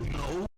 No.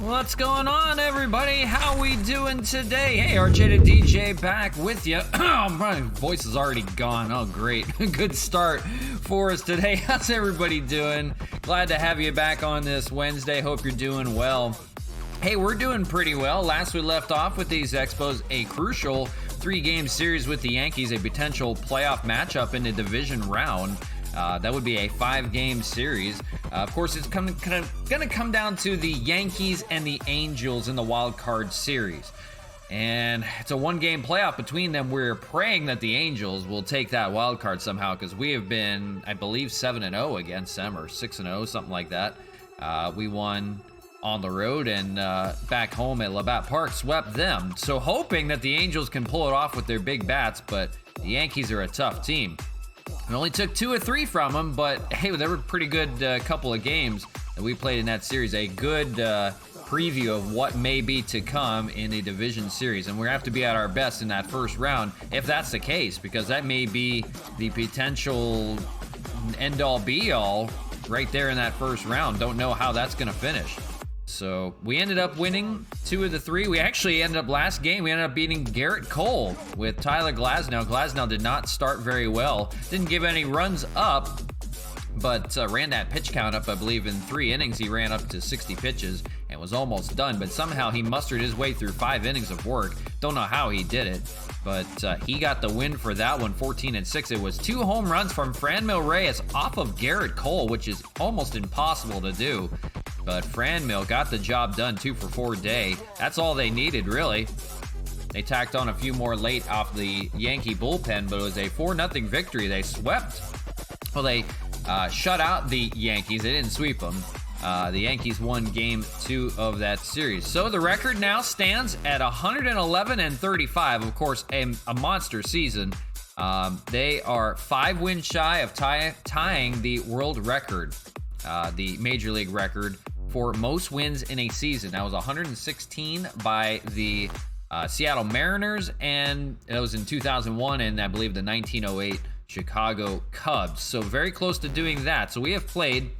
What's going on, everybody? How we doing today? Hey, RJ to DJ back with you. My voice is already gone. Oh, great. Good start for us today. How's everybody doing? Glad to have you back on this Wednesday. Hope you're doing well. Hey, we're doing pretty well. Last we left off with these Expos, a crucial 3-game series with the Yankees, a potential playoff matchup in the division round. That would be a 5-game series. Of course, it's going to come down to the Yankees and the Angels in the wild card series. And it's a 1-game playoff between them. We're praying that the Angels will take that wild card somehow, because we have been, I believe, 7-0 against them, or 6-0, something like that. We won on the road, and back home at Labatt Park swept them. So hoping that the Angels can pull it off with their big bats, but the Yankees are a tough team. We only took 2 or 3 from them, but hey, they were a pretty good couple of games that we played in that series. A good preview of what may be to come in a division series. And we're going to have to be at our best in that first round, if that's the case, because that may be the potential end-all be-all right there in that first round. Don't know how that's going to finish. So we ended up winning 2 of the 3. We actually ended up last game, we ended up beating Garrett Cole with Tyler Glasnow. Glasnow did not start very well. Didn't give any runs up, but ran that pitch count up, I believe, in 3 innings. He ran up to 60 pitches and was almost done, but somehow he mustered his way through 5 innings of work. Don't know how he did it, but he got the win for that one, 14-6. It was 2 home runs from Franmil Reyes off of Garrett Cole, which is almost impossible to do. But Franmil got the job done, 2 for 4 day. That's all they needed, really. They tacked on a few more late off the Yankee bullpen, but it was a 4-0 victory. They swept. Well, they shut out the Yankees. They didn't sweep them. The Yankees won game 2 of that series. So the record now stands at 111-35. Of course, a monster season. They are 5 wins shy of tying the world record, the Major League record for most wins in a season. That was 116 by the Seattle Mariners, and it was in 2001, and I believe the 1908 Chicago Cubs. So very close to doing that. So we have played,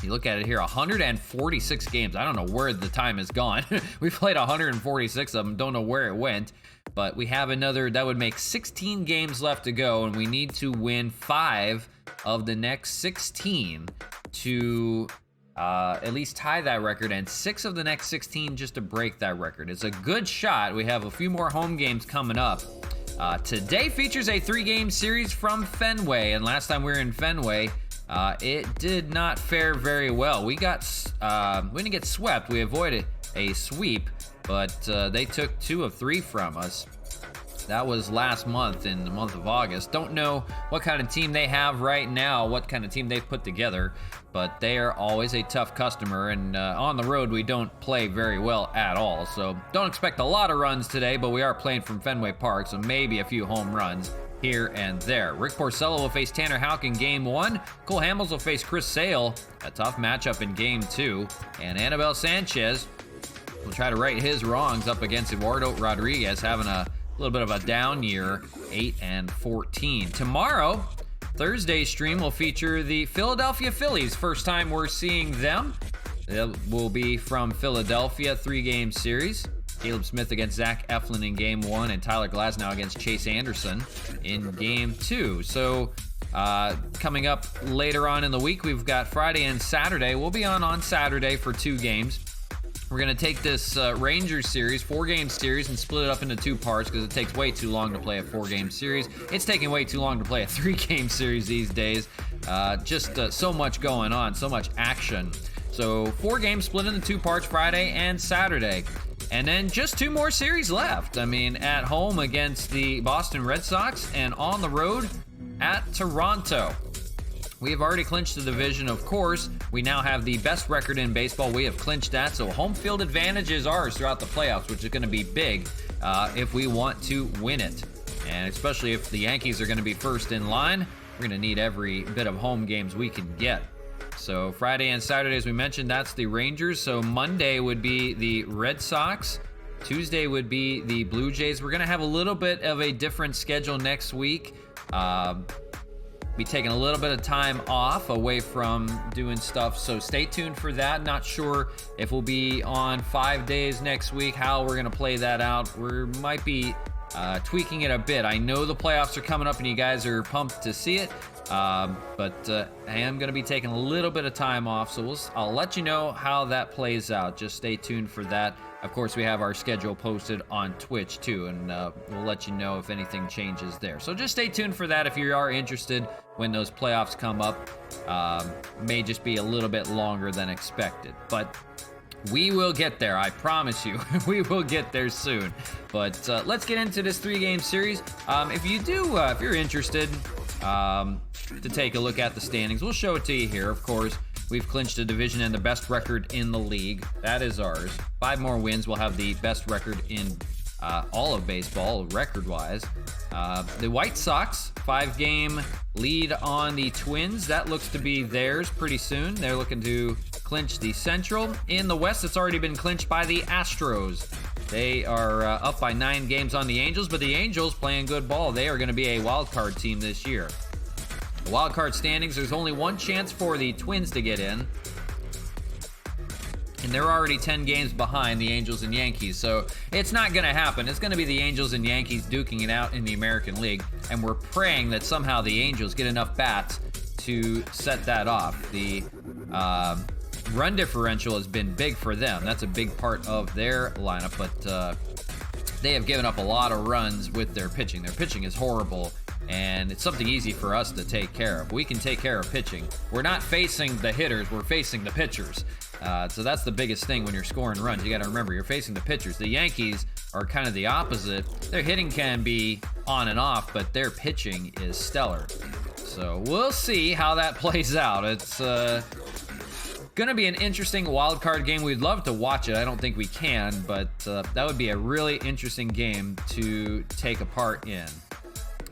you look at it here, 146 games. I don't know where the time has gone. We played 146 of them. Don't know where it went. But we have another, that would make 16 games left to go, and we need to win 5 of the next 16 to at least tie that record, and 6 of the next 16 just to break that record. It's a good shot. We have a few more home games coming up. Today features a 3-game series from Fenway, and last time we were in Fenway, it did not fare very well. We didn't get swept. We avoided a sweep, but they took 2 of 3 from us. That was last month, in the month of August. Don't know what kind of team they have right now, what kind of team they've put together, but they are always a tough customer, and on the road we don't play very well at all. So don't expect a lot of runs today, but we are playing from Fenway Park, so maybe a few home runs here and there. Rick Porcello will face Tanner Houck in game 1. Cole Hamels will face Chris Sale, a tough matchup in game 2. And Anibal Sanchez will try to right his wrongs up against Eduardo Rodriguez, having a little bit of a down year, 8-14. Tomorrow, Thursday's stream will feature the Philadelphia Phillies. First time we're seeing them. It will be from Philadelphia, 3-game series. Caleb Smith against Zach Eflin in game 1, and Tyler Glasnow against Chase Anderson in game 2. So coming up later on in the week, we've got Friday and Saturday. We'll be on Saturday for 2 games. We're going to take this Rangers series, 4-game series, and split it up into 2 parts because it takes way too long to play a 4-game series. It's taking way too long to play a 3-game series these days. Just so much going on, so much action. So 4 games split into 2 parts, Friday and Saturday. And then just 2 more series left. I mean, at home against the Boston Red Sox and on the road at Toronto. We have already clinched the division, of course. We now have the best record in baseball. We have clinched that, so home field advantage is ours throughout the playoffs, which is going to be big if we want to win it. And especially if the Yankees are going to be first in line, we're going to need every bit of home games we can get. So Friday and Saturday, as we mentioned, that's the Rangers. So Monday would be the Red Sox. Tuesday would be the Blue Jays. We're going to have a little bit of a different schedule next week. be taking a little bit of time off away from doing stuff, so stay tuned for that. Not sure if we'll be on 5 days next week, how we're going to play that out. We might be tweaking it a bit. I know the playoffs are coming up and you guys are pumped to see it, but I am going to be taking a little bit of time off, so I'll let you know how that plays out. Just stay tuned for that. Of course, we have our schedule posted on Twitch too, and we'll let you know if anything changes there. So just stay tuned for that if you are interested when those playoffs come up. May just be a little bit longer than expected, but we will get there, I promise you. We will get there soon. But let's get into this 3-game series. If you're interested to take a look at the standings, we'll show it to you here. Of course, we've clinched a division and the best record in the league. That is ours. 5 more wins, we'll have the best record in all of baseball, record-wise. The White Sox, 5-game lead on the Twins. That looks to be theirs pretty soon. They're looking to clinch the Central. In the West, it's already been clinched by the Astros. They are up by 9 games on the Angels, but the Angels playing good ball. They are going to be a wild card team this year. The wild card standings, there's only one chance for the Twins to get in, and they're already 10 games behind the Angels and Yankees, so it's not going to happen. It's going to be the Angels and Yankees duking it out in the American League, and we're praying that somehow the Angels get enough bats to set that off. The run differential has been big for them. That's a big part of their lineup, but they have given up a lot of runs with their pitching. Their pitching is horrible, and it's something easy for us to take care of. We can take care of pitching. We're not facing the hitters, we're facing the pitchers. So that's the biggest thing when you're scoring runs. You got to remember, you're facing the pitchers. The Yankees are kind of the opposite. Their hitting can be on and off, but their pitching is stellar. So we'll see how that plays out. It's going to be an interesting wild card game. We'd love to watch it. I don't think we can, but that would be a really interesting game to take a part in.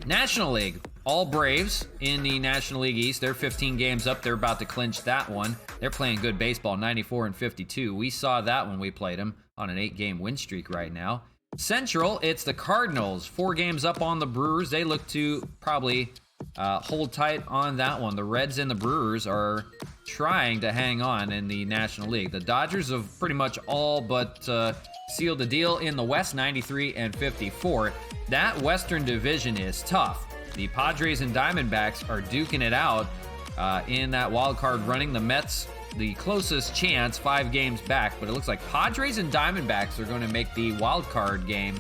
National League, all Braves in the National League East. They're 15 games up. They're about to clinch that one. They're playing good baseball, 94-52. We saw that when we played them on an 8-game win streak right now. Central, it's the Cardinals, 4 games up on the Brewers. They look to probably hold tight on that one. The Reds and the Brewers are trying to hang on in the National League. The Dodgers have pretty much all but sealed the deal in the West, 93-54. That Western Division is tough. The Padres and Diamondbacks are duking it out in that wild card running. The Mets, the closest chance, 5 games back, but it looks like Padres and Diamondbacks are going to make the wild card game,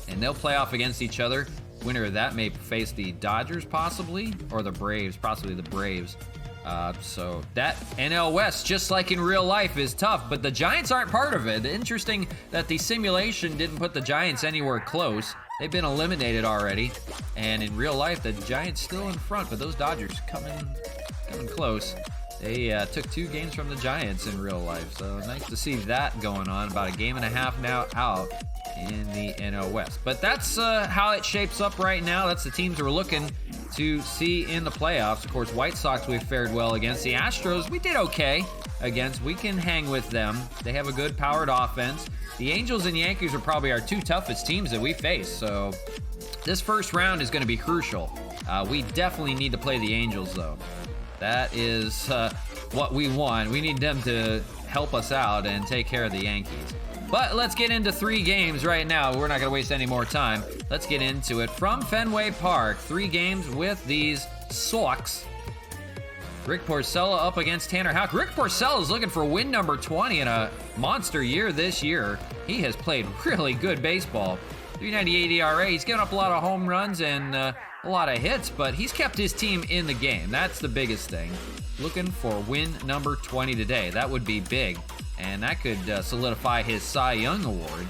and they'll play off against each other. Winner of that may face the Dodgers possibly, or the Braves, possibly the Braves. So that NL West, just like in real life, is tough, but the Giants aren't part of it. Interesting that the simulation didn't put the Giants anywhere close. They've been eliminated already, and in real life, the Giants still in front, but those Dodgers coming close. They took 2 games from the Giants in real life, so nice to see that going on. About a game and a half now out in the NL West. But that's how it shapes up right now. That's the teams we're looking to see in the playoffs. Of course, White Sox we've fared well against. The Astros, we did okay against. We can hang with them. They have a good powered offense. The Angels and Yankees are probably our 2 toughest teams that we face, so this first round is going to be crucial. We definitely need to play the Angels, though. That is what we want. We need them to help us out and take care of the Yankees. But let's get into 3 games right now. We're not going to waste any more time. Let's get into it. From Fenway Park, 3 games with these SAWX. Rick Porcello up against Tanner Houck. Rick Porcello is looking for win number 20 in a monster year this year. He has played really good baseball. 3.98 ERA. He's given up a lot of home runs and a lot of hits, but he's kept his team in the game. That's the biggest thing. Looking for win number 20 today. That would be big, and that could solidify his Cy Young Award.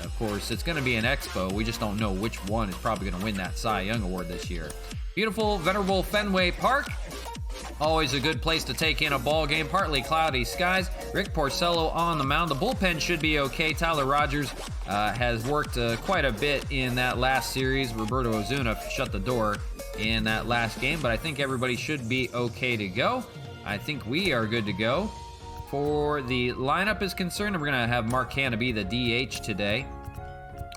Of course, it's going to be an Expo. We just don't know which one is probably going to win that Cy Young Award this year. Beautiful, venerable Fenway Park. Always a good place to take in a ball game. Partly cloudy skies. Rick Porcello on the mound. The bullpen should be okay. Tyler Rogers has worked quite a bit in that last series. Roberto Ozuna shut the door in that last game, but I think everybody should be okay to go. I think we are good to go. For the lineup is concerned, we're going to have Mark Hanna be the DH today.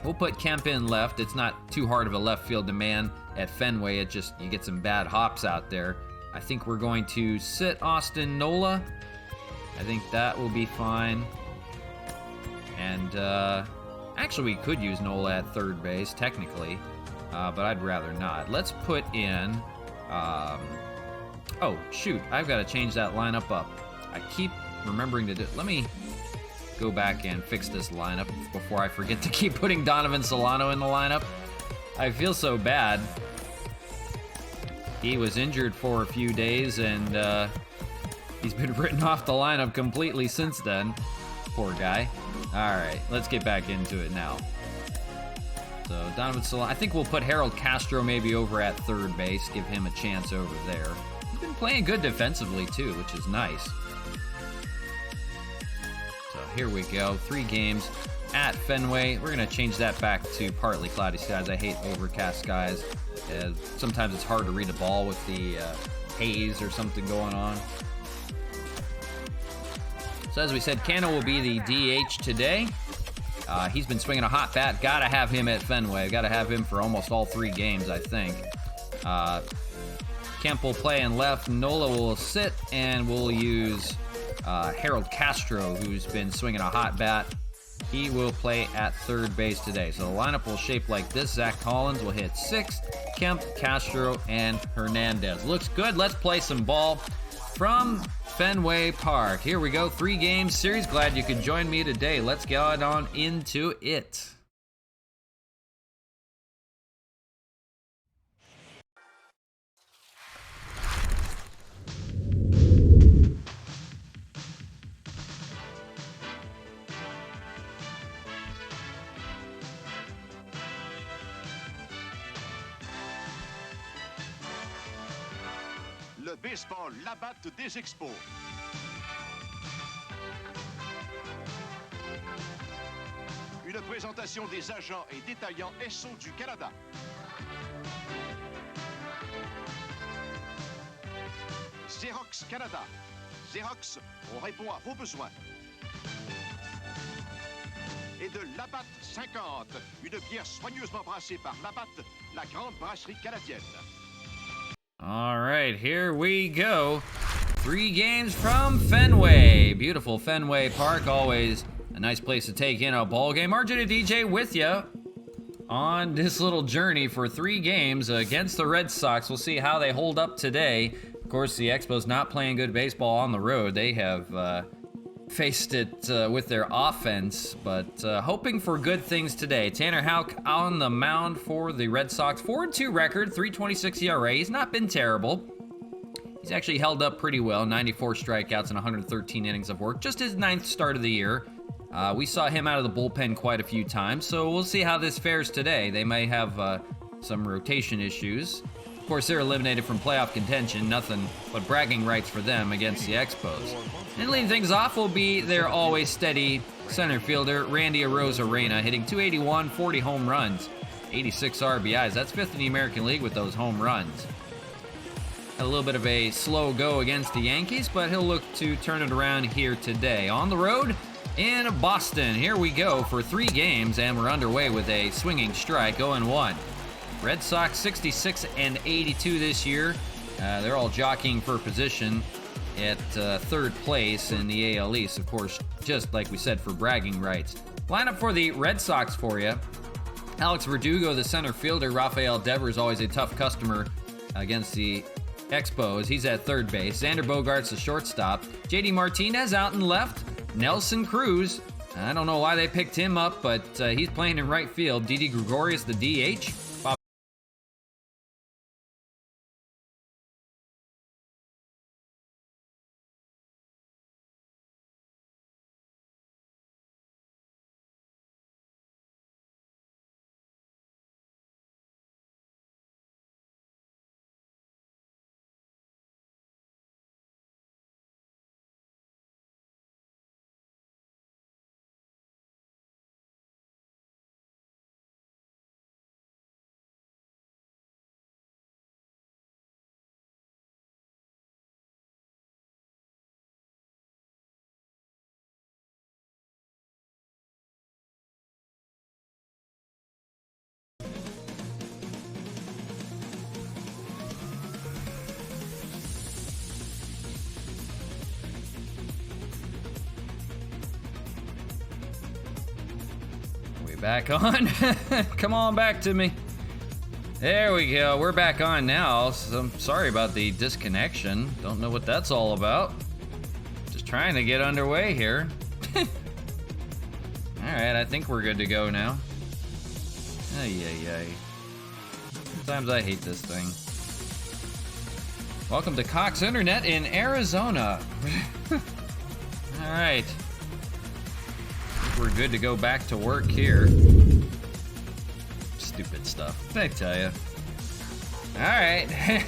We'll put Kemp in left. It's not too hard of a left field demand at Fenway. It just, you get some bad hops out there. I think we're going to sit Austin Nola. I think that will be fine. And actually, we could use Nola at third base, technically, but I'd rather not. Let's put in... oh, shoot. I've got to change that lineup up. I keep remembering to do... Let me go back and fix this lineup before I forget to keep putting Donovan Solano in the lineup. I feel so bad. He was injured for a few days, and he's been written off the lineup completely since then. Poor guy. All right, let's get back into it now. So Donovan Solano, I think we'll put Harold Castro maybe over at third base, give him a chance over there. He's been playing good defensively too, which is nice. So here we go, 3 games at Fenway. We're gonna change that back to partly cloudy skies. I hate overcast skies. Sometimes it's hard to read the ball with the haze or something going on. So as we said, Cano will be the DH today. He's been swinging a hot bat. Gotta have him at Fenway. Gotta have him for almost all 3 games, I think. Kemp will play in left. Nola will sit, and we'll use Harold Castro, who's been swinging a hot bat. He will play at third base today. So the lineup will shape like this. Zach Collins will hit 6th. Kemp, Castro, and Hernandez. Looks good. Let's play some ball from Fenway Park. Here we go, 3 game series. Glad you could join me today. Let's get on into it. Le baseball, la batte des Expos. Une présentation des agents et détaillants SO du Canada. SAWX Canada. SAWX, on répond à vos besoins. Et de Labatt 50, une bière soigneusement brassée par Labatt, la grande brasserie canadienne. All right, here we go. 3 games from Fenway. Beautiful Fenway Park, always a nice place to take in a ball game. RJ to DJ with you on this little journey for 3 games against the Red Sox. We'll see how they hold up today. Of course, the Expos not playing good baseball on the road. They have faced it with their offense, but hoping for good things today. Tanner Houck on the mound for the Red Sox. 4-2 record, 3.26 ERA. He's not been terrible. He's actually held up pretty well. 94 strikeouts and 113 innings of work. Just his 9th start of the year. We saw him out of the bullpen quite a few times, so we'll see how this fares today. They may have some rotation issues. Of course, they're eliminated from playoff contention. Nothing but bragging rights for them against the Expos. And leading things off will be their always steady center fielder, Randy Arozarena, hitting .281, 40 home runs, 86 RBIs. That's 5th in the American League with those home runs. Had a little bit of a slow go against the Yankees, but he'll look to turn it around here today. On the road in Boston. Here we go for 3 games, and we're underway with a swinging strike, 0-1. Red Sox 66 and 82 this year. They're all jockeying for position at 3rd place in the AL East, of course, just like we said, for bragging rights. Lineup for the Red Sox for you. Alex Verdugo, the center fielder. Rafael Devers, always a tough customer against the Expos. He's at 3rd base. Xander Bogaerts, the shortstop. JD Martinez out in left. Nelson Cruz, I don't know why they picked him up, but he's playing in right field. Didi Gregorius, the DH. Back on. Come on back to me. There we go. We're back on now. So I'm sorry about the disconnection. Don't know what that's all about. Just trying to get underway here. Alright, I think we're good to go now. Ay. Sometimes I hate this thing. Welcome to Cox Internet in Arizona. Alright. We're good to go back to work here. Stupid stuff, I tell you. Alright.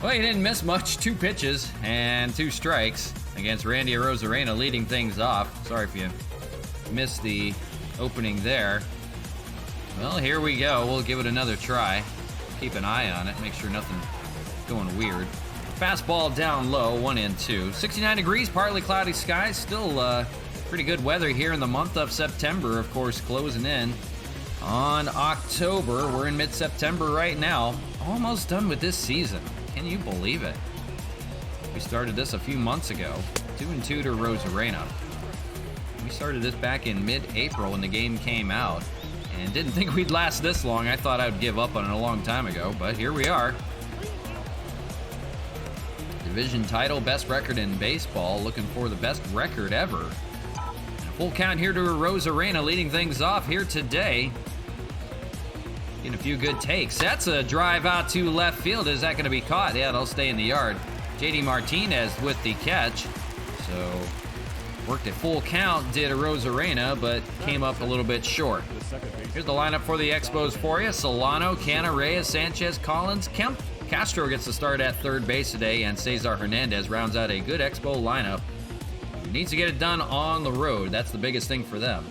Well, you didn't miss much. 2 pitches and 2 strikes against Randy Arozarena, leading things off. Sorry if you missed the opening there. Well, here we go. We'll give it another try. Keep an eye on it, make sure nothing's going weird. Fastball down low, 1-2. 69 degrees, partly cloudy skies. Still pretty good weather here in the month of September, of course, closing in on October. We're in mid-September right now. Almost done with this season. Can you believe it? We started this a few months ago. 2-2 to Arozarena. We started this back in mid-April when the game came out. And didn't think we'd last this long. I thought I would give up on it a long time ago, but here we are. Division title, best record in baseball, looking for the best record ever. And a full count here to Arozarena, leading things off here today. Getting a few good takes. That's a drive out to left field. Is that going to be caught? Yeah, it'll stay in the yard. JD Martinez with the catch. So worked a full count, did Arozarena, but came up a little bit short. Here's the lineup for the Expos for you. Solano, Canna, Reyes, Sanchez, Collins, Kemp. Castro gets the start at third base today, and Cesar Hernandez rounds out a good Expo lineup. Needs to get it done on the road. That's the biggest thing for them.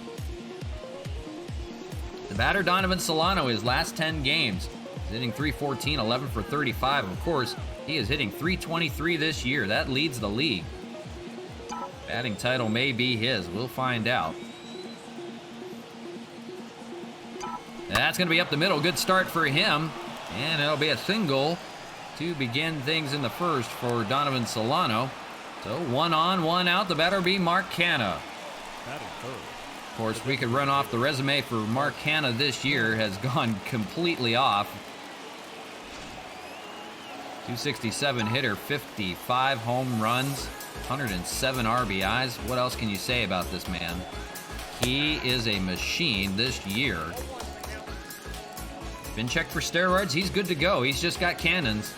The batter, Donovan Solano, his last 10 games. He's hitting .314, 11 for 35. Of course, he is hitting .323 this year. That leads the league. Batting title may be his. We'll find out. That's going to be up the middle. Good start for him. And it'll be a single to begin things in the first for Donovan Solano. So 1 on, 1 out. The batter will be Mark Canna. Of course, we could run off the resume for Mark Canna this year. Has gone completely off. 267 hitter, 55 home runs, 107 RBIs. What else can you say about this man? He is a machine this year. Been checked for steroids. He's good to go. He's just got cannons.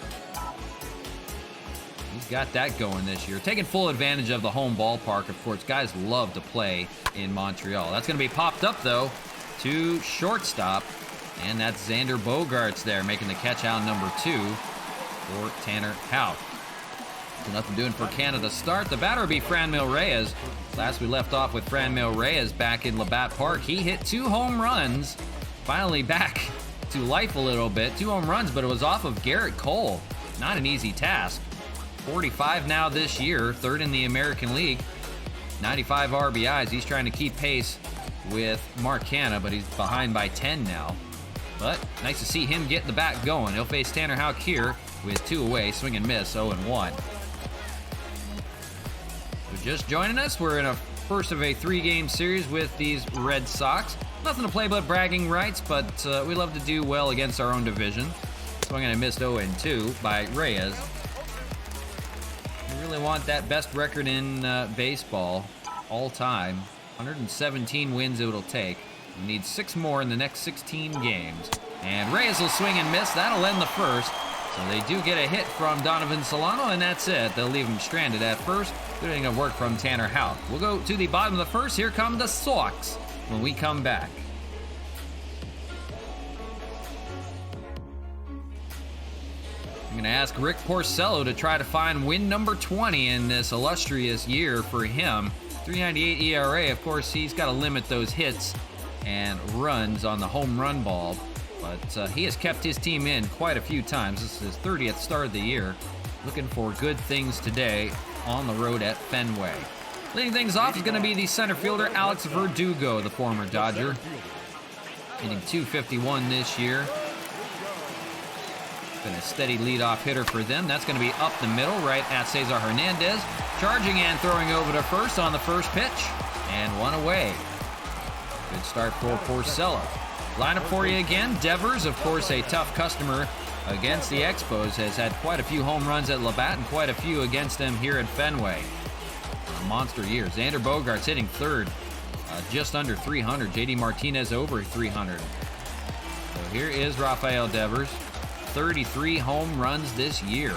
He's got that going this year. Taking full advantage of the home ballpark. Of course, guys love to play in Montreal. That's going to be popped up, though, to shortstop. And that's Xander Bogaerts there making the catch out number 2 for Tanner Houck. So nothing doing for Canada to start. The batter will be Franmil Reyes. Last we left off with Franmil Reyes back in Labatt Park. He hit 2 home runs. Finally back to life a little bit. 2 home runs, but it was off of Garrett Cole. Not an easy task. 45 now this year, 3rd in the American League. 95 RBIs. He's trying to keep pace with Mark Canna, but he's behind by 10 now. But nice to see him get the bat going. He'll face Tanner Houck here with 2 away. Swing and miss, 0-1. So just joining us, we're in a first of a 3-game series with these Red Sox. Nothing to play but bragging rights, but we love to do well against our own division. Swing and a missed 0-2 by Reyes. We really want that best record in baseball all time. 117 wins it'll take. We need 6 more in the next 16 games. And Reyes will swing and miss. That'll end the first. So they do get a hit from Donovan Solano, and that's it. They'll leave him stranded at first. Good inning of work from Tanner Houck. We'll go to the bottom of the first. Here come the SAWX when we come back. I'm going to ask Rick Porcello to try to find win number 20 in this illustrious year for him. 3.98 ERA. Of course, he's got to limit those hits and runs on the home run ball. But he has kept his team in quite a few times. This is his 30th start of the year. Looking for good things today on the road at Fenway. Leading things off is going to be the center fielder, Alex Verdugo, the former Dodger. Hitting .251 this year. Been a steady leadoff hitter for them. That's going to be up the middle, right at Cesar Hernandez. Charging and throwing over to first on the first pitch. And 1 away. Good start for Porcello. Lineup for you again. Devers, of course, a tough customer against the Expos, has had quite a few home runs at Labatt and quite a few against them here at Fenway. A monster year. Xander Bogaerts hitting third, just under 300. JD Martinez over 300. So here is Rafael Devers, 33 home runs this year.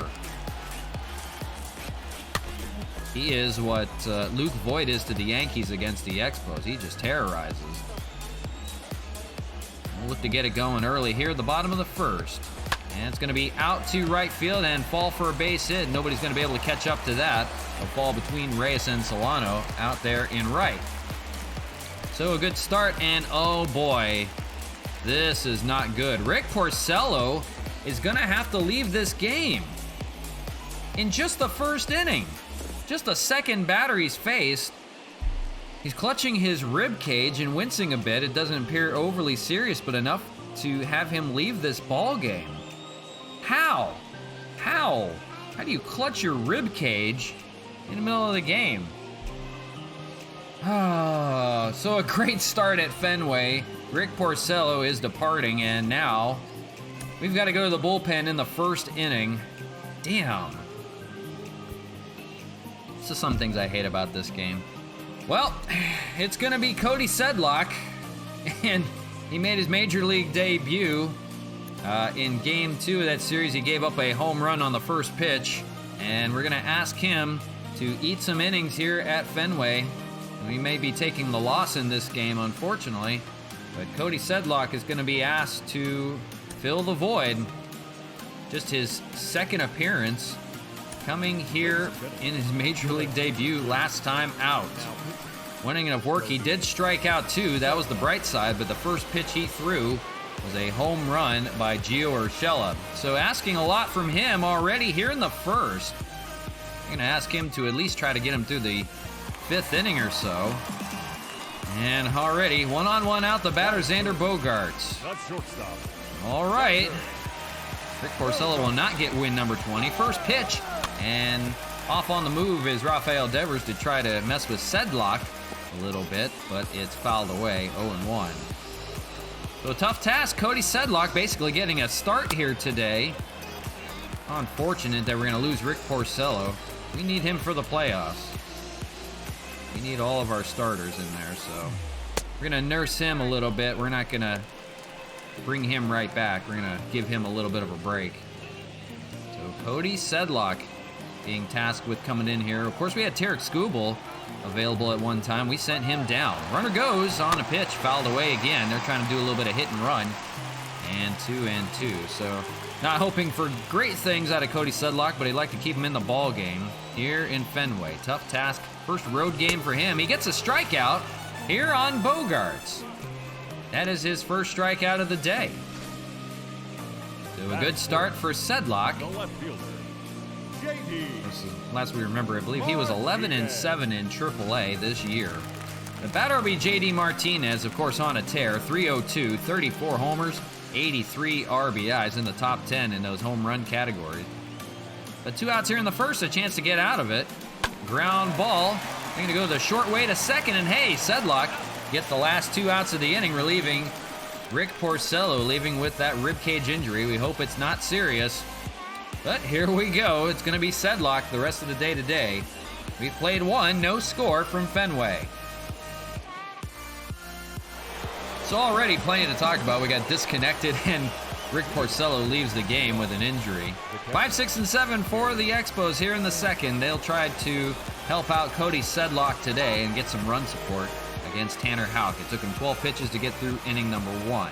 He is what Luke Voigt is to the Yankees against the Expos. He just terrorizes. We'll look to get it going early here at the bottom of the first. And it's going to be out to right field and fall for a base hit. Nobody's going to be able to catch up to that. A fall between Reyes and Solano out there in right. So a good start, and oh boy, this is not good. Rick Porcello is going to have to leave this game in just the first inning. Just the second batter he's faced. He's clutching his rib cage and wincing a bit. It doesn't appear overly serious, but enough to have him leave this ball game. How? How do you clutch your rib cage in the middle of the game? So a great start at Fenway. Rick Porcello is departing, and now we've got to go to the bullpen in the first inning. Damn. So some things I hate about this game. Well, it's going to be Cody Sedlock, and he made his major league debut in Game 2 of that series. He gave up a home run on the first pitch, and we're going to ask him to eat some innings here at Fenway. We may be taking the loss in this game, unfortunately, but Cody Sedlock is going to be asked to fill the void. Just his second appearance, coming here in his major league debut last time out. One inning of work, he did strike out too. That was the bright side, but the first pitch he threw was a home run by Gio Urshela. So asking a lot from him already here in the first. I'm going to ask him to at least try to get him through the fifth inning or so. And already, one-on-one out, the batter, Xander Bogaerts. All right. Rick Porcello will not get win number 20. First pitch, and off on the move is Rafael Devers to try to mess with Sedlock a little bit, but it's fouled away, 0-1. So a tough task. Cody Sedlock basically getting a start here today. Unfortunate that we're going to lose Rick Porcello. We need him for the playoffs. We need all of our starters in there, so we're going to nurse him a little bit. We're not going to bring him right back. We're going to give him a little bit of a break. So Cody Sedlock being tasked with coming in here. Of course, we had Tarek Skubal available at one time. We sent him down. Runner goes on a pitch, fouled away again. They're trying to do a little bit of hit and run. And 2-2. So not hoping for great things out of Cody Sedlock, but he'd like to keep him in the ball game here in Fenway. Tough task. First road game for him. He gets a strikeout here on Bogaerts. That is his first strikeout of the day. So a good start for Sedlock. This is, last we remember, I believe he was 11-7 in AAA this year. The batter will be JD Martinez, of course, on a tear. 302, 34 homers, 83 RBIs in the top 10 in those home run categories. But 2 outs here in the first, a chance to get out of it. Ground ball. They're going to go the short way to second, and hey, Sedlock gets the last 2 outs of the inning, relieving Rick Porcello, leaving with that ribcage injury. We hope it's not serious. But here we go. It's going to be Sedlock the rest of the day today. We played one, no score from Fenway. So already plenty to talk about. We got disconnected, and Rick Porcello leaves the game with an injury. 5, 6, and 7 for the Expos here in the second. They'll try to help out Cody Sedlock today and get some run support against Tanner Houck. It took him 12 pitches to get through inning number 1.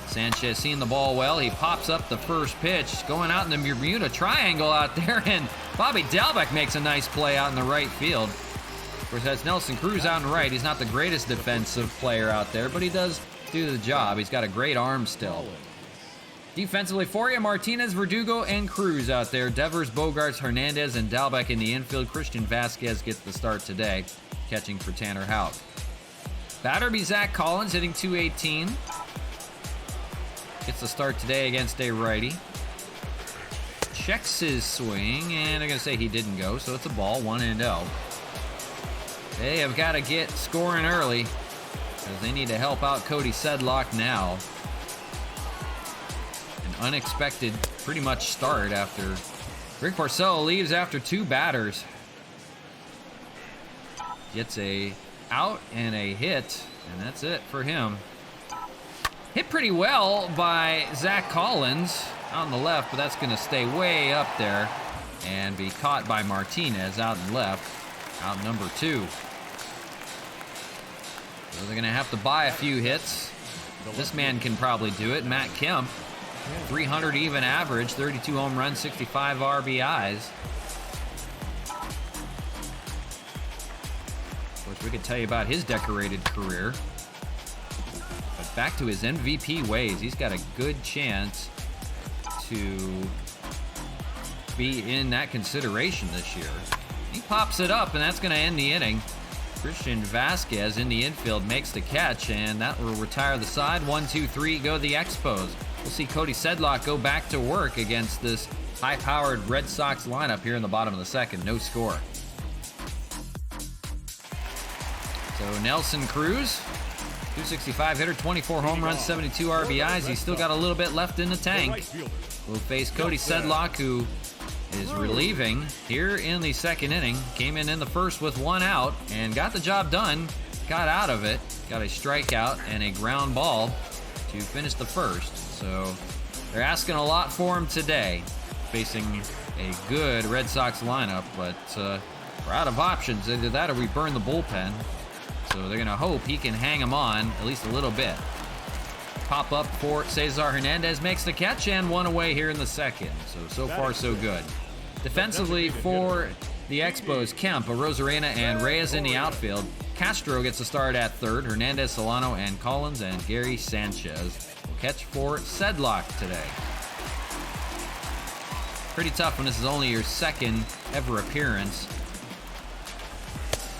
Sanchez seeing the ball well. He pops up the first pitch, going out in the Bermuda Triangle out there, and Bobby Dalbec makes a nice play out in the right field. Of course, that's Nelson Cruz out in right. He's not the greatest defensive player out there, but he does do the job. He's got a great arm still. Defensively for you, Martinez, Verdugo, and Cruz out there. Devers, Bogaerts, Hernandez, and Dalbec in the infield. Christian Vasquez gets the start today, catching for Tanner Houck. Batter be Zach Collins, hitting .218. Gets the start today against a righty. Checks his swing, and I'm going to say he didn't go, so it's a ball, 1-0. They have got to get scoring early. because they need to help out Cody Sedlock now. An unexpected pretty much start after Rick Porcello leaves after 2 batters. Gets a out and a hit, and that's it for him. Hit pretty well by Zach Collins out on the left, but that's going to stay way up there and be caught by Martinez out and left, out number 2. So they're going to have to buy a few hits. This man can probably do it. Matt Kemp, 300 even average, 32 home runs, 65 RBIs. Of course, we could tell you about his decorated career. But back to his MVP ways. He's got a good chance to be in that consideration this year. He pops it up, and that's going to end the inning. Christian Vasquez in the infield makes the catch, and that will retire the side. 1, 2, 3, go the Expos. We'll see Cody Sedlock go back to work against this high-powered Red Sox lineup here in the bottom of the second. No score. So Nelson Cruz, 265 hitter, 24 home runs, 72 RBIs. He's still got a little bit left in the tank. We'll face Cody Sedlock, who is relieving here in the second inning. Came in the first with 1 out and got the job done. Got out of it. Got a strikeout and a ground ball to finish the first. So they're asking a lot for him today, facing a good Red Sox lineup, but we're out of options. Either that or we burn the bullpen. So they're going to hope he can hang him on at least a little bit. Pop up for Cesar Hernandez, makes the catch, and 1 away here in the second. So far, so good. Defensively for the Expos, Kemp, Rosarena, and Reyes in the outfield. Castro gets a start at third. Hernandez, Solano, and Collins, and Gary Sanchez will catch for Sedlock today. Pretty tough when this is only your second ever appearance.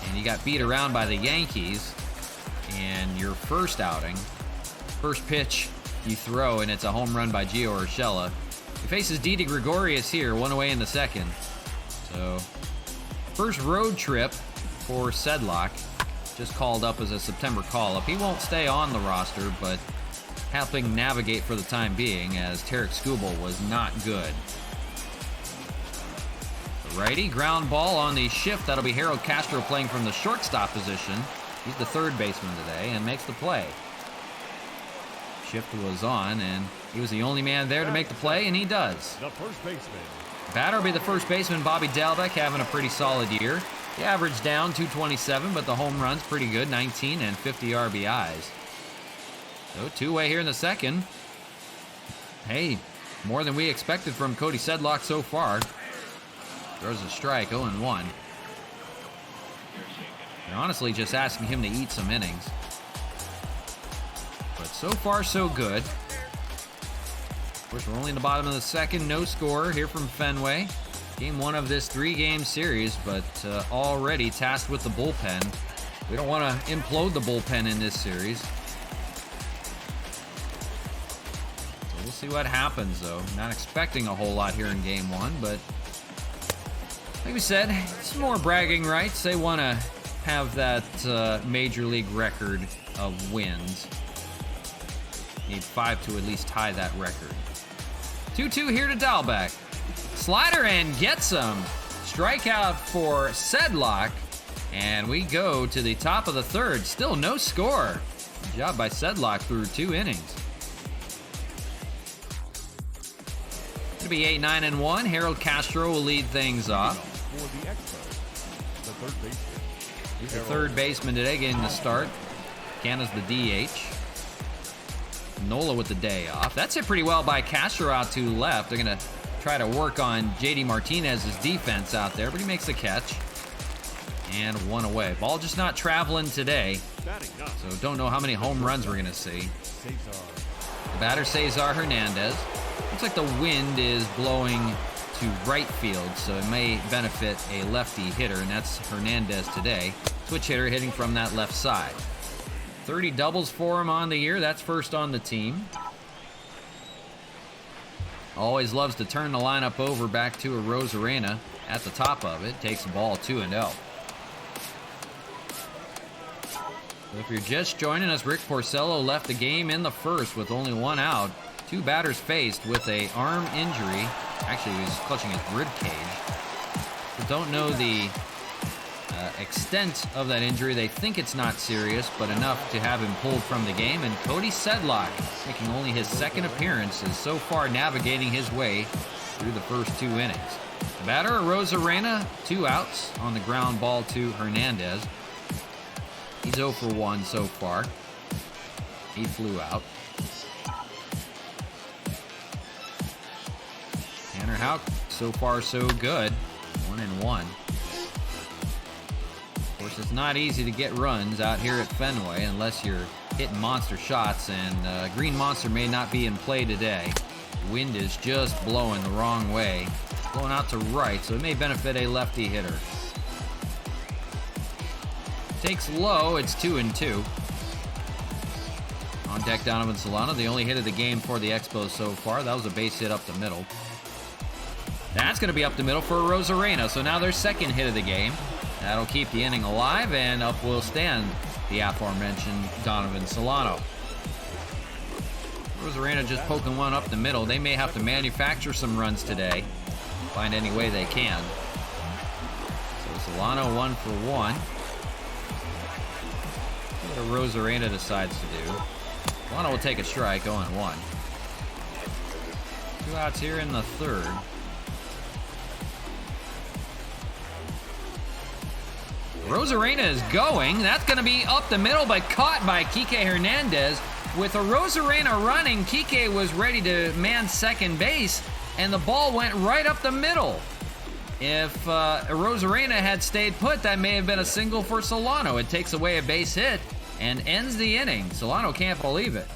And you got beat around by the Yankees in your first outing. First pitch you throw, and it's a home run by Gio Urshela. He faces Didi Gregorius here, 1 away in the second. So, first road trip for Sedlock. Just called up as a September call-up. He won't stay on the roster, but helping navigate for the time being, as Tarek Skubal was not good. The righty, ground ball on the shift. That'll be Harold Castro playing from the shortstop position. He's the third baseman today and makes the play. Shift was on, and he was the only man there to make the play, and he does. The first baseman. Batter will be the first baseman, Bobby Dalbec, having a pretty solid year. The average down, 227, but the home run's pretty good, 19 and 50 RBIs. So 2-way here in the second. Hey, more than we expected from Cody Sedlock so far. Throws a strike, 0-1. They're honestly just asking him to eat some innings. But so far, so good. Of course, we're only in the bottom of the second. No score here from Fenway. Game 1 of this 3-game series, but already tasked with the bullpen. We don't want to implode the bullpen in this series. So we'll see what happens, though. Not expecting a whole lot here in Game 1, but like we said, it's more bragging rights. They want to have that major league record of wins. Need 5 to at least tie that record. 2-2 here to Dalbec. Slider and gets him. Strikeout for Sedlock. And we go to the top of the third. Still no score. Good job by Sedlock through 2 innings. It'll be 8, 9, and 1. Harold Castro will lead things off. For the Expos, the third baseman. He's the third baseman today getting the start. Canada's the DH. Nola with the day off. That's hit pretty well by Castro out to left. They're going to try to work on JD Martinez's defense out there, but he makes the catch. And 1 away. Ball just not traveling today. So don't know how many home runs we're going to see. The batter, Cesar Hernandez. Looks like the wind is blowing to right field, so it may benefit a lefty hitter, and that's Hernandez today. Switch hitter hitting from that left side. 30 doubles for him on the year. That's first on the team. Always loves to turn the lineup over back to a Rosarena at the top of it. Takes the ball 2-0. So if you're just joining us, Rick Porcello left the game in the first with only one out. Two batters faced with a arm injury. Actually, he was clutching his rib cage. We don't know the extent of that injury. They think it's not serious, but enough to have him pulled from the game. And Cody Sedlock, making only his second appearance, is so far navigating his way through the first 2 innings. The batter, Rosarena, 2 outs on the ground ball to Hernandez. He's 0 for 1 so far. He flew out. Tanner Houck, so far so good. 1-1. Of course, it's not easy to get runs out here at Fenway unless you're hitting monster shots, and Green Monster may not be in play today. The wind is just blowing the wrong way. Blowing out to right, so it may benefit a lefty hitter. Takes low, it's 2-2. On deck, Donovan Solano, the only hit of the game for the Expos so far. That was a base hit up the middle. That's going to be up the middle for Rosarena, so now their second hit of the game. That'll keep the inning alive, and up will stand the aforementioned Donovan Solano. Rosarena just poking one up the middle. They may have to manufacture some runs today. Find any way they can. So Solano 1 for 1. What Rosarena decides to do. Solano will take a strike, 0-1. 2 outs here in the third. Rosarena is going. That's going to be up the middle, but caught by Kike Hernandez. With a Rosarena running, Kike was ready to man second base, and the ball went right up the middle. If Rosarena had stayed put, that may have been a single for Solano. It takes away a base hit and ends the inning. Solano can't believe it.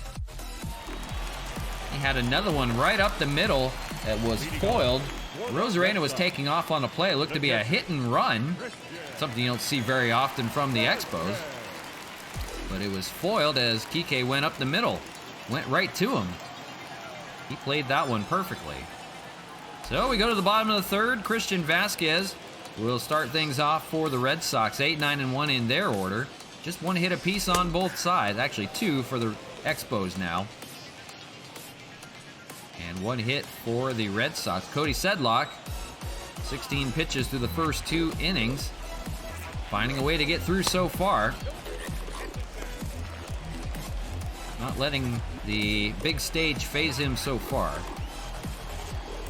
He had another one right up the middle that was foiled. Rosarena was taking off on the play. It looked to be a hit and run. Something you don't see very often from the Expos. But it was foiled as Kike went up the middle. Went right to him. He played that one perfectly. So we go to the bottom of the third. Christian Vasquez will start things off for the Red Sox. 8, 9, and 1 in their order. Just 1 hit apiece on both sides. Actually 2 for the Expos now. And 1 hit for the Red Sox. Cody Sedlock, 16 pitches through the first 2 innings. Finding a way to get through so far. Not letting the big stage phase him so far.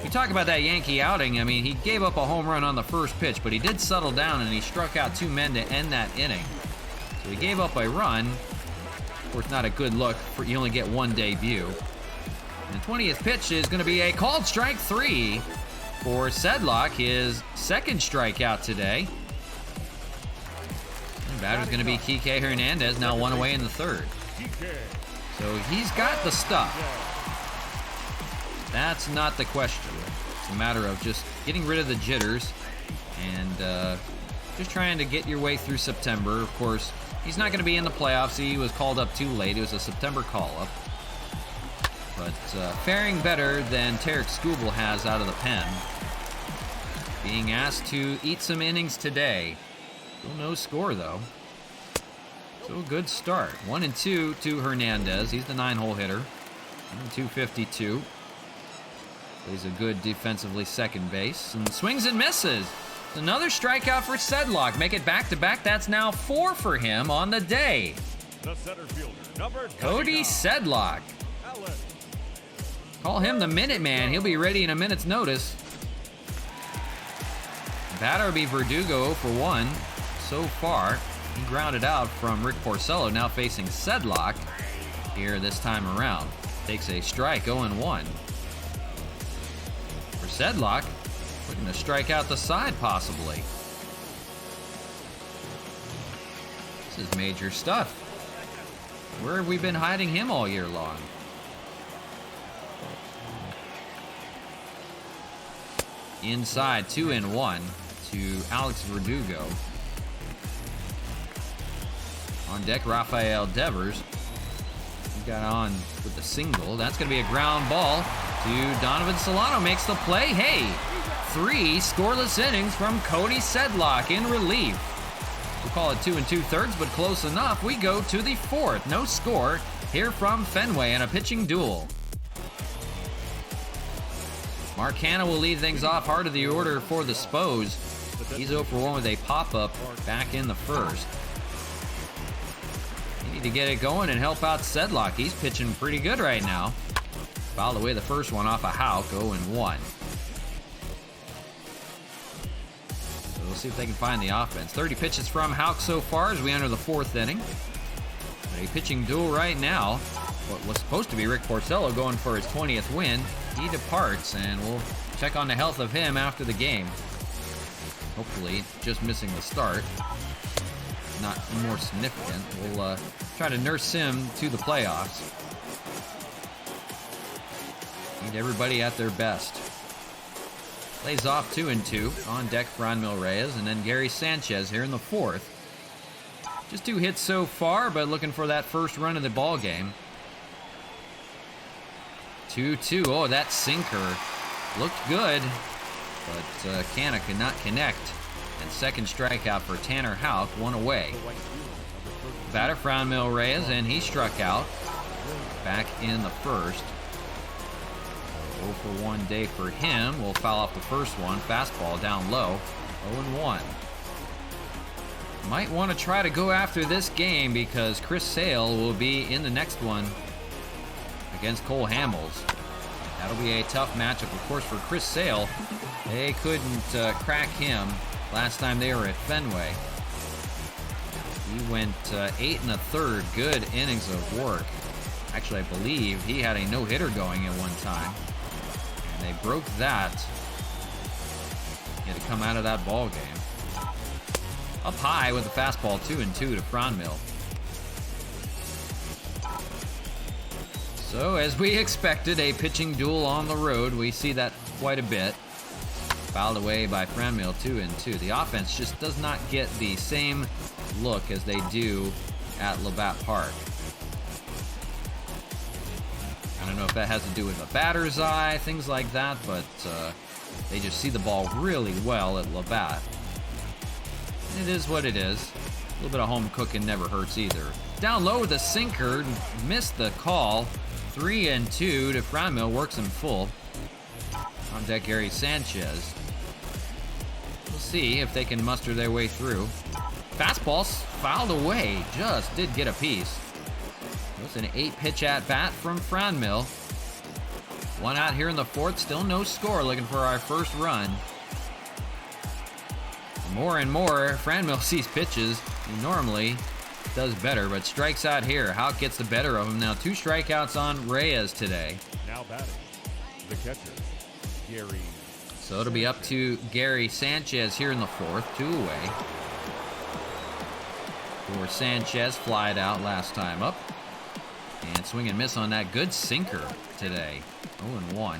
We talk about that Yankee outing. I mean, he gave up a home run on the first pitch, but he did settle down and he struck out 2 men to end that inning. So he gave up a run. Of course, not a good look. You only get 1 debut. And the 20th pitch is going to be a called strike 3 for Sedlock, his second strikeout today. The batter's going to be Kike Hernandez, now 1 away in the third. So he's got the stuff. That's not the question. It's a matter of just getting rid of the jitters and just trying to get your way through September. Of course, he's not going to be in the playoffs. He was called up too late. It was a September call-up. But faring better than Tarek Skubal has out of the pen. Being asked to eat some innings today. Still no score, though. So good start. 1-2 to Hernandez. He's the 9-hole hitter. 252. Plays a good defensively second base. And swings and misses. Another strikeout for Sedlock. Make it back-to-back. That's now 4 for him on the day. The center fielder, number Cody Sedlock. Call him the Minuteman. He'll be ready in a minute's notice. Batter will be Verdugo 0 for 1 so far. He grounded out from Rick Porcello, now facing Sedlock here this time around. Takes a strike, 0-1. For Sedlock, looking to strike out the side possibly. This is major stuff. Where have we been hiding him all year long? Inside, 2-1 to Alex Verdugo. On deck, Rafael Devers. He got on with the single. That's going to be a ground ball to Donovan Solano. Makes the play. Hey, 3 scoreless innings from Cody Sedlock in relief. We'll call it 2 2/3, but close enough. We go to the 4th. No score here from Fenway in a pitching duel. Mark Hanna will lead things off. Heart of the order for the Expos. He's 0 for 1 with a pop-up back in the 1st. You need to get it going and help out Sedlock. He's pitching pretty good right now. Fouled away the first one off a Houck, 0-1. So we'll see if they can find the offense. 30 pitches from Houck so far as we enter the 4th inning. A pitching duel right now. What was supposed to be Rick Porcello going for his 20th win. He departs, and we'll check on the health of him after the game. Hopefully, just missing the start. Not more significant. We'll try to nurse him to the playoffs. Need everybody at their best. Plays off 2 2. On deck, Franmil Reyes, and then Gary Sanchez here in the 4th. Just 2 hits so far, but looking for that first run of the ball game. 2-2. Oh, that sinker looked good, but Canna could not connect. And second strikeout for Tanner Houck, 1 away. Batter Franmil Reyes, and he struck out back in the 1st. 0 for 1 day for him. We'll foul off the first one. Fastball down low. 0-1. Might want to try to go after this game because Chris Sale will be in the next one against Cole Hamels. That'll be a tough matchup, of course, for Chris Sale. They couldn't crack him last time they were at Fenway. He went 8 1/3 good innings of work. Actually, I believe he had a no-hitter going at one time. And they broke that. He had to come out of that ball game. Up high with the fastball, 2-2 to Franmil. So, as we expected, a pitching duel on the road. We see that quite a bit. Fouled away by Franmil, 2-2. The offense just does not get the same look as they do at Labatt Park. I don't know if that has to do with a batter's eye, things like that, but they just see the ball really well at Labatt. It is what it is. A little bit of home cooking never hurts either. Down low with a sinker, missed the call. 3-2 to Franmil, works him full. On deck, Gary Sanchez. We'll see if they can muster their way through. Fastball fouled away, just did get a piece. It was an 8-pitch at-bat from Franmil. 1 out here in the 4th, still no score, looking for our first run. More and more, Franmil sees pitches. He normally does better, but strikes out here. Houck gets the better of him. Now 2 strikeouts on Reyes today. Now batting, the catcher, Gary. So it'll be up to Gary Sanchez here in the 4th, 2 away. For Sanchez, flied out last time up. And swing and miss on that good sinker today. 0-1.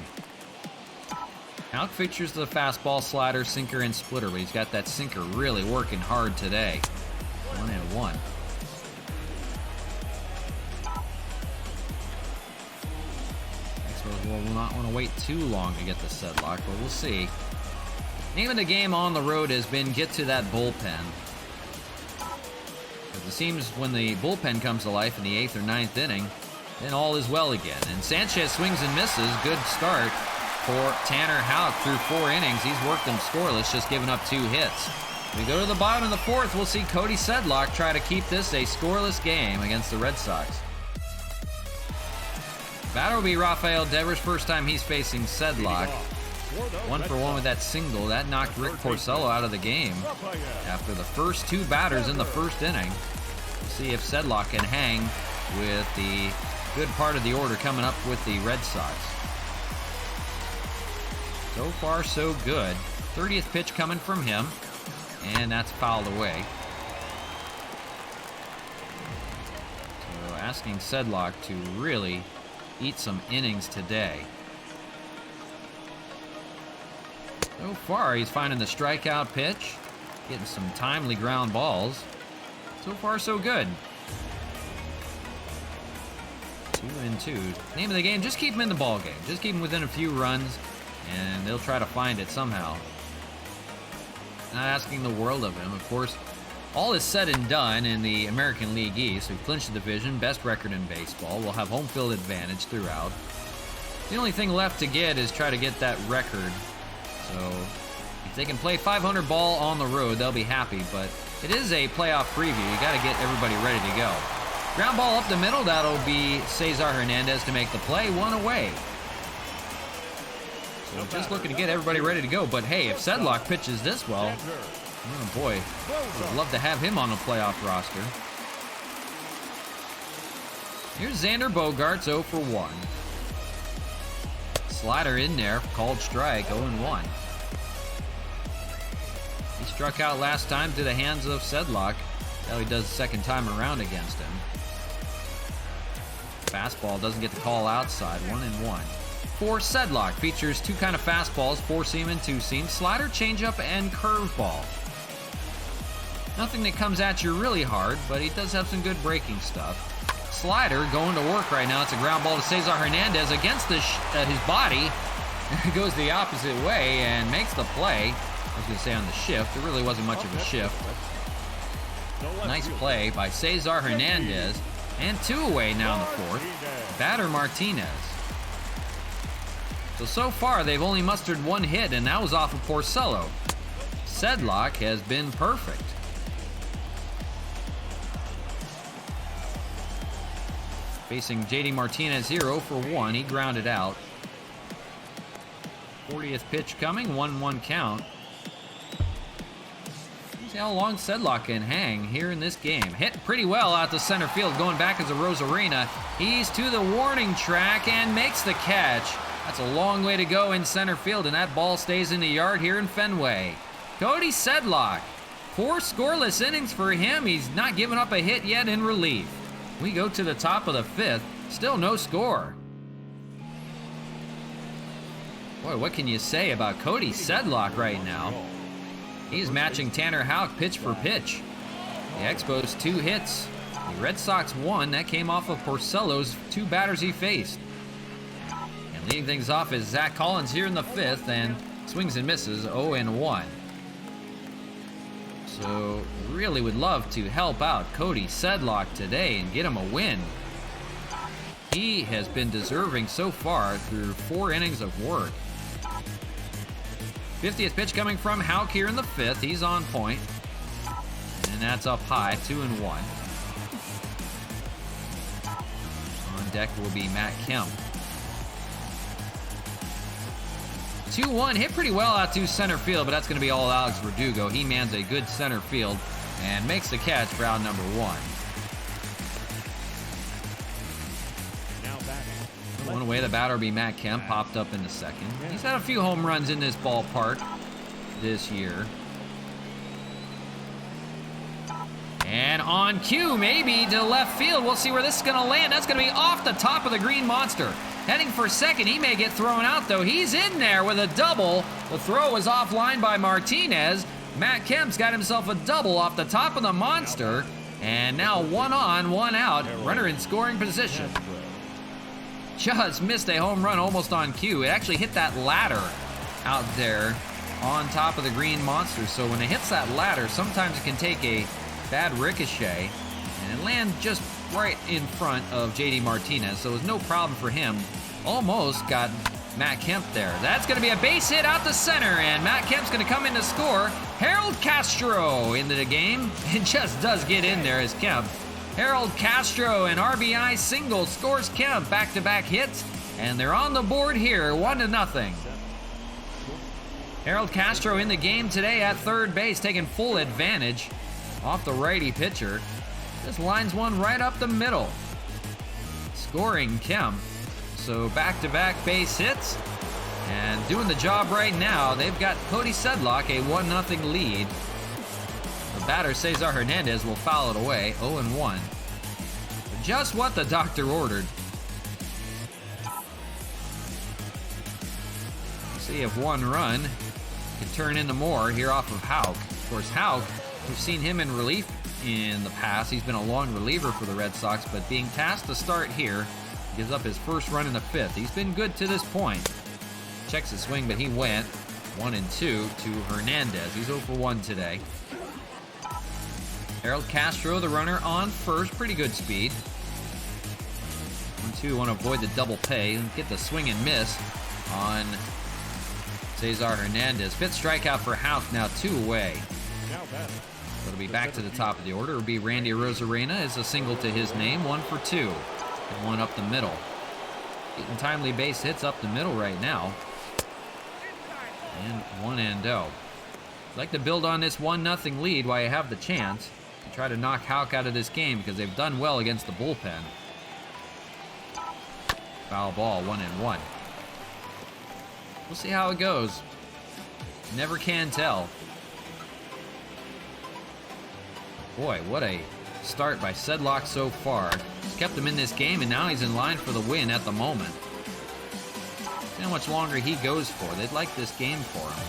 Houck features the fastball, slider, sinker, and splitter, but he's got that sinker really working hard today. 1-1. Expos will not want to wait too long to get the Sedlock, but we'll see. Name of the game on the road has been get to that bullpen. Because it seems when the bullpen comes to life in the 8th or 9th inning, then all is well again. And Sanchez swings and misses. Good start for Tanner Houck through 4 innings. He's worked them scoreless, just giving up 2 hits. We go to the bottom of the 4th. We'll see Cody Sedlock try to keep this a scoreless game against the Red Sox. Batter will be Rafael Devers. First time he's facing Sedlock. 1 for 1 with that single. That knocked Rick Porcello out of the game after the first 2 batters in the 1st inning. We'll see if Sedlock can hang with the good part of the order coming up with the Red Sox. So far, so good. 30th pitch coming from him, and that's fouled away. So asking Sedlock to really eat some innings today. So far, he's finding the strikeout pitch, getting some timely ground balls. So far, so good. 2-2. Name of the game, just keep him in the ball game. Just keep him within a few runs, and they'll try to find it somehow. Not asking the world of him. Of course, all is said and done in the American League East. We've clinched the division, best record in baseball. We'll have home field advantage throughout. The only thing left to get is try to get that record. So if they can play 500 ball on the road, they'll be happy. But it is a playoff preview. You got to get everybody ready to go. Ground ball up the middle. That'll be Cesar Hernandez to make the play. One away. So just looking to get everybody ready to go. But hey, if Sedlock pitches this well, oh boy, would love to have him on the playoff roster. Here's Xander Bogaerts, 0 for 1. Slider in there, called strike, 0-1. He struck out last time to the hands of Sedlock. Now he does the second time around against him. Fastball doesn't get the call outside, 1-1. For Sedlock, features two kind of fastballs, 4-seam and 2-seam, slider, changeup, and curveball. Nothing that comes at you really hard, but he does have some good breaking stuff. Slider going to work right now. It's a ground ball to Cesar Hernandez against his body. Goes the opposite way and makes the play. I was going to say on the shift. There really wasn't much of a shift. Nice play by Cesar Hernandez. And 2 away now in the fourth. Batter Martinez. So far they've only mustered 1 hit, and that was off of Porcello. Sedlock has been perfect. Facing JD Martinez here, 0 for 1. He grounded out. 40th pitch coming, 1-1 count. See how long Sedlock can hang here in this game. Hit pretty well out to center field, going back as a Rosarina. He's to the warning track and makes the catch. That's a long way to go in center field, and that ball stays in the yard here in Fenway. Cody Sedlock, 4 scoreless innings for him. He's not given up a hit yet in relief. We go to the top of the 5th, still no score. Boy, what can you say about Cody Sedlock right now? He's matching Tanner Houck pitch for pitch. The Expos 2 hits. The Red Sox 1. That came off of Porcello's 2 batters he faced. And leading things off is Zach Collins here in the 5th, and swings and misses, 0-1. So really would love to help out Cody Sedlock today and get him a win. He has been deserving so far through 4 innings of work. 50th pitch coming from Houck here in the 5th. He's on point. And that's up high, 2-1. On deck will be Matt Kemp. 2-1, hit pretty well out to center field, but that's going to be all Alex Verdugo. He mans a good center field and makes the catch for out number 1. One away, the batter will be Matt Kemp, popped up in the 2nd. He's had a few home runs in this ballpark this year. And on cue, maybe to left field. We'll see where this is going to land. That's going to be off the top of the green monster. Heading for 2nd, he may get thrown out, though. He's in there with a double. The throw was offline by Martinez. Matt Kemp's got himself a double off the top of the monster. And now 1 on, 1 out. Runner in scoring position. Just missed a home run almost on cue. It actually hit that ladder out there on top of the green monster. So when it hits that ladder, sometimes it can take a bad ricochet and land just right in front of JD Martinez. So it was no problem for him. Almost got Matt Kemp there. That's going to be a base hit out the center, and Matt Kemp's going to come in to score. Harold Castro into the game. It just does get in there as Kemp. Harold Castro, an RBI single, scores Kemp. Back-to-back hits, and they're on the board here, 1-0. Harold Castro in the game today at third base, taking full advantage off the righty pitcher. This lines one right up the middle. Scoring Kemp. So back-to-back base hits. And doing the job right now, they've got Cody Sedlock, a 1-0 lead. The batter, Cesar Hernandez, will foul it away, 0-1. Just what the doctor ordered. See if 1 run can turn into more here off of Houck. Of course, Houck, we've seen him in relief in the past. He's been a long reliever for the Red Sox, but being tasked to start here, gives up his first run in the 5th. He's been good to this point. Checks his swing, but he went 1-2 to Hernandez. He's 0 for 1 today. Harold Castro, the runner on first. Pretty good speed. 1-2, want to avoid the double pay and get the swing and miss on Cesar Hernandez. Fifth strikeout for Houck, now 2 away. So it'll be back to the top of the order. It'll be Randy Arozarena as a single to his name, 1 for 2. And 1 up the middle. Getting timely base hits up the middle right now. And 1-0. I'd like to build on this 1-0 lead while you have the chance to try to knock Houck out of this game because they've done well against the bullpen. Foul ball, 1-1. We'll see how it goes. Never can tell. Boy, what a start by Sedlock so far. He's kept him in this game, and now he's in line for the win at the moment. See how much longer he goes for. They'd like this game for him.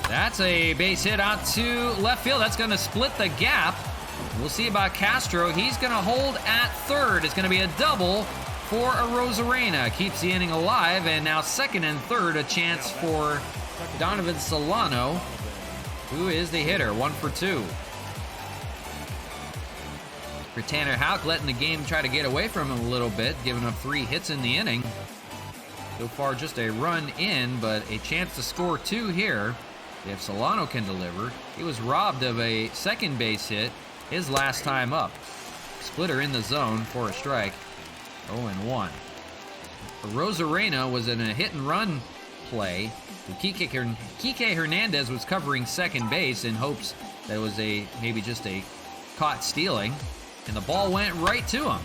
That's a base hit out to left field. That's going to split the gap. We'll see about Castro. He's going to hold at third. It's going to be a double for Arozarena. Keeps the inning alive, and now second and third, a chance for Donovan Solano, who is the hitter, 1 for 2. For Tanner Houck, letting the game try to get away from him a little bit, giving up 3 hits in the inning. So far, just a run in, but a chance to score 2 here if Solano can deliver. He was robbed of a second base hit his last time up. Splitter in the zone for a strike, 0-1. Arozarena was in a hit-and-run play. Kike Hernandez was covering second base in hopes that it was maybe just a caught stealing, and the ball went right to him.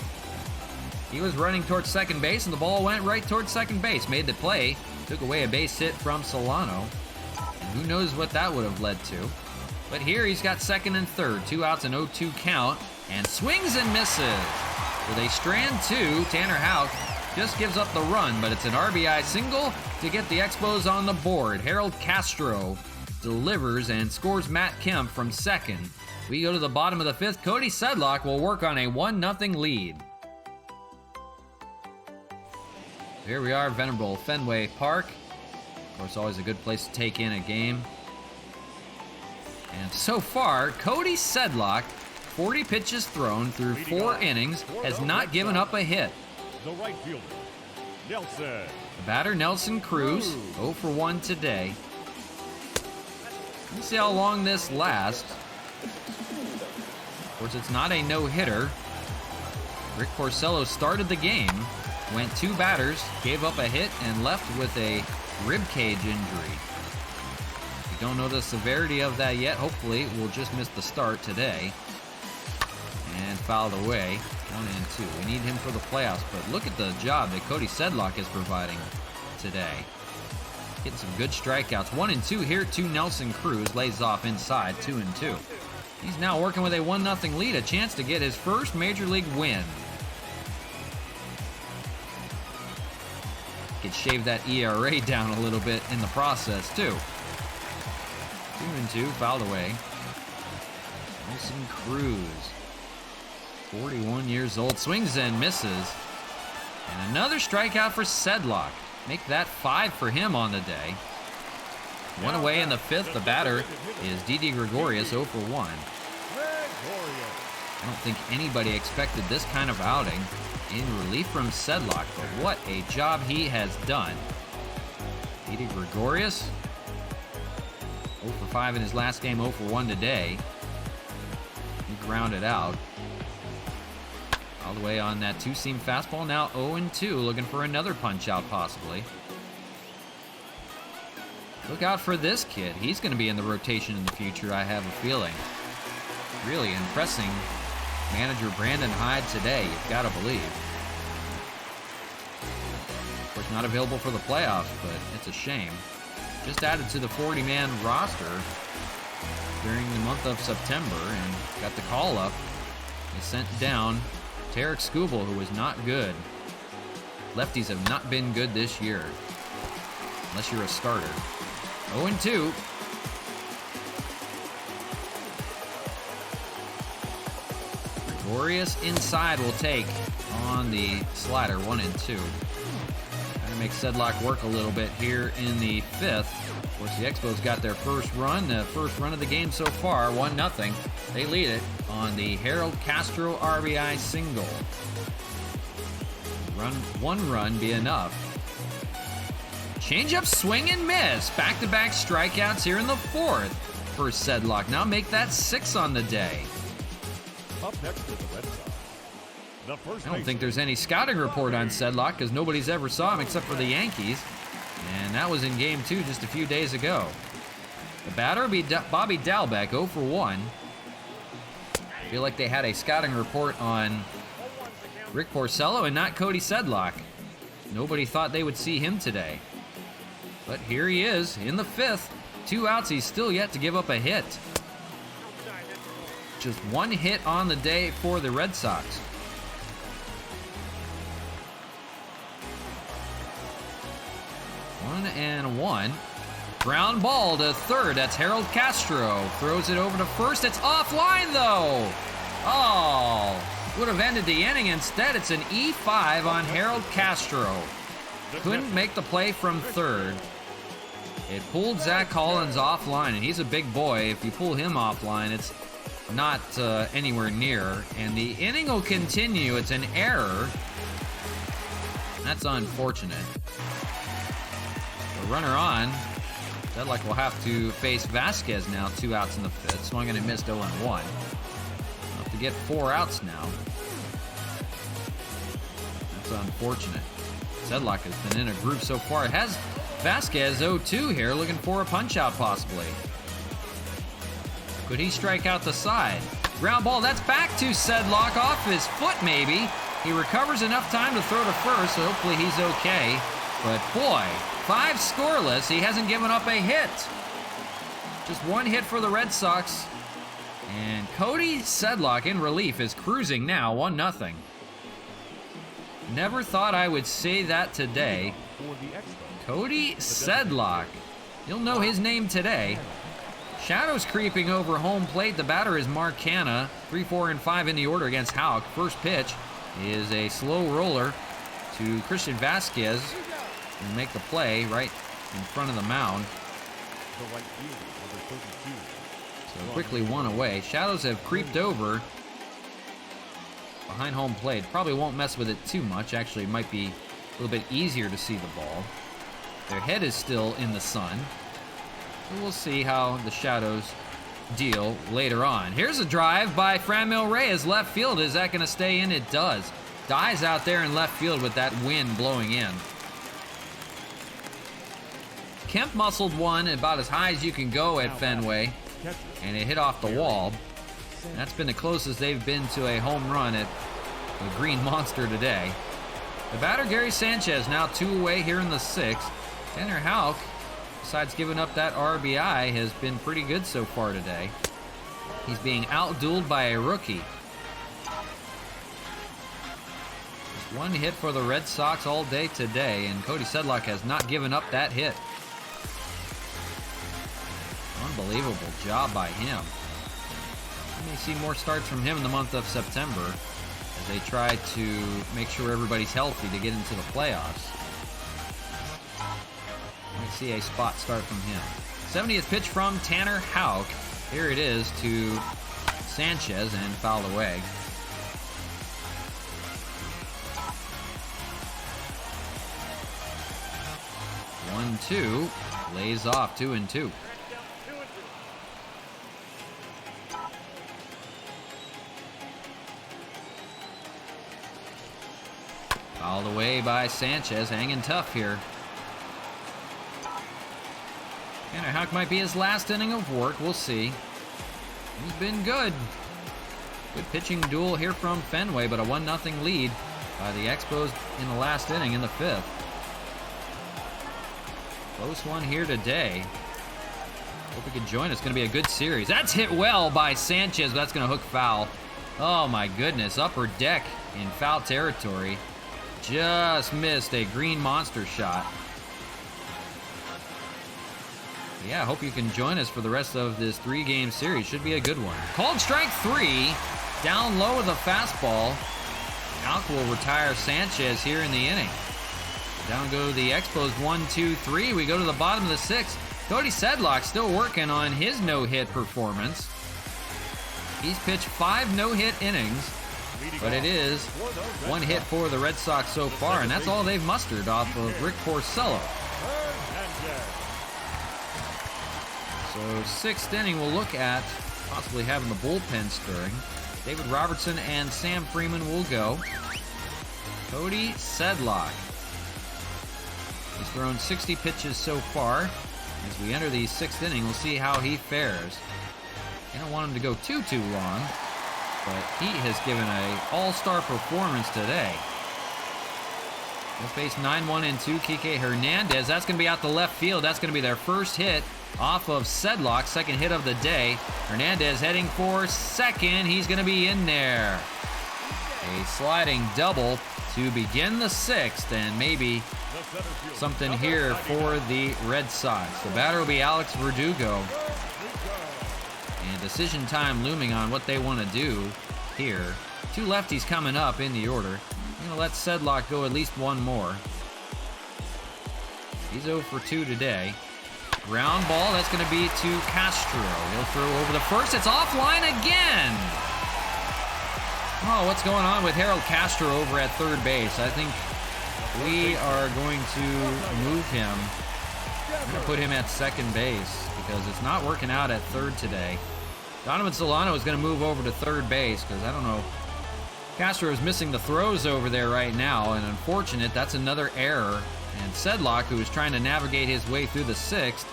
He was running towards second base, and the ball went right towards second base. Made the play, took away a base hit from Solano, and who knows what that would have led to. But here he's got second and third, 2 outs and 0-2 count, and swings and misses. With a strand 2, Tanner Houck just gives up the run, but it's an RBI single to get the Expos on the board. Harold Castro delivers and scores Matt Kemp from second. We go to the bottom of the 5th. Cody Sedlock will work on a 1-0 lead. Here we are, Venerable Fenway Park. Of course, always a good place to take in a game. And so far, Cody Sedlock, 40 pitches thrown through 4 innings, has not given up a hit. The right fielder, Nelson. The batter, Nelson Cruz, 0 for 1 today. Let's see how long this lasts. Of course, it's not a no-hitter. Rick Porcello started the game, went 2 batters, gave up a hit, and left with a rib cage injury. We don't know the severity of that yet. Hopefully, we'll just miss the start today. And fouled away, 1-2. We need him for the playoffs, but look at the job that Cody Sedlock is providing today. Getting some good strikeouts. 1-2 here to Nelson Cruz. Lays off inside, 2-2. He's now working with a 1-0 lead, a chance to get his first major league win. Could shave that ERA down a little bit in the process, too. 2-2, fouled away. Nelson Cruz, 41 years old, swings and misses. And another strikeout for Sedlock. Make that 5 for him on the day. 1 away in the 5th. The batter is Didi Gregorius, 0 for 1. I don't think anybody expected this kind of outing in relief from Sedlock, but what a job he has done. Didi Gregorius, 0 for 5 in his last game, 0 for 1 today. He grounded out. All the way on that 2-seam fastball, now 0-2, looking for another punch-out possibly. Look out for this kid. He's going to be in the rotation in the future, I have a feeling. Really impressing manager Brandon Hyde today, you've got to believe. Of course, not available for the playoffs, but it's a shame. Just added to the 40-man roster during the month of September and got the call up. They sent down Tarek Skubal, who was not good. Lefties have not been good this year, unless you're a starter. 0-2. Gregorius inside will take on the slider, 1-2. Trying to make Sedlock work a little bit here in the 5th. Of course, the Expos got their first run of the game so far, 1-0. They lead it on the Harold Castro RBI single. One run be enough. Change-up, swing and miss. Back-to-back strikeouts here in the fourth for Sedlock. Now make that 6 on the day. Up next to the Red Sox. The first I don't think there's any scouting report on Sedlock because nobody's ever saw him except for the Yankees. And that was in Game 2 just a few days ago. The batter will be Bobby Dalbec, 0 for 1. I feel like they had a scouting report on Rick Porcello and not Cody Sedlock. Nobody thought they would see him today. But here he is in the fifth. 2 outs, he's still yet to give up a hit. Just 1 hit on the day for the Red Sox. 1-1. Ground ball to third. That's Harold Castro. Throws it over to first. It's offline, though. Oh, would have ended the inning. Instead, it's an E5 on Harold Castro. Couldn't make the play from third. It pulled Zach Collins offline, and he's a big boy. If you pull him offline, it's not anywhere near. And the inning will continue. It's an error. That's unfortunate. The runner on. Sedlock will have to face Vasquez now, 2 outs in the fifth. Swung and a missed, 0-1. Have to get 4 outs now. That's unfortunate. Sedlock has been in a groove so far. It has Vasquez 0-2 here, looking for a punch-out possibly. Could he strike out the side? Ground ball, that's back to Sedlock, off his foot maybe. He recovers enough time to throw to first, so hopefully he's okay. But boy, 5 scoreless, he hasn't given up a hit. Just 1 hit for the Red Sox. And Cody Sedlock in relief is cruising now, 1-0. Never thought I would say that today. Cody Sedlock. You'll know his name today. Shadows creeping over home plate. The batter is Mark Canha. 3, 4, and 5 in the order against Houck. First pitch is a slow roller to Christian Vasquez. And make the play right in front of the mound. So quickly 1 away. Shadows have creeped over behind home plate. Probably won't mess with it too much. Actually, it might be a little bit easier to see the ball. Their head is still in the sun. So we'll see how the Shadows deal later on. Here's a drive by Franmil Reyes, left field. Is that going to stay in? It does. Dies out there in left field with that wind blowing in. Kemp muscled one about as high as you can go at Fenway, and it hit off the wall. That's been the closest they've been to a home run at the Green Monster today. The batter, Gary Sanchez, now 2 away here in the 6th. Tanner Houck, besides giving up that RBI, has been pretty good so far today. He's being outdueled by a rookie. Just 1 hit for the Red Sox all day today, and Cody Sedlock has not given up that hit. Unbelievable job by him. We may see more starts from him in the month of September as they try to make sure everybody's healthy to get into the playoffs. We may see a spot start from him. 70th pitch from Tanner Houck. Here it is to Sanchez and fouled away. One, 2, lays off 2-2. Fouled away by Sanchez, hanging tough here. Tanner Houck might be his last inning of work, we'll see. He's been good. Good pitching duel here from Fenway, but a 1-0 lead by the Expos in the last inning in the 5th. Close one here today. Hope you could join us. It's going to be a good series. That's hit well by Sanchez, but that's going to hook foul. Oh my goodness, upper deck in foul territory. Just missed a Green Monster shot. Yeah, I hope you can join us for the rest of this 3-game series. Should be a good one. Called strike 3. Down low with a fastball. Houck will retire Sanchez here in the inning. Down go the Expos 1, 2, 3. We go to the bottom of the 6th. Cody Sedlock still working on his no-hit performance. He's pitched 5 no-hit innings, but it is 1 hit for the Red Sox so far, and that's all they've mustered off of Rick Porcello. So 6th inning, we'll look at possibly having the bullpen stirring. David Robertson and Sam Freeman will go. Cody Sedlock. He's thrown 60 pitches so far. As we enter the 6th inning, we'll see how he fares. I don't want him to go too long, but he has given an all-star performance today. Let's face 9-1 and 2, Kike Hernandez. That's going to be out the left field. That's going to be their first hit off of Sedlock, second hit of the day. Hernandez heading for second. He's going to be in there. A sliding double to begin the 6th, and maybe something here for the Red Sox. The batter will be Alex Verdugo. And decision time looming on what they want to do here. 2 lefties coming up in the order. I'm going to let Sedlock go at least one more. He's 0 for 2 today. Ground ball, that's going to be to Castro. He'll throw over the first. It's offline again. Oh, what's going on with Harold Castro over at third base? I think we are going to move him. I'm going to put him at second base because it's not working out at third today. Donovan Solano is going to move over to third base because I don't know. Castro is missing the throws over there right now, and unfortunate, that's another error. And Sedlock, who is trying to navigate his way through the 6th,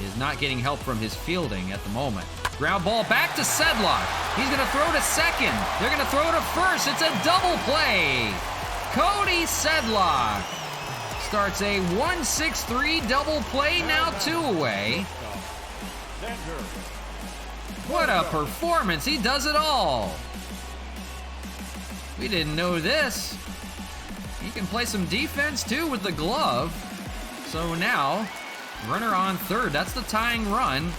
is not getting help from his fielding at the moment. Ground ball back to Sedlock. He's going to throw to second. They're going to throw to first. It's a double play. Cody Sedlock starts a 1-6-3 double play, now 2 away. What a performance. He does it all. We didn't know this. He can play some defense too with the glove. So now, runner on third. That's the tying run.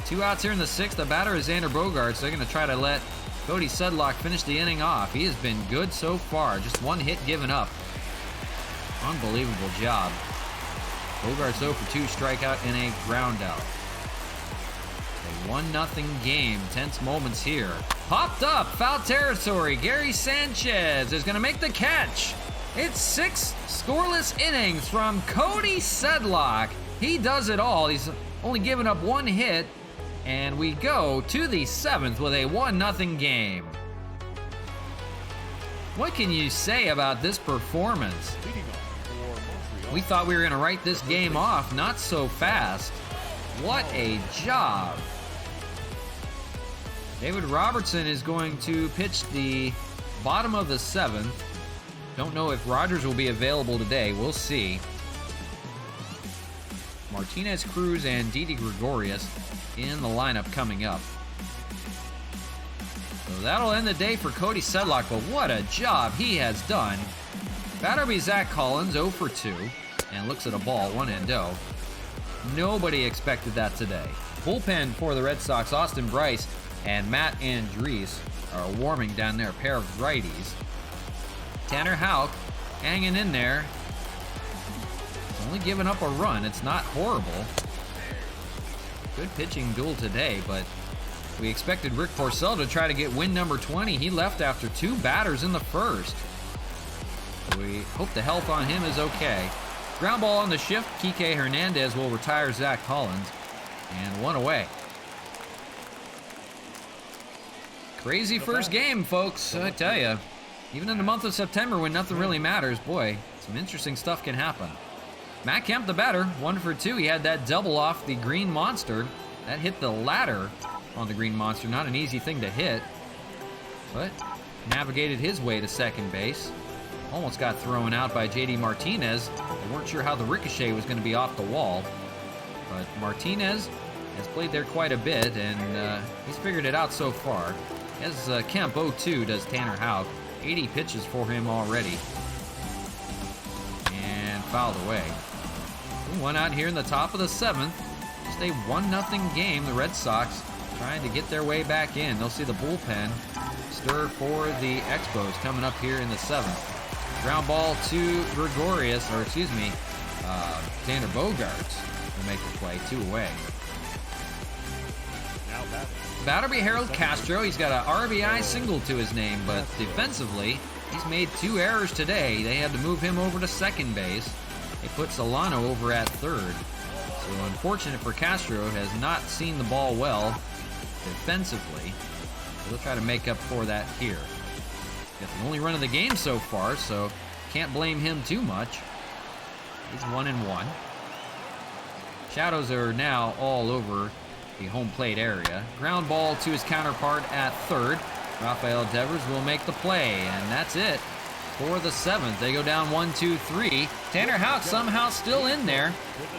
2 outs here in the 6th. The batter is Xander Bogaerts. They're going to try to let Cody Sedlock finish the inning off. He has been good so far. Just 1 hit given up. Unbelievable job. Bogaerts 0 for 2, strikeout and a ground out. A 1-0 game. Tense moments here. Popped up, foul territory. Gary Sanchez is going to make the catch. It's 6 scoreless innings from Cody Sedlock. He does it all. He's only given up 1 hit. And we go to the 7th with a 1-0 game. What can you say about this performance? We thought we were going to write this game off. Not so fast. What a job. David Robertson is going to pitch the bottom of the 7th. Don't know if Rogers will be available today. We'll see. Martinez, Cruz, and Didi Gregorius in the lineup coming up. So that'll end the day for Cody Sedlock, but what a job he has done. Batter be Zach Collins, 0 for 2, and looks at a ball, 1-0. Nobody expected that today. Bullpen for the Red Sox, Austin Bryce and Matt Andriese are warming down there, a pair of righties. Tanner Houck hanging in there. Only giving up a run. It's not horrible. Good pitching duel today, but we expected Rick Porcello to try to get win number 20. He left after 2 batters in the first. We hope the health on him is okay. Ground ball on the shift. Kike Hernandez will retire Zach Collins. And 1 away. Crazy first game, folks, I tell you. Even in the month of September when nothing really matters, boy, some interesting stuff can happen. Matt Kemp, the batter, 1 for 2. He had that double off the Green Monster. That hit the ladder on the Green Monster. Not an easy thing to hit, but navigated his way to second base. Almost got thrown out by J.D. Martinez. They weren't sure how the ricochet was going to be off the wall, but Martinez has played there quite a bit, and he's figured it out so far. As Kemp 0-2 does Tanner Houck. 80 pitches for him already. And fouled away. 1 out here in the top of the 7th. Just a 1-0 game. The Red Sox trying to get their way back in. They'll see the bullpen stir for the Expos coming up here in the 7th. Ground ball to Gregorius, or excuse me, Xander Bogaerts. to make the play. 2 away. Now batting. Batter be Harold Castro. He's got an RBI single to his name, but defensively, he's made 2 errors today. They had to move him over to second base. They put Solano over at third. So unfortunate for Castro, has not seen the ball well defensively. He'll try to make up for that here. Got the only run of the game so far, so can't blame him too much. He's 1-1. Shadows are now all over the home plate area. Ground ball to his counterpart at third. Rafael Devers will make the play, and that's it for the 7th. They go down 1-2-3. Tanner Houck somehow still in there.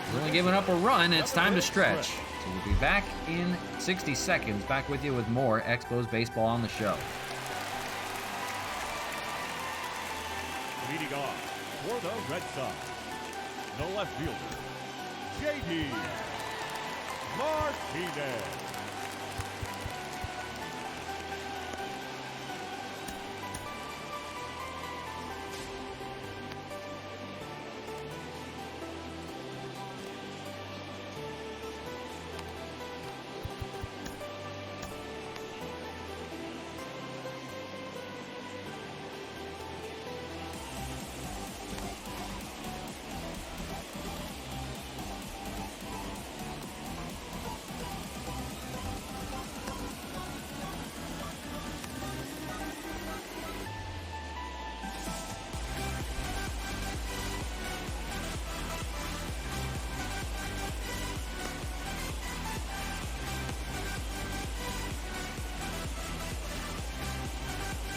He's only giving up a run, and it's time to stretch. So we'll be back in 60 seconds. Back with you with more Expos baseball on the show. Leading off for the Red Sox, the left fielder, J.D. Martinez.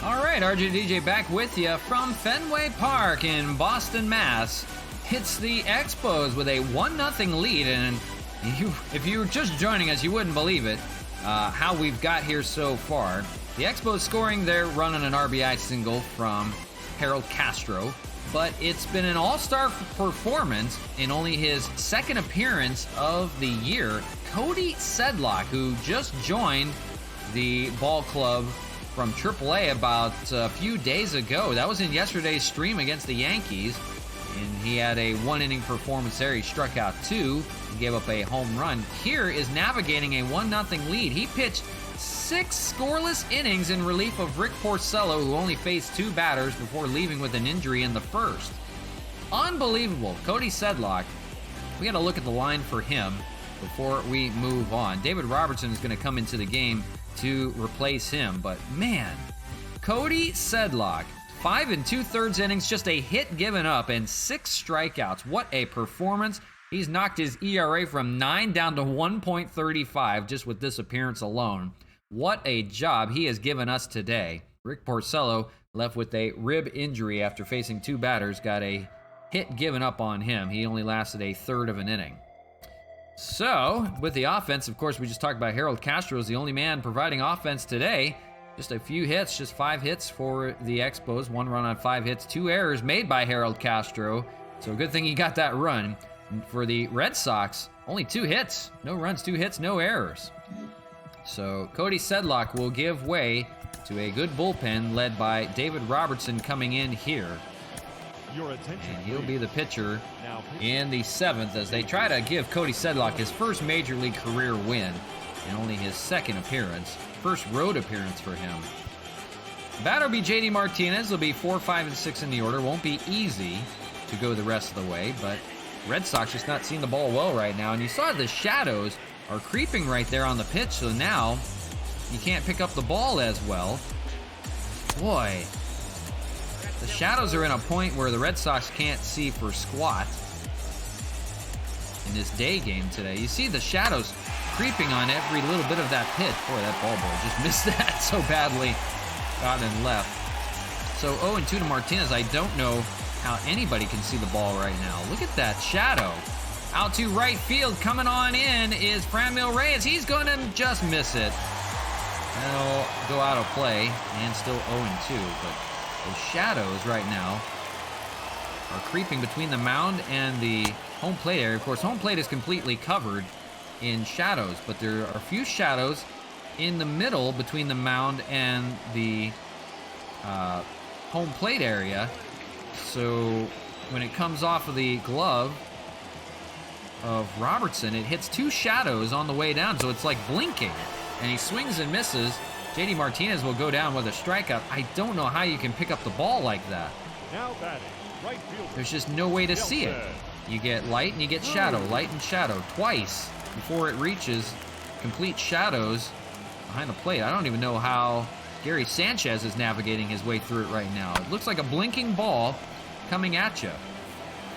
All right, RJDJ back with you from Fenway Park in Boston, Mass. It's the Expos with a 1-0 lead, and if you were just joining us, you wouldn't believe it, how we've got here so far. The Expos scoring their run on an RBI single from Harold Castro, but it's been an all-star performance in only his 2nd appearance of the year. Cody Sedlock, who just joined the ball club from AAA about a few days ago. That was in yesterday's stream against the Yankees, and he had a 1-inning performance there. He struck out 2 and gave up a home run. Here is navigating a 1-0 lead. He pitched 6 scoreless innings in relief of Rick Porcello, who only faced 2 batters before leaving with an injury in the first. Unbelievable. Cody Sedlock. We got to look at the line for him before we move on. David Robertson is going to come into the game to replace him, but man, Cody Sedlock, 5 2/3 innings, just a hit given up and 6 strikeouts. What a performance. He's knocked his ERA from 9 down to 1.35 just with this appearance alone. What a job he has given us today. Rick Porcello left with a rib injury after facing 2 batters, got a hit given up on him. He only lasted a third of an inning. So, with the offense, of course, we just talked about Harold Castro is the only man providing offense today. Just a few hits, just 5 hits for the Expos, 1 run on 5 hits, 2 errors made by Harold Castro. So good thing he got that run. And for the Red Sox, only 2 hits, no runs, 2 hits, no errors. So Cody Sedlock will give way to a good bullpen led by David Robertson coming in here. Your attention, And he'll be the pitcher now in the 7th as they try to give Cody Sedlock his first Major League career win and only his 2nd appearance, first road appearance for him. Batter will be J.D. Martinez. Will be 4, 5, and 6 in the order. Won't be easy to go the rest of the way, but Red Sox just not seeing the ball well right now. And you saw the shadows are creeping right there on the pitch, so now you can't pick up the ball as well. Boy, the shadows are in a point where the Red Sox can't see for squat in this day game today. You see the shadows creeping on every little bit of that pitch. Boy, that ball boy just missed that so badly. Got and left. So 0-2 to Martinez. I don't know how anybody can see the ball right now. Look at that shadow. Out to right field, coming on in is Franmil Reyes. He's going to just miss it. That'll go out of play and still 0-2, but the shadows right now are creeping between the mound and the home plate area. Of course, home plate is completely covered in shadows, but there are a few shadows in the middle between the mound and the home plate area. So when it comes off of the glove, of Robertson. It hits 2 shadows on the way down, so it's like blinking. And he swings and misses. JD Martinez will go down with a strikeout. I don't know how you can pick up the ball like that. Now batting, right fielder. There's just no way to see it. You get light and you get shadow, light and shadow twice before it reaches complete shadows behind the plate. I don't even know how Gary Sanchez is navigating his way through it right now. It looks like a blinking ball coming at you.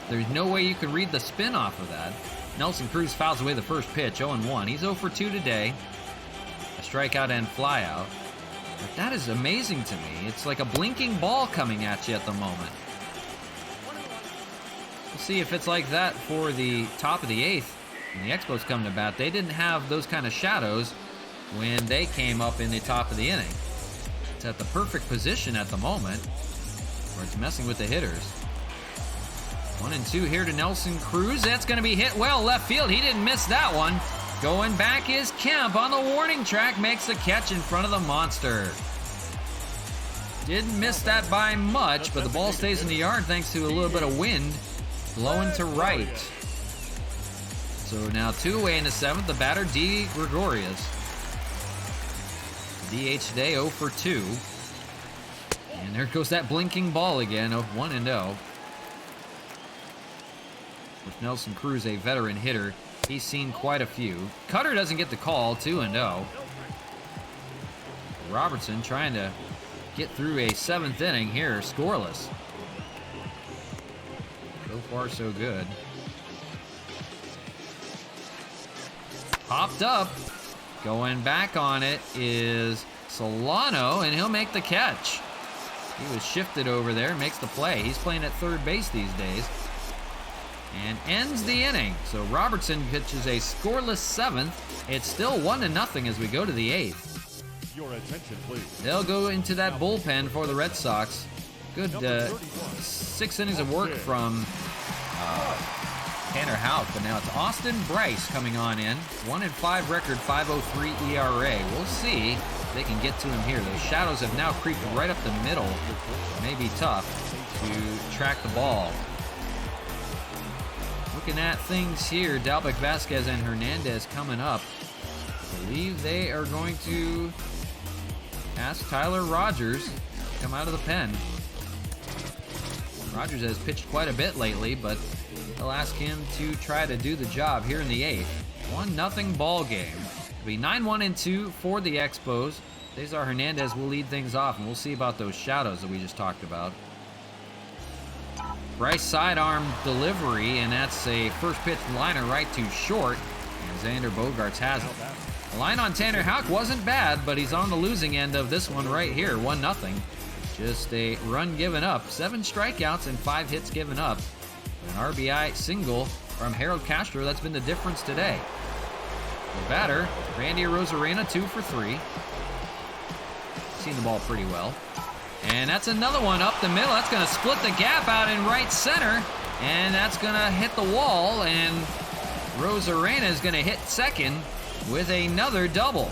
There's no way you can read the spin off of that. Nelson Cruz fouls away the first pitch, 0-1. He's 0 for 2 today. A strikeout and flyout. But that is amazing to me. It's like a blinking ball coming at you at the moment. We'll see if it's like that for the top of the 8th. When the Expos come to bat, they didn't have those kind of shadows when they came up in the top of the inning. It's at the perfect position at the moment where it's messing with the hitters. 1-2 here to Nelson Cruz. That's going to be hit well left field. He didn't miss that one. Going back is Kemp on the warning track. Makes the catch in front of the monster. Didn't miss that by much, but the ball stays in the yard thanks to a little bit of wind blowing to right. So now 2 away in the 7th. The batter, D. Gregorius. DH today, 0 for 2. And there goes that blinking ball again of 1-0. With Nelson Cruz, a veteran hitter, he's seen quite a few. Cutter doesn't get the call, 2-0. Robertson trying to get through a 7th inning here, scoreless. So far, so good. Popped up. Going back on it is Solano, and he'll make the catch. He was shifted over there, makes the play. He's playing at third base these days. And ends the inning. So Robertson pitches a scoreless 7th. It's still 1-0 as we go to the 8th. Your attention, please. They'll go into that bullpen for the Red Sox. Good 6 innings of work from Tanner Houck, but now it's Austin Bryce coming on in. 1-5 record, 5.03 ERA. We'll see if they can get to him here. Those shadows have now creeped right up the middle. It may be tough to track the ball. Looking at things here, Dalbec, Vasquez, and Hernandez coming up. I believe they are going to ask Tyler Rogers to come out of the pen. Rogers has pitched quite a bit lately, but they'll ask him to try to do the job here in the 8th. 1-0 ball game. It'll be 9-1-2 for the Expos. Cesar Hernandez will lead things off, and we'll see about those shadows that we just talked about. Bryce sidearm delivery, and that's a first pitch liner right to short. And Xander Bogaerts has it. The line on Tanner Houck wasn't bad, but he's on the losing end of this one right here, 1-0. Just a run given up. 7 strikeouts and 5 hits given up. An RBI single from Harold Castro. That's been the difference today. The batter, Randy Arozarena, 2 for 3. Seen the ball pretty well. And that's another one up the middle. That's going to split the gap out in right center. And that's going to hit the wall. And Arozarena is going to hit second with another double.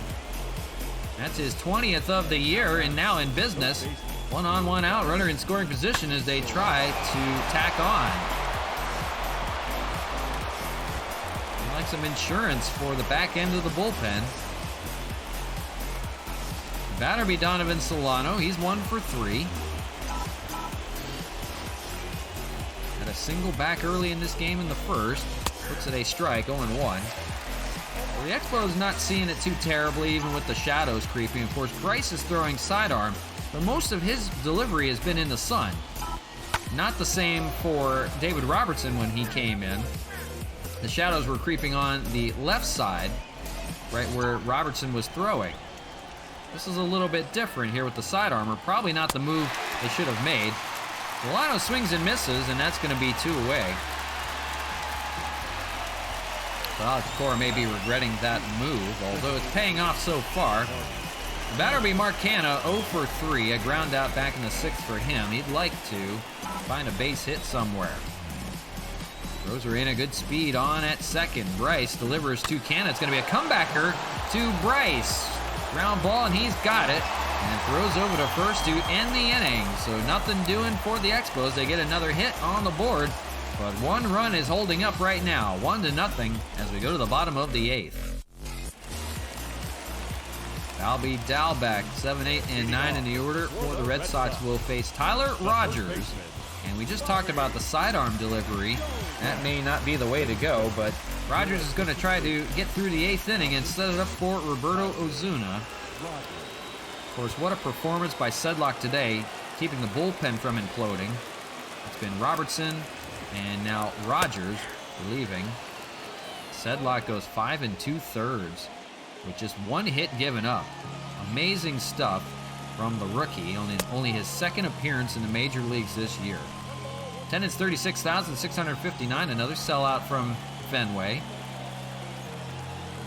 That's his 20th of the year and now in business. 1 on, 1 out. Runner in scoring position as they try to tack on. Like some insurance for the back end of the bullpen. Batter be Donovan Solano. He's 1 for 3. Had a single back early in this game in the first. Looks at a strike, 0-1. Well, the Expos not seeing it too terribly, even with the shadows creeping. Of course, Bryce is throwing sidearm, but most of his delivery has been in the sun. Not the same for David Robertson when he came in. The shadows were creeping on the left side, right where Robertson was throwing. This is a little bit different here with the sidearmer. Probably not the move they should have made. Solano swings and misses, and that's going to be 2 away. So Alex Cora may be regretting that move, although it's paying off so far. The batter will be Mark Canha, 0 for 3. A ground out back in the 6th for him. He'd like to find a base hit somewhere. Arozarena, good speed on at second. Bryce delivers to Canha. It's going to be a comebacker to Bryce. Ground ball, and he's got it. And throws over to first to end the inning. So nothing doing for the Expos. They get another hit on the board. But one run is holding up right now, 1-0 as we go to the bottom of the 8th. Albie Dalbeck, 7, 8, and 9 in the order for the Red Sox will face Tyler Rogers. And we just talked about the sidearm delivery. That may not be the way to go, but Rogers is going to try to get through the 8th inning and set it up for Roberto Ozuna. Of course, what a performance by Sedlock today, keeping the bullpen from imploding. It's been Robertson and now Rogers relieving. Sedlock goes 5 2/3 with just one hit given up. Amazing stuff from the rookie, only his second appearance in the major leagues this year. Attendance 36,659, another sellout from Fenway.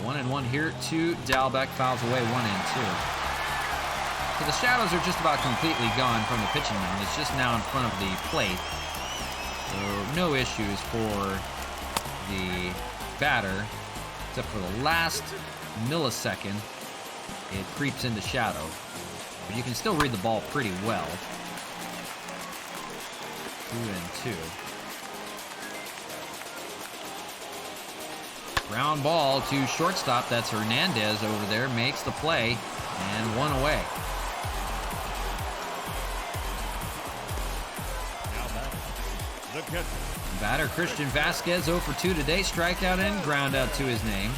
1-1 here to Dalbeck, fouls away 1-2. So the shadows are just about completely gone from the pitching mound. It's just now in front of the plate. So no issues for the batter, except for the last millisecond, it creeps into shadow. But you can still read the ball pretty well. 2-2. Ground ball to shortstop. That's Hernandez over there. Makes the play. And one away. The catcher. Batter Christian Vasquez 0 for 2 today. Strikeout and ground out to his name.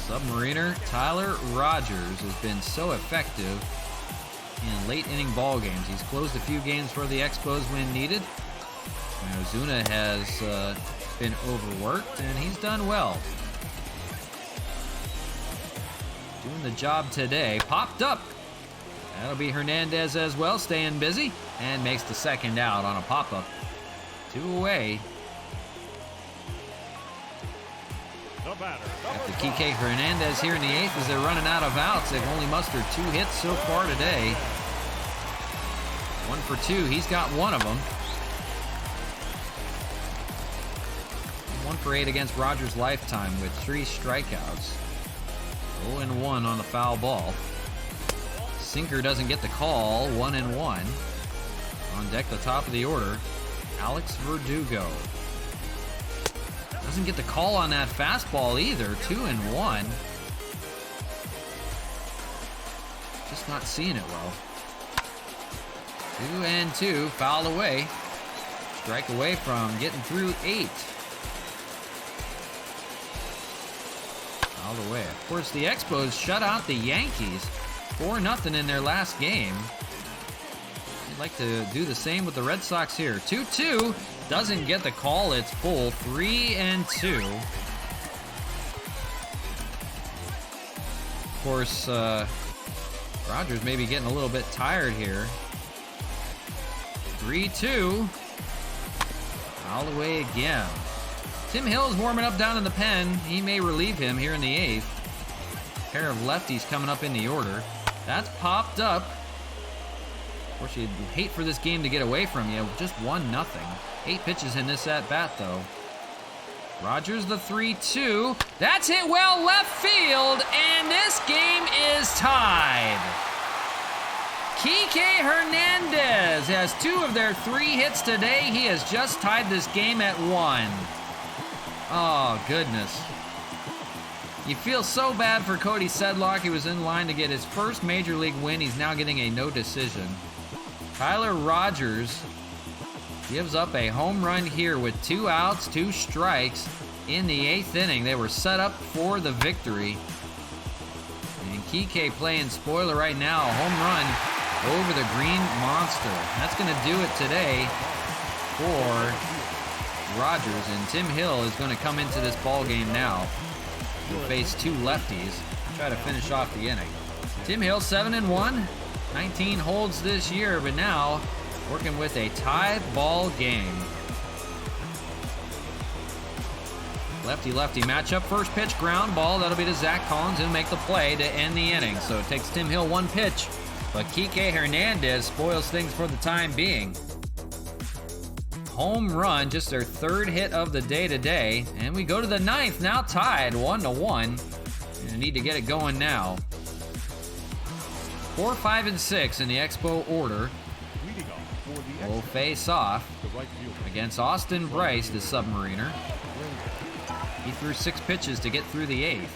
Submariner Tyler Rogers has been so effective in late inning ball games. He's closed a few games for the Expos when needed. Ozuna has been overworked, and he's done well. Doing the job today. Popped up. That'll be Hernandez as well, staying busy, and makes the second out on a pop-up. 2 away. After Kike Hernandez here in the 8th as they're running out of outs. They've only mustered 2 hits so far today. 1 for 2. He's got one of them. 1 for 8 against Rogers' lifetime with 3 strikeouts. 0-1 on the foul ball. Sinker doesn't get the call. 1-1. On deck, the top of the order, Alex Verdugo. Doesn't get the call on that fastball either. 2-1. Just not seeing it well. 2-2. Fouled away. Strike away from getting through 8. Fouled away. Of course, the Expos shut out the Yankees 4-0 in their last game. I'd like to do the same with the Red Sox here. 2-2. Doesn't get the call. It's full. 3-2. Of course, Rogers may be getting a little bit tired here. 3-2. All the way again. Tim Hill's warming up down in the pen. He may relieve him here in the 8th. Pair of lefties coming up in the order. That's popped up. Of course, you'd hate for this game to get away from you. Just 1-0. 8 pitches in this at-bat, though. Rogers the 3-2. That's hit well left field, and this game is tied. Kike Hernandez has 2 of their 3 hits today. He has just tied this game at 1. Oh, goodness. You feel so bad for Cody Sedlock. He was in line to get his first major league win. He's now getting a no decision. Tyler Rogers gives up a home run here with 2 outs, 2 strikes in the 8th inning. They were set up for the victory. And Kike playing spoiler right now. A home run over the Green Monster. That's going to do it today for Rogers. And Tim Hill is going to come into this ball game now. He'll face 2 lefties. Try to finish off the inning. Tim Hill 7-1. 19 holds this year, but now working with a tie ball game. Lefty-lefty matchup. First pitch, ground ball. That'll be to Zach Collins. He'll make the play to end the inning. So it takes Tim Hill 1 pitch, but Kike Hernandez spoils things for the time being. Home run, just their 3rd hit of the day today. And we go to the 9th, now tied 1-1. And need to get it going now. 4, 5, and 6 in the Expo order. will face off The right fielder. against Austin Bryce, the Submariner. He threw 6 pitches to get through the 8th.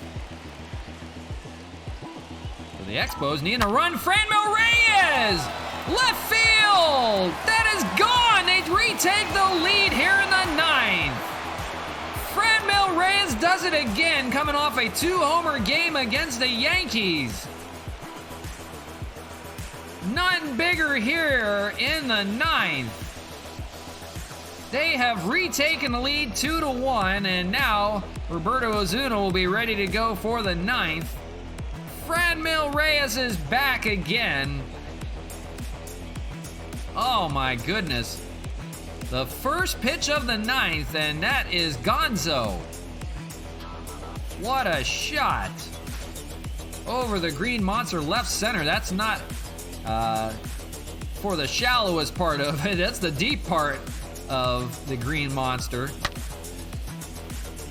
For the Expos, needing a run, Franmil Reyes! Left field! That is gone! They retake the lead here in the 9th. Franmil Reyes does it again, coming off a 2-homer game against the Yankees. None bigger here in the 9th. They have retaken the lead 2-1, and now Roberto Osuna will be ready to go for the 9th. Franmil Reyes is back again. Oh my goodness. The first pitch of the 9th, and that is Gonzo. What a shot. Over the green monster left center. That's not for the shallowest part of it. That's the deep part of the green monster.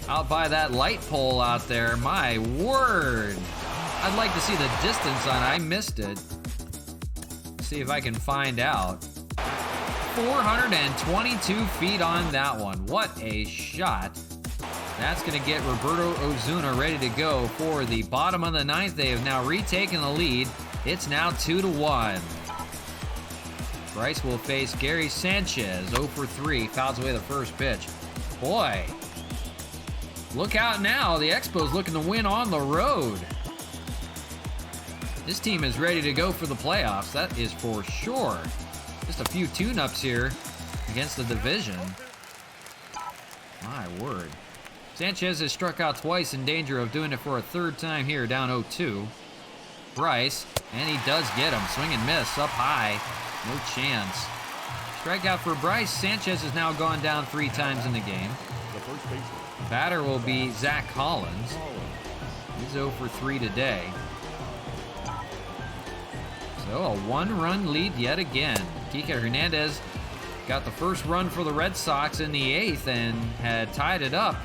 Out by that light pole out there. My word. I'd like to see the distance on it. I missed it. See if I can find out. 422 feet on that one. What a shot. That's going to get Roberto Osuna ready to go for the bottom of the 9th. They have now retaken the lead. It's now 2-1. Bryce will face Gary Sanchez. 0 for 3. Fouls away the first pitch. Boy. Look out now. The Expos looking to win on the road. This team is ready to go for the playoffs. That is for sure. Just a few tune-ups here against the division. My word. Sanchez has struck out twice, in danger of doing it for a 3rd time here, down 0-2. Bryce, and he does get him. Swing and miss, up high. No chance. Strikeout for Bryce. Sanchez has now gone down 3 times in the game. The first baseman. Batter will be Zach Collins. He's 0 for 3 today. So a 1-run lead yet again. Kike Hernandez got the first run for the Red Sox in the 8th and had tied it up.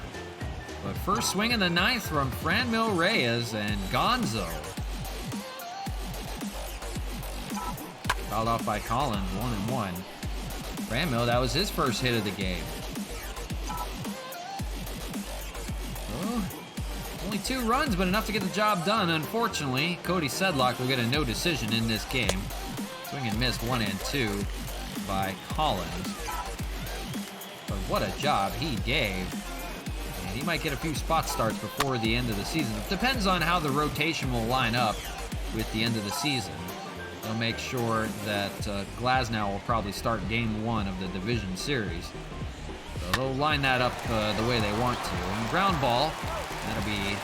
But first swing in the 9th from Franmil Reyes and Gonzo. Fouled off by Collins, 1-1. Franmil, that was his first hit of the game. Oh, only 2 runs, but enough to get the job done. Unfortunately, Cody Sedlock will get a no decision in this game. Swing and missed, 1-2 by Collins. But what a job he gave. And he might get a few spot starts before the end of the season. It depends on how the rotation will line up with the end of the season. They'll make sure that Glasnow will probably start game 1 of the division series. So they'll line that up the way they want to. And ground ball, that'll be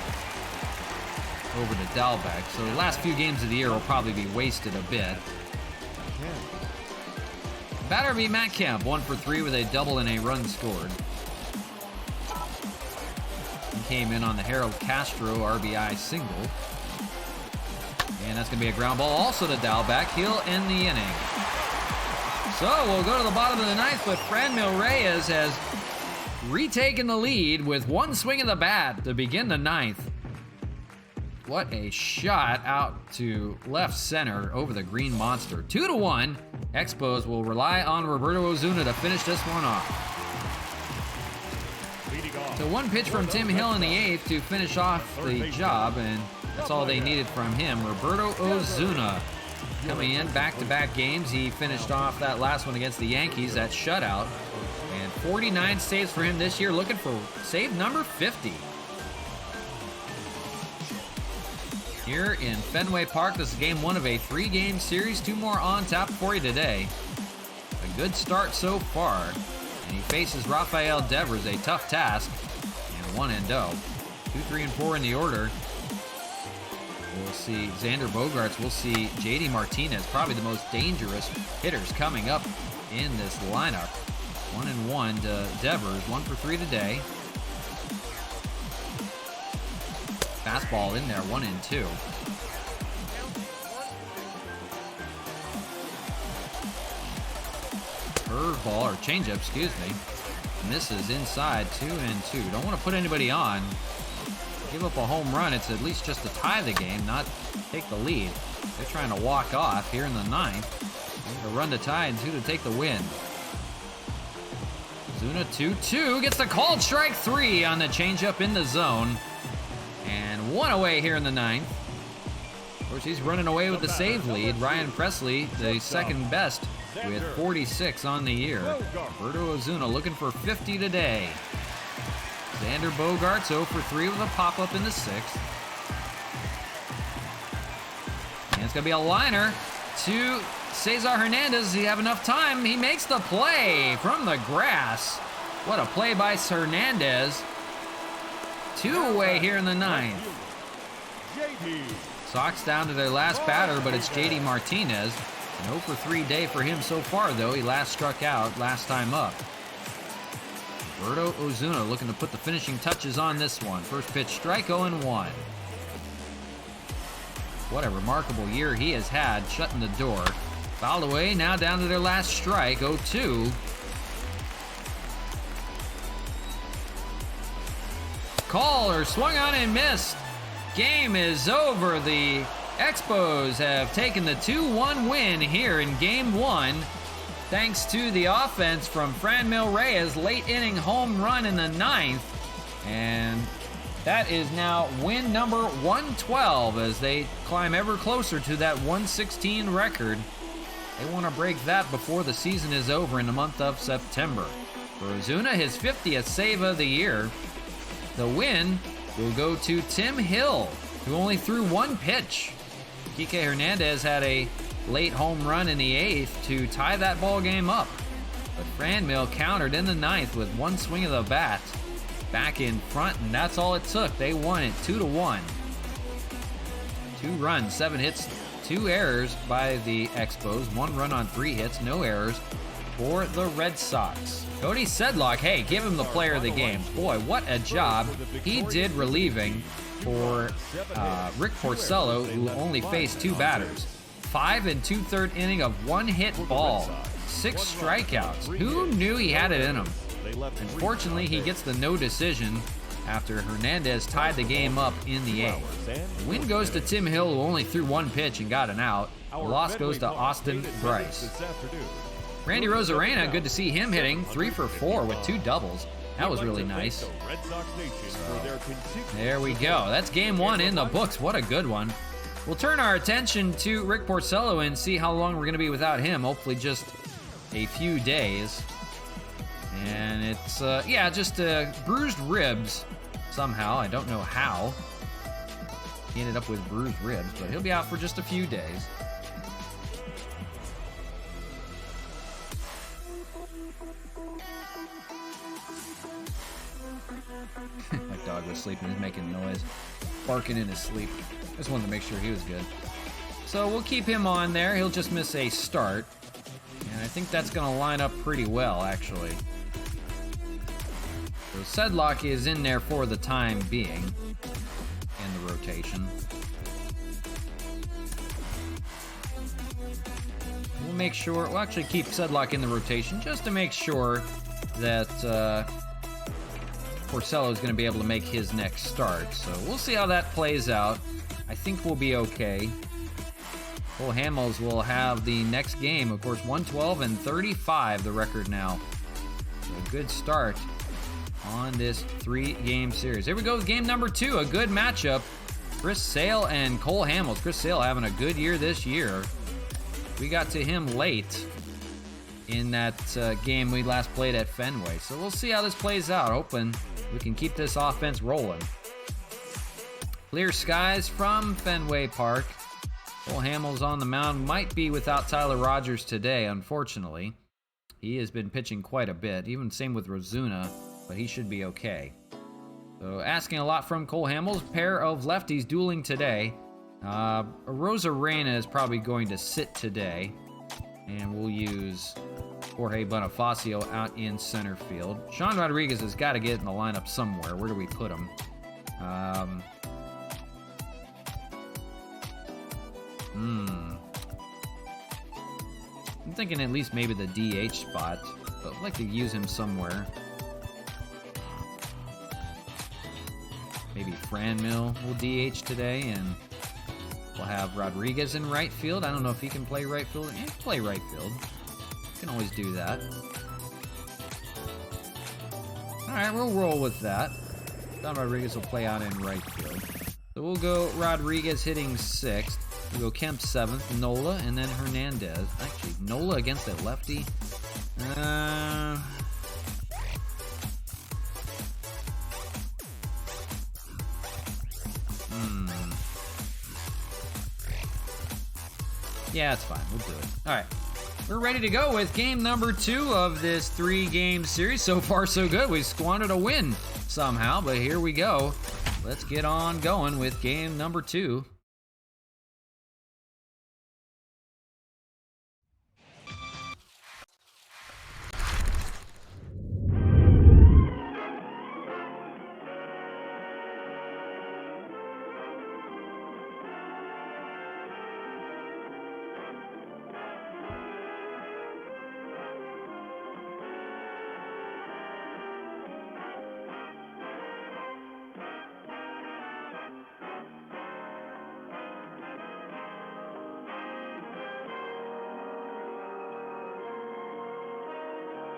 over to Dalbec. So the last few games of the year will probably be wasted a bit. Batter be Matt Kemp, 1 for 3 with a double and a run scored. He came in on the Harold Castro RBI single. And that's going to be a ground ball also to Dalbec. He'll end the inning. So we'll go to the bottom of the 9th, but Franmil Reyes has retaken the lead with 1 swing of the bat to begin the 9th. What a shot out to left center over the green monster. 2-1. Expos will rely on Roberto Osuna to finish this one off. So 1 pitch from Tim Hill in the 8th to finish off the job, and that's all they needed from him. Roberto Osuna coming in back-to-back games. He finished off that last one against the Yankees, that shutout. And 49 saves for him this year, looking for save number 50. Here in Fenway Park, this is game 1 of a 3-game series. 2 more on tap for you today. A good start so far. And he faces Rafael Devers, a tough task. And 1-0. 2, 3, and 4 in the order. We'll see Xander Bogaerts. We'll see JD Martinez, probably the most dangerous hitters coming up in this lineup. 1-1 to Devers, 1 for 3 today. Fastball in there, 1-2. Curveball, or changeup, excuse me. Misses inside, 2-2. Don't want to put anybody on. Give up a home run, it's at least just to tie the game, not take the lead. They're trying to walk off here in the 9th. To run the tie and 2 to take the win. Ozuna 2-2 gets the called strike 3 on the changeup in the zone. And 1 away here in the 9th. Of course, he's running away with the save lead. Ryan Presley, the second best, with 46 on the year. Roberto Ozuna looking for 50 today. Xander Bogaerts 0 for 3 with a pop-up in the 6th. And it's going to be a liner to Cesar Hernandez. Does he have enough time? He makes the play from the grass. What a play by Hernandez. 2 away here in the 9th. Sox down to their last batter, but it's JD Martinez. An 0 for 3 day for him so far, though. He last struck out last time up. Roberto Ozuna looking to put the finishing touches on this one. First pitch strike, 0-1. What a remarkable year he has had, shutting the door. Fouled away, now down to their last strike, 0-2. Caller swung on and missed. Game is over. The Expos have taken the 2-1 win here in Game 1. Thanks to the offense from Franmil Reyes, late inning home run in the 9th. And that is now win number 112 as they climb ever closer to that 116 record. They want to break that before the season is over in the month of September. For Ozuna, his 50th save of the year. The win will go to Tim Hill, who only threw 1 pitch. Kike Hernandez had a late home run in the 8th to tie that ball game up. But Franmil countered in the 9th with 1 swing of the bat back in front, and that's all it took. They won it 2-1. 2 runs, 7 hits, 2 errors by the Expos. 1 run on 3 hits, no errors for the Red Sox. Cody Sedlock, hey, give him the player of the game. Boy, what a job he did relieving for Rick Porcello, who only faced 2 batters. 5 2/3 inning of 1-hit ball, 6 strikeouts. Who knew he had it in him? Unfortunately, he gets the no decision after Hernandez tied the game up in the 8th. The win goes to Tim Hill, who only threw 1 pitch and got an out. The loss goes to Austin Bryce. Randy Rosarena, good to see him hitting 3 for 4 with 2 doubles. That was really nice. So, there we go. That's Game 1 in the books. What a good one. We'll turn our attention to Rick Porcello and see how long we're going to be without him. Hopefully just a few days. And it's, just bruised ribs somehow. I don't know how he ended up with bruised ribs, but he'll be out for just a few days. My dog was sleeping. He's making noise, barking in his sleep. Just wanted to make sure he was good. So we'll keep him on there. He'll just miss a start. And I think that's going to line up pretty well, actually. So Sedlock is in there for the time being in the rotation. We'll make sure, we'll actually keep Sedlock in the rotation just to make sure that Porcello is going to be able to make his next start. So we'll see how that plays out. I think we'll be okay. Cole Hamels will have the next game. Of course, 112-35, the record now. So a good start on this 3-game series. Here we go with game number 2. A good matchup. Chris Sale and Cole Hamels. Chris Sale having a good year this year. We got to him late in that game we last played at Fenway. So we'll see how this plays out. Hoping we can keep this offense rolling. Clear skies from Fenway Park. Cole Hamels on the mound. Might be without Tyler Rogers today, unfortunately. He has been pitching quite a bit. Even same with Ozuna, but he should be okay. So asking a lot from Cole Hamels. Pair of lefties dueling today. Rosarena is probably going to sit today. And we'll use Jorge Bonifacio out in center field. Sean Rodriguez has got to get in the lineup somewhere. Where do we put him? I'm thinking at least maybe the DH spot, but I'd like to use him somewhere. Maybe Franmil will DH today, and We'll have Rodriguez in right field. I don't know if he can play right field. He can play right field. Can always do that. All right, we'll roll with that. Don Rodriguez will play out in right field. So we'll go Rodriguez hitting 6th. We'll go Kemp 7th, Nola, and then Hernandez. Actually, Nola against a lefty. Yeah, it's fine. We'll do it. All right. We're ready to go with game number 2 of this 3-game series. So far, so good. We squandered a win somehow, but here we go. Let's get on going with game number 2.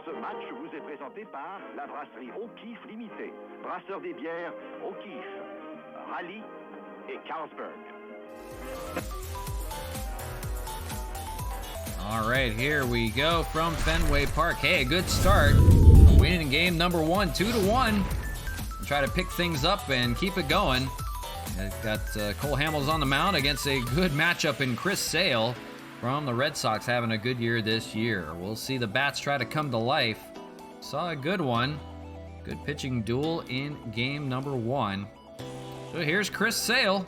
Ce match vous est présenté par la brasserie O'Keeffe Limitée, brasseur des bières O'Keeffe, Raleigh et Carlsberg. All right, here we go from Fenway Park. Hey, a good start. Winning game number 1, 2-1. Try to pick things up and keep it going. Got Cole Hamels on the mound against a good matchup in Chris Sale from the Red Sox, having a good year this year. We'll see the bats try to come to life. Saw a good one. Good pitching duel in game number 1. So here's Chris Sale.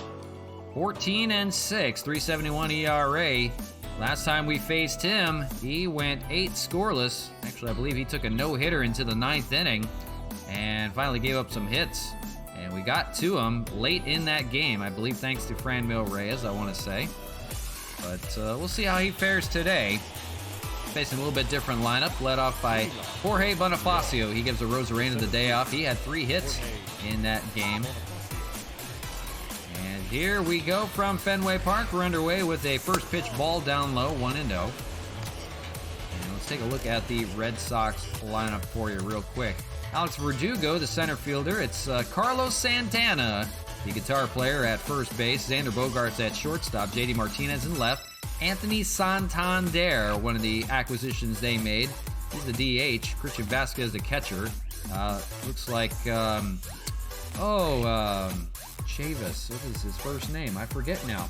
14-6, 3.71 ERA. Last time we faced him, he went 8 scoreless. Actually, I believe he took a no-hitter into the 9th inning and finally gave up some hits. And we got to him late in that game, I believe thanks to Franmil Reyes, I want to say. But we'll see how he fares today. Facing a little bit different lineup, led off by Jorge Bonifacio. He gives a Rosarena the day off. He had 3 hits in that game. And here we go from Fenway Park. We're underway with a first pitch ball down low, 1-0. And let's take a look at the Red Sox lineup for you real quick. Alex Verdugo, the center fielder. It's Carlos Santana, the guitar player, at first base. Xander Bogaerts at shortstop. JD Martinez in left. Anthony Santander, one of the acquisitions they made. He's the DH. Christian Vasquez, the catcher. Looks like, Chavis. What is his first name? I forget now.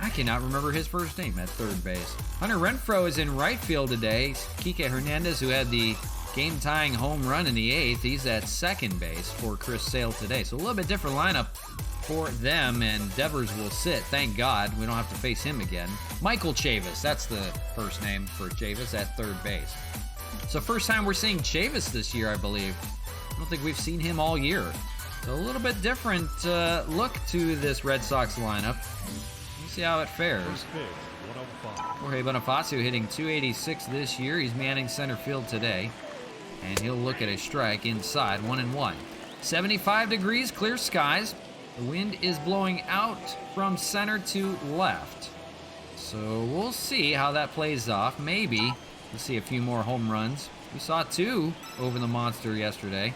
I cannot remember his first name at third base. Hunter Renfroe is in right field today. Kike Hernandez, who had the game-tying home run in the 8th, he's at second base for Chris Sale today. So a little bit different lineup for them, and Devers will sit. Thank God we don't have to face him again. Michael Chavis, that's the first name for Chavis, at third base. So first time we're seeing Chavis this year, I believe. I don't think we've seen him all year. So a little bit different look to this Red Sox lineup. We'll see how it fares. Jorge Bonifacio hitting .286 this year. He's manning center field today. And he'll look at a strike inside, 1-1. 75 degrees, clear skies. The wind is blowing out from center to left. So we'll see how that plays off. Maybe we'll see a few more home runs. We saw 2 over the monster yesterday.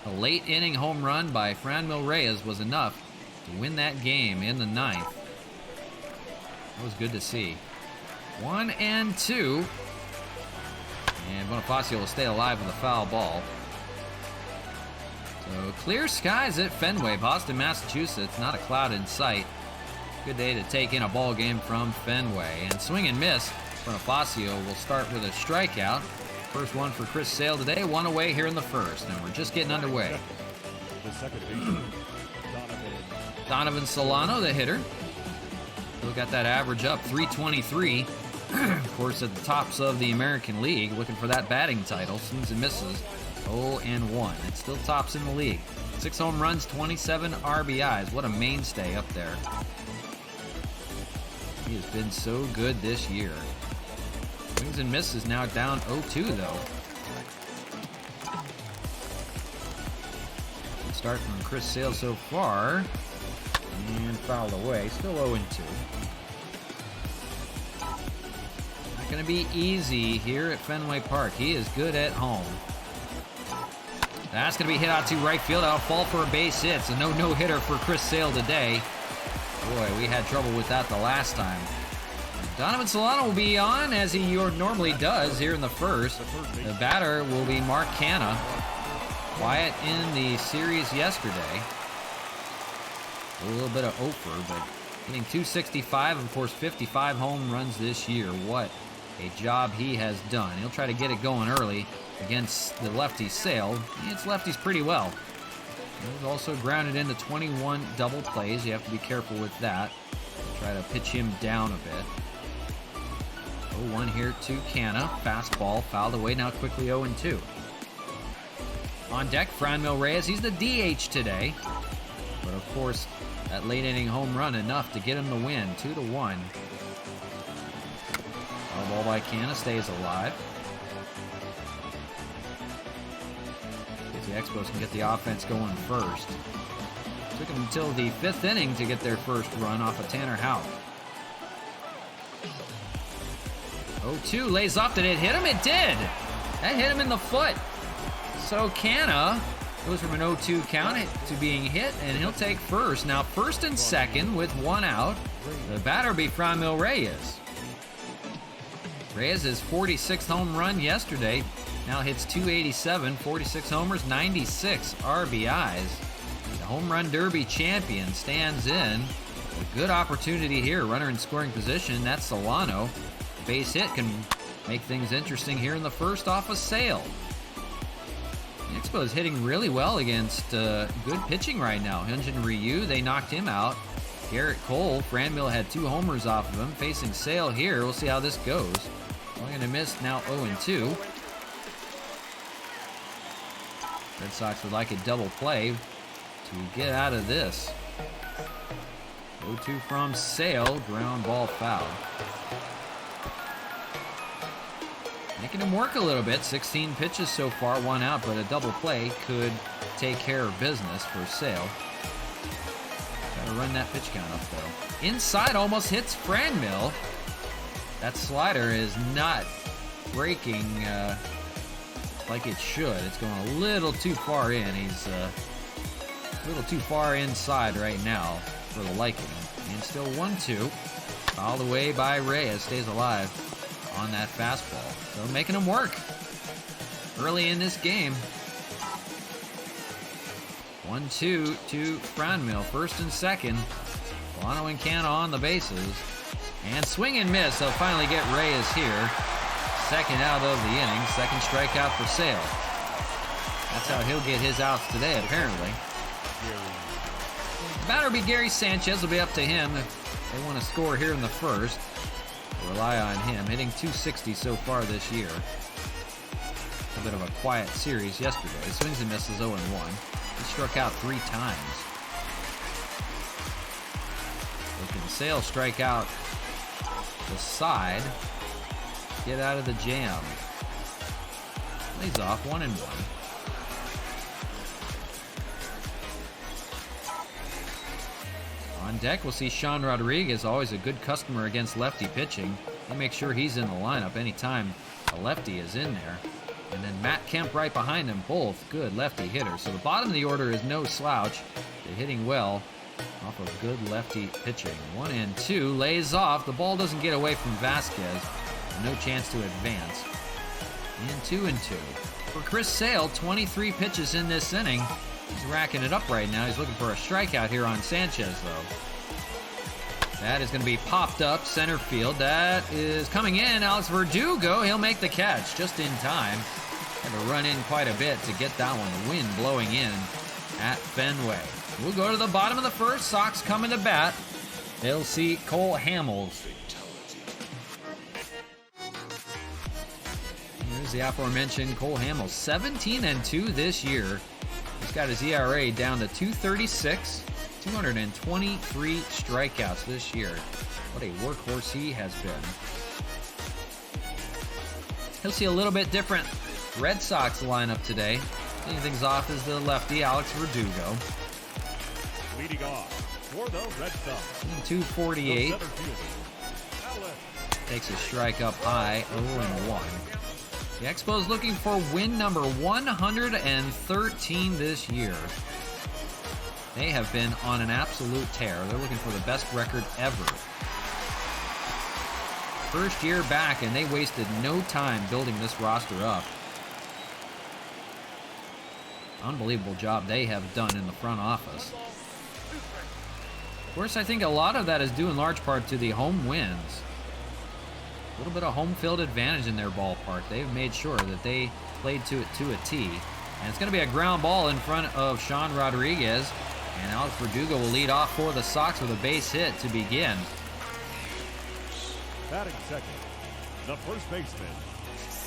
A late inning home run by Franmil Reyes was enough to win that game in the 9th. That was good to see. 1-2. And Bonifacio will stay alive with a foul ball. So clear skies at Fenway, Boston, Massachusetts. Not a cloud in sight. Good day to take in a ball game from Fenway. And swing and miss. Bonifacio will start with a strikeout. First one for Chris Sale today. 1 away here in the first. And we're just getting underway. The second baseman, Donovan Solano, the hitter. Still got that average up, 323. Of course, at the tops of the American League, looking for that batting title. Swings and misses, 0-1. It still tops in the league. 6 home runs, 27 RBIs. What a mainstay up there. He has been so good this year. Swings and misses now down 0-2, though. It's start from Chris Sale so far. And fouled away. Still 0-2. Not going to be easy here at Fenway Park. He is good at home. That's going to be hit out to right field. That'll fall for a base hit. So no-hitter for Chris Sale today. Boy, we had trouble with that the last time. Donovan Solano will be on, as he normally does here in the first. The batter will be Mark Canha. Quiet in the series yesterday. A little bit of Ofer, but hitting 265, of course, 55 home runs this year. What a job he has done. He'll try to get it going early against the lefty Sale. He hits lefties pretty well. He's also grounded into 21 double plays. You have to be careful with that. Try to pitch him down a bit. 0-1 here to Canha. Fastball fouled away, now quickly 0-2. On deck, Franmil Reyes. He's the DH today. But of course, that late inning home run enough to get him the win. 2-1. Foul ball by Canha, stays alive. The Expos can get the offense going first. Took them until the 5th inning to get their first run off of Tanner Houck. 0-2, lays off. Did it hit him? It did! That hit him in the foot. So Canha goes from an 0-2 count to being hit, and he'll take first. Now first and second with one out. The batter will be Franmil Reyes. Reyes' 46th home run yesterday. Now hits 287, 46 homers, 96 RBIs. The home run derby champion stands in. A good opportunity here. Runner in scoring position. That's Solano. Base hit can make things interesting here in the first off a Sale. The Expos hitting really well against good pitching right now. Hyunjin Ryu, they knocked him out. Garrett Cole, Franmil had 2 homers off of him. Facing Sale here. We'll see how this goes. Swing and a miss, now 0-2. Red Sox would like a double play to get out of this. 0-2 from Sale, ground ball foul. Making him work a little bit. 16 pitches so far, 1 out, but a double play could take care of business for Sale. Gotta run that pitch count up though. Inside almost hits Franmil. That slider is not breaking like it should. It's going a little too far in. He's a little too far inside right now for the liking. And still 1-2. Fouled away by Reyes. Stays alive on that fastball. So making him work early in this game. 1-2 to Franmil. First and second. Solano and Canha on the bases. And swing and miss. They'll finally get Reyes here. Second out of the inning. Second strikeout for Sale. That's how he'll get his outs today, apparently. The batter will be Gary Sanchez. Will be up to him if they want to score here in the first. They'll rely on him. Hitting 260 so far this year. A bit of a quiet series yesterday. Swings and misses 0-1. He struck out 3 times. Looking Sale strike out the side. Get out of the jam. Lays off 1-1. On deck, we'll see Sean Rodriguez, always a good customer against lefty pitching. He'll make sure he's in the lineup anytime a lefty is in there. And then Matt Kemp right behind them, both good lefty hitters. So the bottom of the order is no slouch. They're hitting well off of good lefty pitching. 1-2, lays off. The ball doesn't get away from Vasquez. No chance to advance. And 2-2. For Chris Sale, 23 pitches in this inning. He's racking it up right now. He's looking for a strikeout here on Sanchez, though. That is going to be popped up center field. That is coming in. Alex Verdugo, he'll make the catch just in time. Had to run in quite a bit to get that one. The wind blowing in at Fenway. We'll go to the bottom of the first. Sox coming to bat. They'll see Cole Hamels. Here's the aforementioned Cole Hamels. 17-2 this year. He's got his ERA down to 2.36. 223 strikeouts this year. What a workhorse he has been. He'll see a little bit different Red Sox lineup today. Leading things off is the lefty, Alex Verdugo. Leading off for the Red Sox. 248. The center fielder, Alex. Takes a strike up high, 0-1. The Expos looking for win number 113 this year. They have been on an absolute tear. They're looking for the best record ever. First year back, and they wasted no time building this roster up. Unbelievable job they have done in the front office. Of course, I think a lot of that is due in large part to the home wins. A little bit of home field advantage in their ballpark. They've made sure that they played to it to a T. And it's going to be a ground ball in front of Sean Rodriguez. And Alex Verdugo will lead off for the Sox with a base hit to begin. Batting second, the first baseman,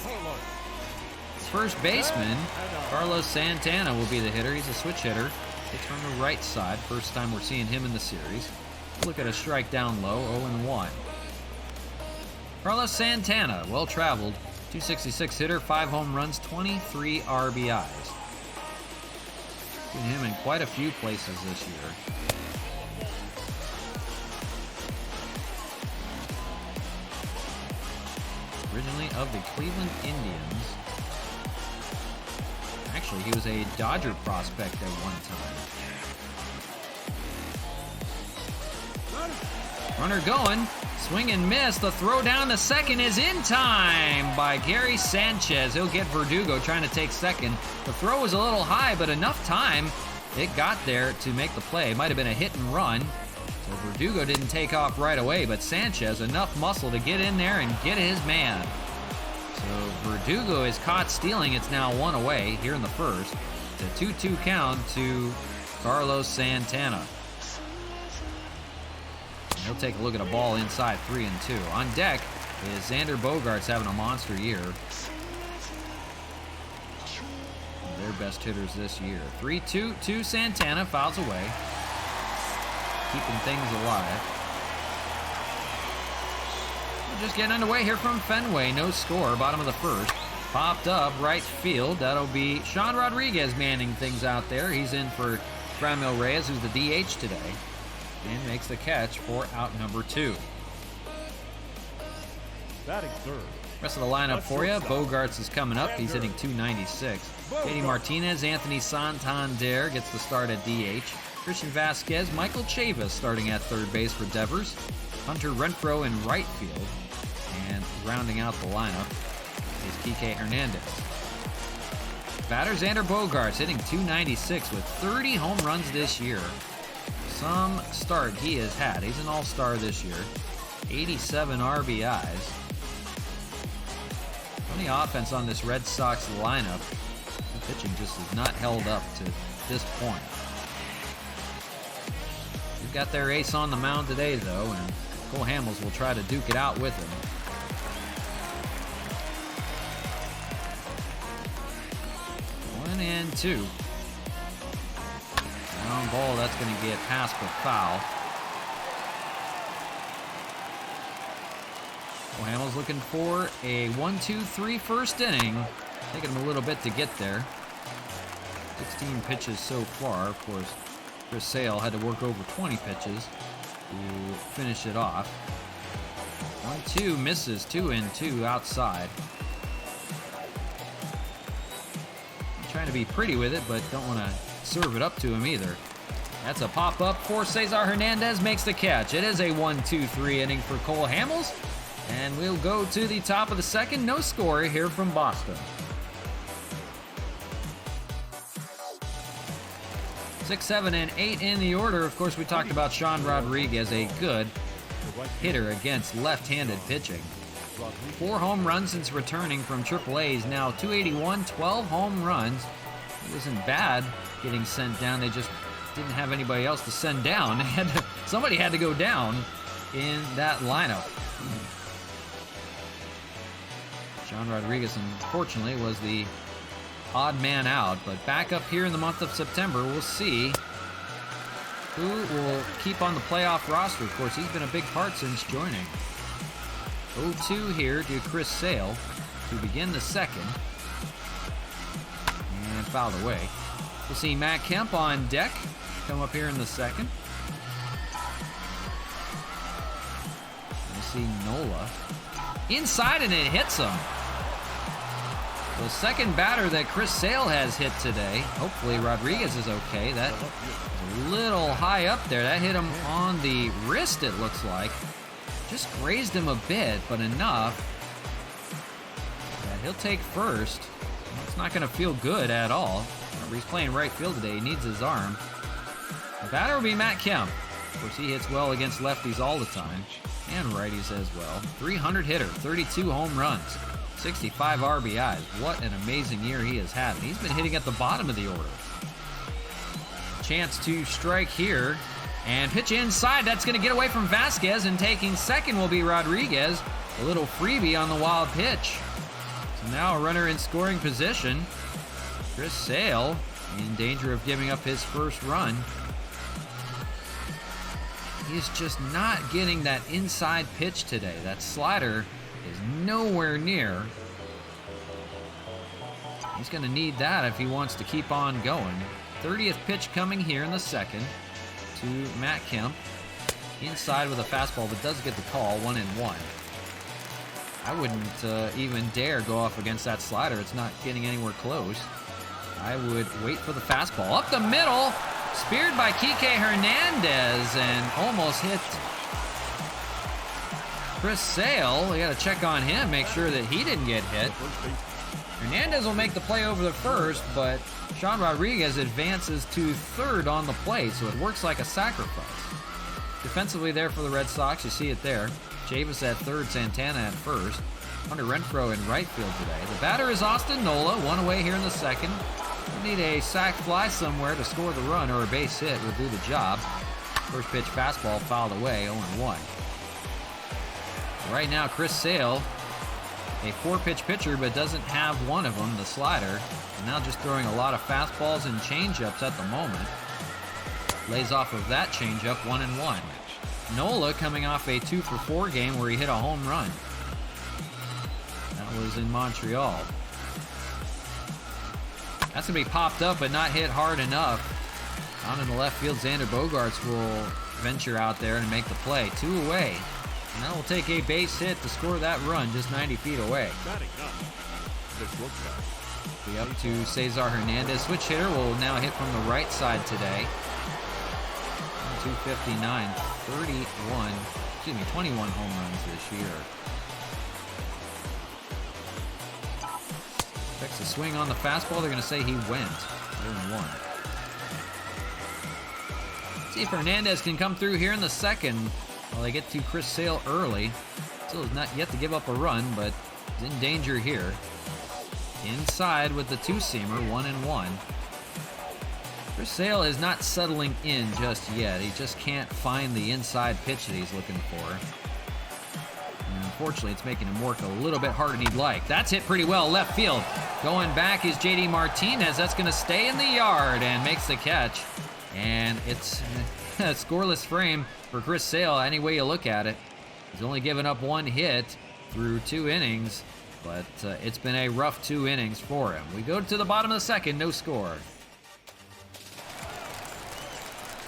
Carlos. First baseman, Carlos Santana, will be the hitter. He's a switch hitter. Hits from the right side. First time we're seeing him in the series. Look at a strike down low, 0-1. Carlos Santana, well-traveled, 266 hitter, 5 home runs, 23 RBIs. Seen him in quite a few places this year. Originally of the Cleveland Indians. Actually, he was a Dodger prospect at one time. Runner going, swing and miss. The throw down to second is in time by Gary Sanchez. He'll get Verdugo trying to take second. The throw was a little high, but enough time. It got there to make the play. Might have been a hit and run. So Verdugo didn't take off right away, but Sanchez enough muscle to get in there and get his man. So Verdugo is caught stealing. It's now 1 away here in the first. It's a 2-2 count to Carlos Santana. He'll take a look at a ball inside 3-2. On deck is Xander Bogaerts having a monster year. Their best hitters this year. 3-2 to Santana, fouls away. Keeping things alive. We're just getting underway here from Fenway. No score, bottom of the first. Popped up, right field. That'll be Sean Rodriguez manning things out there. He's in for Franmil Reyes, who's the DH today. And makes the catch for out number 2. Batting third. Rest of the lineup for you. Bogaerts is coming up. He's hitting 296. JD Martinez, Anthony Santander gets the start at DH. Christian Vasquez, Michael Chavis starting at third base for Devers. Hunter Renfroe in right field. And rounding out the lineup is Kike Hernandez. Batter Xander Bogaerts hitting 296 with 30 home runs this year. Some start he has had. He's an all-star this year. 87 RBIs. Plenty of offense on this Red Sox lineup. The pitching just has not held up to this point. They've got their ace on the mound today, though, and Cole Hamels will try to duke it out with him. 1-2. Ground ball, that's going to get past the foul. Well, Hamels looking for a 1-2-3 first inning. Taking him a little bit to get there. 16 pitches so far. Of course, Chris Sale had to work over 20 pitches to finish it off. 1-2 misses, 2-2 outside. Trying to be pretty with it, but don't want to serve it up to him either. That's a pop-up for Cesar Hernandez, makes the catch. It is a 1-2-3 inning for Cole Hamels. And we'll go to the top of the second. No score here from Boston. 6, 7, and 8 in the order. Of course, we talked about Sean Rodriguez, a good hitter against left-handed pitching. 4 home runs since returning from AAA. He's now 281, 12 home runs. It wasn't bad getting sent down. They just didn't have anybody else to send down. Somebody had to go down in that lineup. Sean Rodriguez, unfortunately, was the odd man out, but back up here in the month of September, we'll see who will keep on the playoff roster. Of course, he's been a big part since joining. 0-2 here to Chris Sale to begin the second. And fouled away. We'll see Matt Kemp on deck come up here in the second. We'll see Nola inside, and it hits him. The second batter that Chris Sale has hit today. Hopefully Rodriguez is okay. That is a little high up there. That hit him on the wrist, it looks like. Just grazed him a bit, but enough that he'll take first. It's not going to feel good at all. Remember, he's playing right field today. He needs his arm. The batter will be Matt Kemp. Of course, he hits well against lefties all the time, and righties as well. 300 hitter, 32 home runs, 65 RBIs. What an amazing year he has had. And he's been hitting at the bottom of the order. Chance to strike here. And pitch inside. That's going to get away from Vasquez. And taking second will be Rodriguez. A little freebie on the wild pitch. So now a runner in scoring position. Chris Sale in danger of giving up his first run. He's just not getting that inside pitch today. That slider is nowhere near. He's going to need that if he wants to keep on going. 30th pitch coming here in the second to Matt Kemp. Inside with a fastball, but does get the call, 1-1. I wouldn't even dare go off against that slider. It's not getting anywhere close. I would wait for the fastball. Up the middle, speared by Kike Hernandez, and almost hit Chris Sale. We got to check on him, make sure that he didn't get hit. Hernandez will make the play over the first, but Sean Rodriguez advances to third on the play, so it works like a sacrifice. Defensively there for the Red Sox, you see it there. Chavis at third, Santana at first. Hunter Renfroe in right field today. The batter is Austin Nola, one away here in the second. We need a sac fly somewhere to score the run, or a base hit will do the job. First pitch fastball fouled away, 0-1. Right now, Chris Sale, a 4-pitch pitcher, but doesn't have one of them, the slider. And now just throwing a lot of fastballs and changeups at the moment. Lays off of that changeup, 1-1. Nola coming off a 2-for-4 game where he hit a home run. That was in Montreal. That's going to be popped up but not hit hard enough. Down in the left field, Xander Bogaerts will venture out there and make the play. 2 away. And that will take a base hit to score that run just 90 feet away. Be up to Cesar Hernandez. Switch hitter will now hit from the right side today. 259, 21 home runs this year. Checks the swing on the fastball. They're going to say he went. 0-1. See if Hernandez can come through here in the second. Well, they get to Chris Sale early. Still has not yet to give up a run, but is in danger here. Inside with the 2-seamer, 1-1. Chris Sale is not settling in just yet. He just can't find the inside pitch that he's looking for. And unfortunately, it's making him work a little bit harder than he'd like. That's hit pretty well left field. Going back is J.D. Martinez. That's going to stay in the yard and makes the catch. And it's a scoreless frame for Chris Sale any way you look at it. He's only given up 1 hit through 2 innings, but it's been a rough 2 innings for him. We go to the bottom of the second, no score.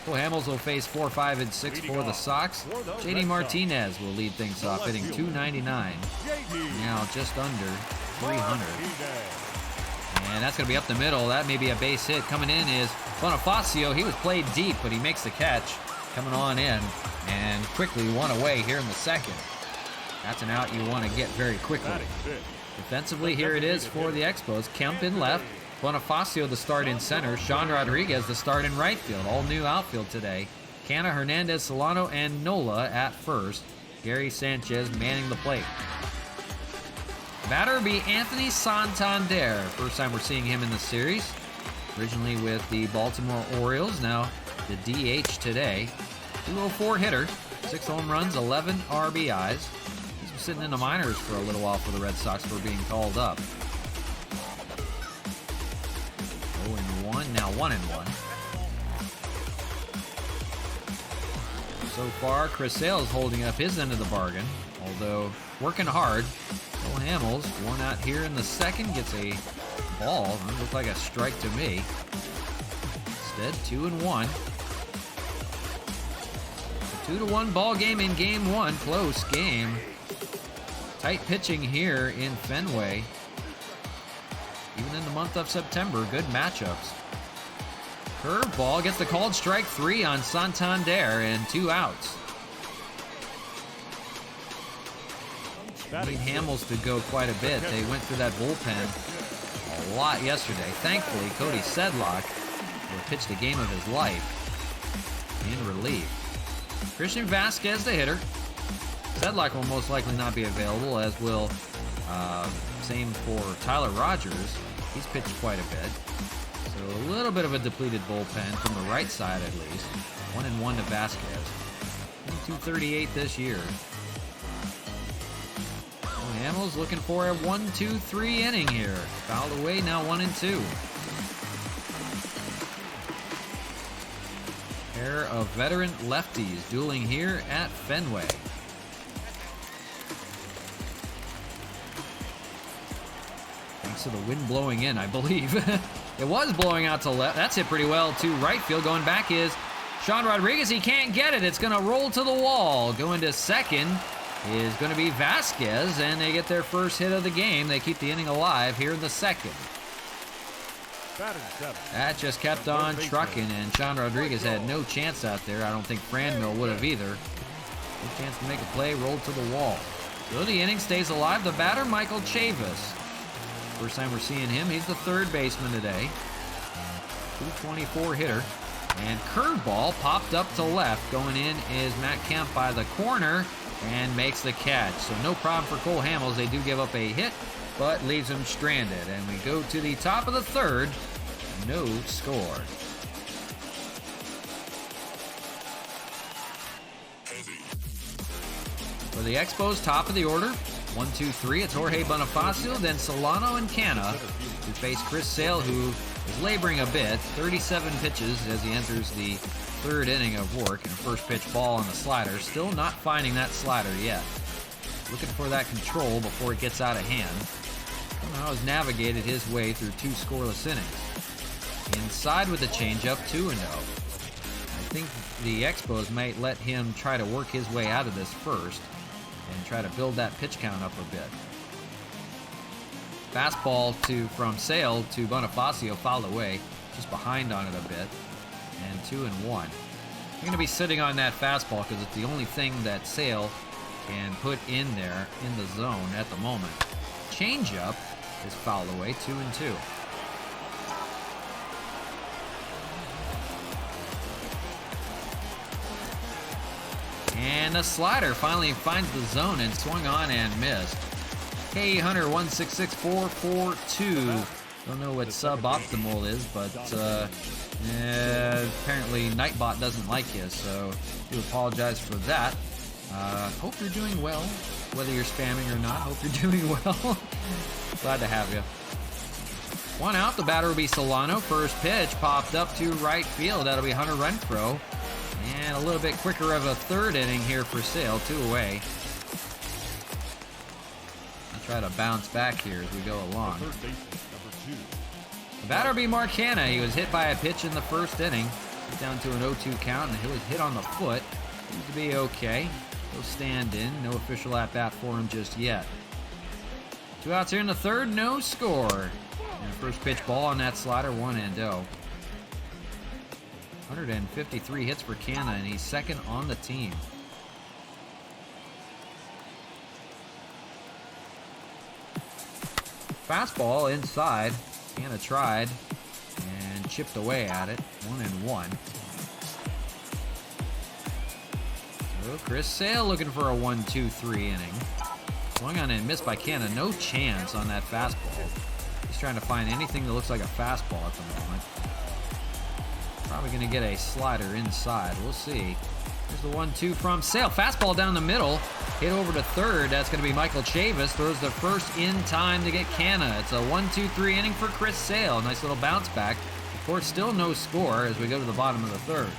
Hamels will face 4, 5, and 6 for the Sox. J.D. Martinez will lead things off, hitting .299. Now just under 300. And that's going to be up the middle. That may be a base hit. Coming in is Bonifacio. He was played deep, but he makes the catch. Coming on in and quickly 1 away here in the second. That's an out you want to get very quickly. Defensively, here it is for the Expos. Kemp in left. Bonifacio the start in center. Sean Rodriguez the start in right field. All new outfield today. Canna, Hernandez, Solano, and Nola at first. Gary Sanchez manning the plate. Batter be Anthony Santander. First time we're seeing him in the series. Originally with the Baltimore Orioles, now the DH today. 204 hitter, 6 home runs, 11 RBIs. He's been sitting in the minors for a little while for the Red Sox for being called up. 0-1, now 1-1. So far, Chris Sale is holding up his end of the bargain, although working hard. Hamels, 1 out here in the second, gets a ball. It looked like a strike to me. Instead, 2-1. 2-1 ball game in game one. Close game. Tight pitching here in Fenway. Even in the month of September, good matchups. Curveball gets the called strike 3 on Santander and 2 outs. Need Hamels to go quite a bit. They went through that bullpen a lot yesterday. Thankfully, Cody Sedlock will pitch the game of his life in relief. Christian Vasquez, the hitter. Sedlock will most likely not be available, as will same for Tyler Rogers. He's pitched quite a bit. So a little bit of a depleted bullpen from the right side at least. 1-1 to Vasquez. 238 this year. Hamels looking for a 1-2-3 inning here. Fouled away, now 1-2. Pair of veteran lefties dueling here at Fenway. Thanks to the wind blowing in, I believe. It was blowing out to left. That's hit pretty well to right field. Going back is Sean Rodriguez. He can't get it. It's going to roll to the wall. Going to second is going to be Vasquez, and they get their first hit of the game. They keep the inning alive here in the second. That just kept on trucking, and Sean Rodriguez had no chance out there. I don't think Franmil would have either. No chance to make a play, rolled to the wall. So the inning stays alive. The batter, Michael Chavis. First time we're seeing him. He's the third baseman today. 224 hitter. And curveball popped up to left. Going in is Matt Kemp by the corner and makes the catch. So no problem for Cole Hamels. They do give up a hit, but leaves him stranded. And we go to the top of the third. No score. For the Expos, top of the order. 1, 2, 3. It's Jorge Bonifacio, then Solano and Canna, who face Chris Sale, who is laboring a bit. 37 pitches as he enters the third inning of work, and first pitch ball on the slider. Still not finding that slider yet. Looking for that control before it gets out of hand. Somehow has navigated his way through 2 scoreless innings. Inside with the changeup, 2-0. I think the Expos might let him try to work his way out of this first and try to build that pitch count up a bit. Fastball from Sale to Bonifacio, fouled away, just behind on it a bit, and 2-1. You're going to be sitting on that fastball because it's the only thing that Sale can put in there in the zone at the moment. Changeup is fouled away, 2-2. And the slider finally finds the zone and swung on and missed. K Hunter 1664442. Don't know what suboptimal is, but apparently Nightbot doesn't like you, so do apologize for that. Hope you're doing well, whether you're spamming or not. Hope you're doing well. Glad to have you. 1 out. The batter will be Solano. First pitch popped up to right field. That'll be Hunter Renfroe. And a little bit quicker of a third inning here for Sale, 2 away. I'll try to bounce back here as we go along. The batter will be Mark Hanna. He was hit by a pitch in the first inning. He's down to an 0-2 count, and he was hit on the foot. Seems to be okay. He'll stand in. No official at-bat for him just yet. 2 outs here in the third, no score. And first pitch ball on that slider, 1-0. 153 hits for Canna, and he's second on the team. Fastball inside. Canna tried and chipped away at it. 1-1. So Chris Sale looking for a 1-2-3 inning. Swung on and missed by Canna. No chance on that fastball. He's trying to find anything that looks like a fastball at the moment. Probably going to get a slider inside. We'll see. Here's the 1-2 from Sale. Fastball down the middle. Hit over to third. That's going to be Michael Chavis. Throws the first in time to get Canna. It's a 1-2-3 inning for Chris Sale. Nice little bounce back. Of course, still no score as we go to the bottom of the third.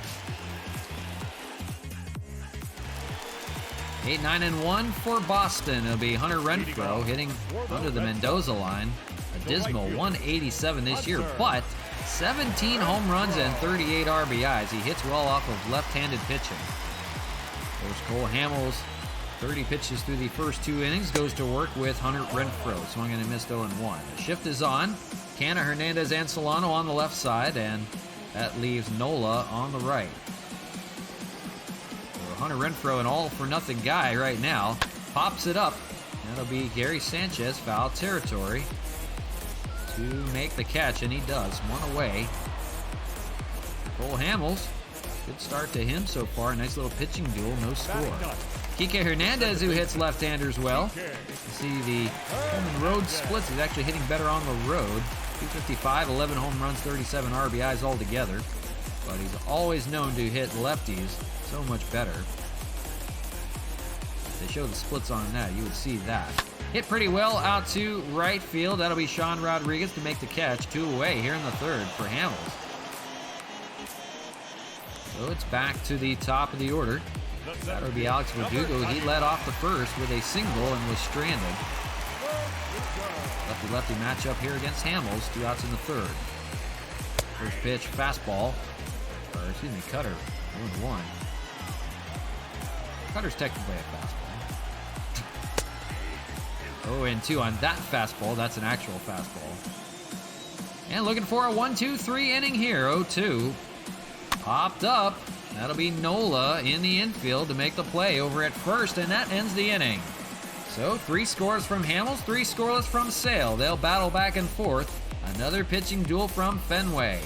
8-9-1 for Boston. It'll be Hunter Renfroe hitting under the Mendoza line. a dismal 187 this year, but 17 home runs and 38 RBIs. He hits well off of left-handed pitching. There's Cole Hamels, 30 pitches through the first 2 innings, goes to work with Hunter Renfroe. Swung and a missed 0-1. The shift is on. Canna, Hernandez, and Solano on the left side, and that leaves Nola on the right. So Hunter Renfroe, an all-for-nothing guy right now, pops it up. That'll be Gary Sanchez, foul territory, to make the catch, and he does. 1 away. Cole Hamels, good start to him so far. Nice little pitching duel, no score. Kike Hernandez, who hits left-handers well. You see the home and road splits. He's actually hitting better on the road. 255, 11 home runs, 37 RBIs altogether. But he's always known to hit lefties so much better. If they show the splits on that, you would see that. Hit pretty well out to right field. That'll be Sean Rodriguez to make the catch. 2 away here in the third for Hamels. So it's back to the top of the order. That would be Alex Verdugo. He led off the first with a single and was stranded. Lefty-lefty matchup here against Hamels. 2 outs in the third. First pitch, fastball. Or, excuse me, cutter. 1-1. Cutter's technically a fastball. 0-2 on that fastball. That's an actual fastball. And looking for a 1-2-3 inning here. 0-2. Popped up. That'll be Nola in the infield to make the play over at first, and that ends the inning. So 3 scores from Hamels, 3 scoreless from Sale. They'll battle back and forth. Another pitching duel from Fenway.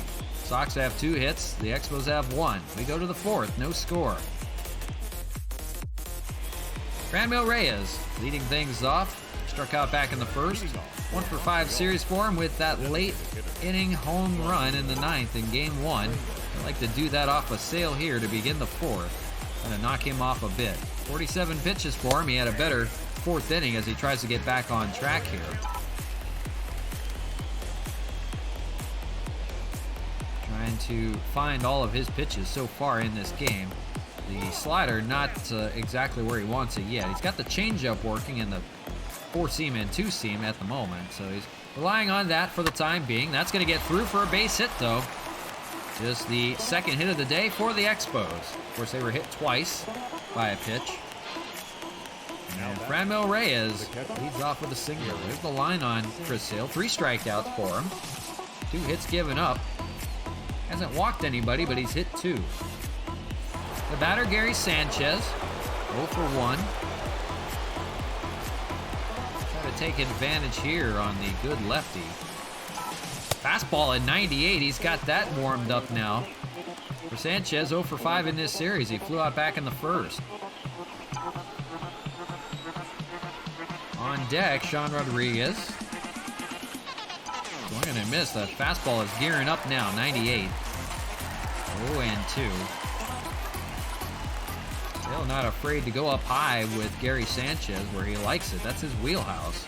Sox have 2 hits. The Expos have 1. We go to the 4th. No score. Franmil Reyes leading things off. Struck out back in the first. 1 for 5 series for him with that late inning home run in the 9th in game 1. I'd like to do that off a Sale here to begin the 4th. Gonna knock him off a bit. 47 pitches for him. He had a better 4th inning as he tries to get back on track here. Trying to find all of his pitches so far in this game. The slider not exactly where he wants it yet. He's got the changeup working and the 4-seam and 2-seam at the moment, so he's relying on that for the time being. That's going to get through for a base hit, though. Just the 2nd hit of the day for the Expos. Of course, they were hit twice by a pitch. And Franmil Reyes leads off with a single. There's the line on Chris Sale. 3 strikeouts for him. 2 hits given up. Hasn't walked anybody, but he's hit 2. The batter, Gary Sanchez, 0 for 1. Try to take advantage here on the good lefty. Fastball at 98. He's got that warmed up now. For Sanchez, 0 for 5 in this series. He flew out back in the first. On deck, Sean Rodriguez. Swing and a miss. The fastball is gearing up now, 98. 0-2. Still not afraid to go up high with Gary Sanchez where he likes it. That's his wheelhouse.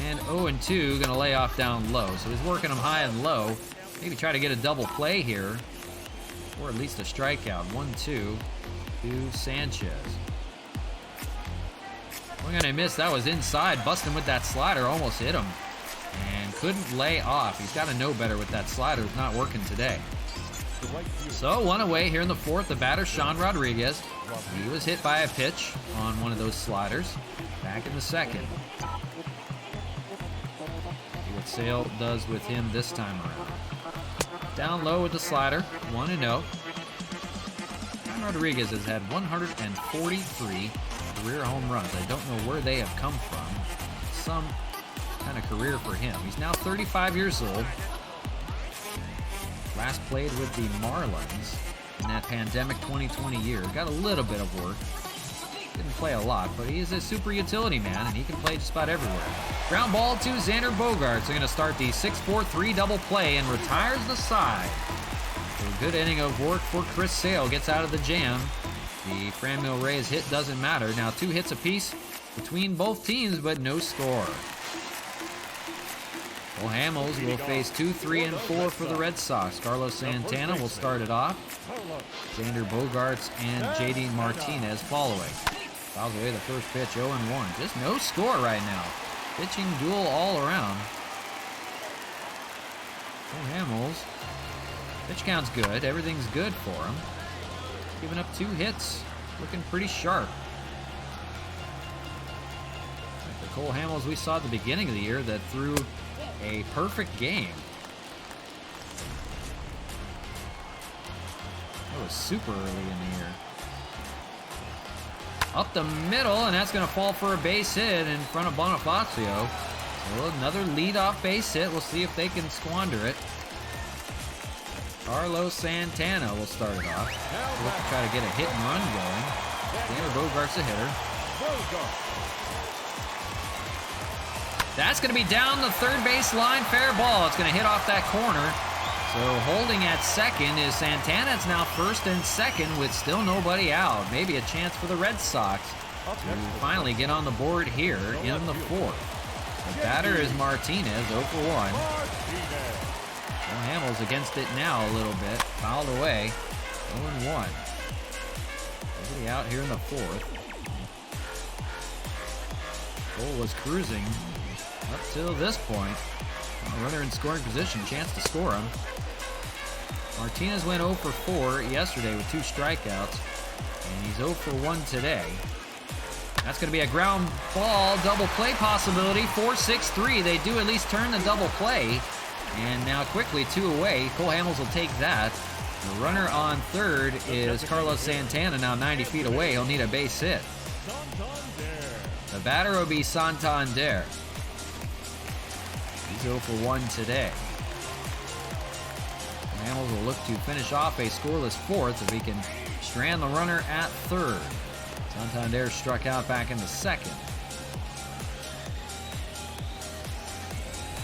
And 0-2, gonna lay off down low. So he's working them high and low. Maybe try to get a double play here. Or at least a strikeout. 1-2 to Sanchez. We're gonna miss. That was inside. Busting with that slider. Almost hit him. And couldn't lay off. He's got to know better with that slider. It's not working today. So 1 away here in the 4th. The batter, Sean Rodriguez. He was hit by a pitch on one of those sliders. Back in the 2nd. See what Sale does with him this time around. Down low with the slider. 1-0. Sean Rodriguez has had 143 career home runs. I don't know where they have come from. Some kind of career for him. He's now 35 years old. Last played with the Marlins in that pandemic 2020 year. Got a little bit of work. Didn't play a lot, but he is a super utility man, and he can play just about everywhere. Ground ball to Xander Bogaerts. They're going to start the 6-4-3 double play and retires the side. So a good inning of work for Chris Sale. Gets out of the jam. The Franmil Reyes hit doesn't matter. Now 2 hits apiece between both teams, but no score. Well, Hamels will face 2, 3, and 4 for the Red Sox. Carlos Santana will start it off. Xander Bogaerts and JD Martinez following. Fouls away the first pitch, 0-1. Just no score right now. Pitching duel all around. Cole Hamels. Pitch count's good. Everything's good for him. Giving up 2 hits. Looking pretty sharp. Like the Cole Hamels we saw at the beginning of the year that threw a perfect game. That was super early in the year. Up the middle, and that's going to fall for a base hit in front of Bonifacio. So another leadoff base hit. We'll see if they can squander it. Carlos Santana will start it off. Look to try to get a hit and run going. Tanner Bogart's the hitter. That's going to be down the third base line. Fair ball. It's going to hit off that corner. So holding at second is Santana. It's now first and second with still nobody out. Maybe a chance for the Red Sox to finally get on the board here in the fourth. The batter is Martinez, 0 for 1. Cole Hamels against it now a little bit. Fouled away. 0-1. Nobody out here in the fourth. Cole was cruising up till this point. A runner in scoring position, chance to score him. Martinez went 0 for 4 yesterday with 2 strikeouts, and he's 0 for 1 today. That's going to be a ground ball, double play possibility, 4-6-3. They do at least turn the double play, and now quickly 2 away. Cole Hamels will take that. The runner on third is Carlos Santana, now 90 feet away. He'll need a base hit. The batter will be Santander. He's 0 for 1 today. Hamels will look to finish off a scoreless fourth if he can strand the runner at third. Santander struck out back in the second.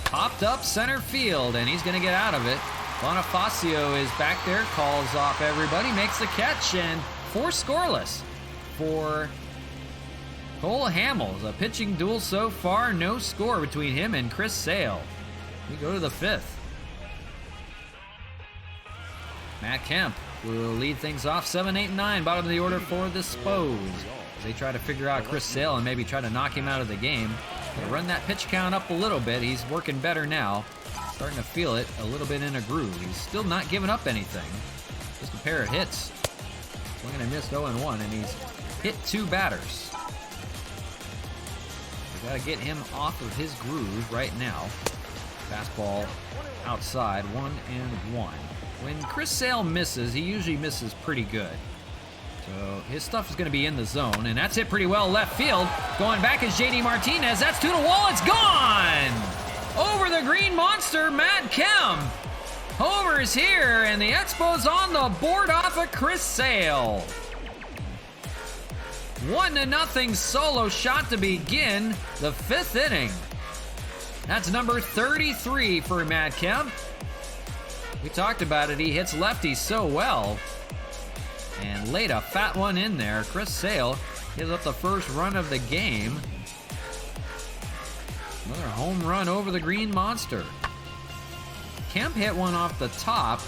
Popped up center field, and he's going to get out of it. Bonifacio is back there, calls off everybody, makes the catch, and 4 scoreless for Cole Hamels. A pitching duel so far, no score between him and Chris Sale. We go to the 5th. Matt Kemp will lead things off 7, 8, 9, bottom of the order for the Expos. They try to figure out Chris Sale and maybe try to knock him out of the game. They'll run that pitch count up a little bit. He's working better now. Starting to feel it a little bit in a groove. He's still not giving up anything. Just a pair of hits. Swinging and missed 0-1, and he's hit 2 batters. We got to get him off of his groove right now. Fastball outside, 1-1. When Chris Sale misses, he usually misses pretty good. So his stuff is going to be in the zone, and that's hit pretty well left field. Going back is J.D. Martinez. That's to the wall. It's gone! Over the green monster, Matt Kemp. Homer's here, and the Expos on the board off of Chris Sale. 1-0 solo shot to begin the 5th inning. That's number 33 for Matt Kemp. We talked about it. He hits lefties so well. And laid a fat one in there. Chris Sale gives up the first run of the game. Another home run over the green monster. Kemp hit one off the top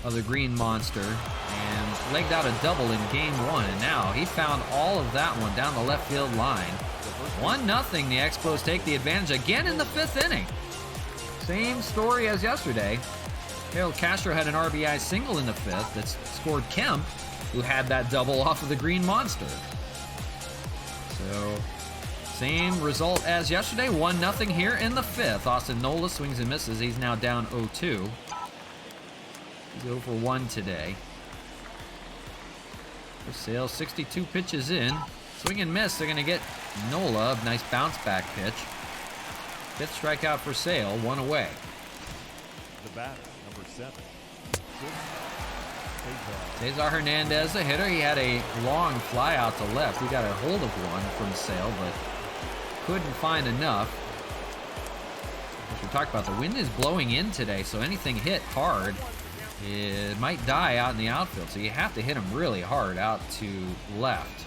of the green monster and legged out a double in game 1. And now he found all of that one down the left field line. 1-0. The Expos take the advantage again in the 5th inning. Same story as yesterday. Harold Castro had an RBI single in the 5th that scored Kemp, who had that double off of the green monster. So, same result as yesterday, 1-0 here in the 5th. Austin Nola swings and misses. He's now down 0-2. He's 0 for 1 today. For Sale, 62 pitches in. Swing and miss. They're going to get Nola. Nice bounce back pitch. 5th strikeout for Sale, 1 away. The batter, number 7. Cesar Hernandez, the hitter. He had a long fly out to left. He got a hold of one from Sale, but couldn't find enough. As we talked about, the wind is blowing in today, so anything hit hard, it might die out in the outfield. So you have to hit him really hard out to left.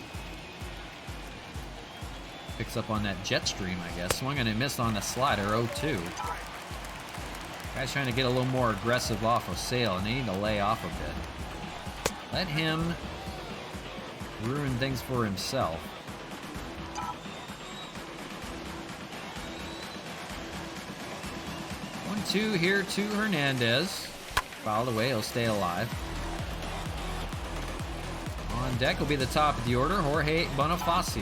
Picks up on that jet stream, I guess. Swung and missed on the slider, 0-2. Guy's trying to get a little more aggressive off of Sale, and they need to lay off a bit. Let him ruin things for himself. 1-2 here to Hernandez. Fouled away, he'll stay alive. On deck will be the top of the order, Jorge Bonifacio.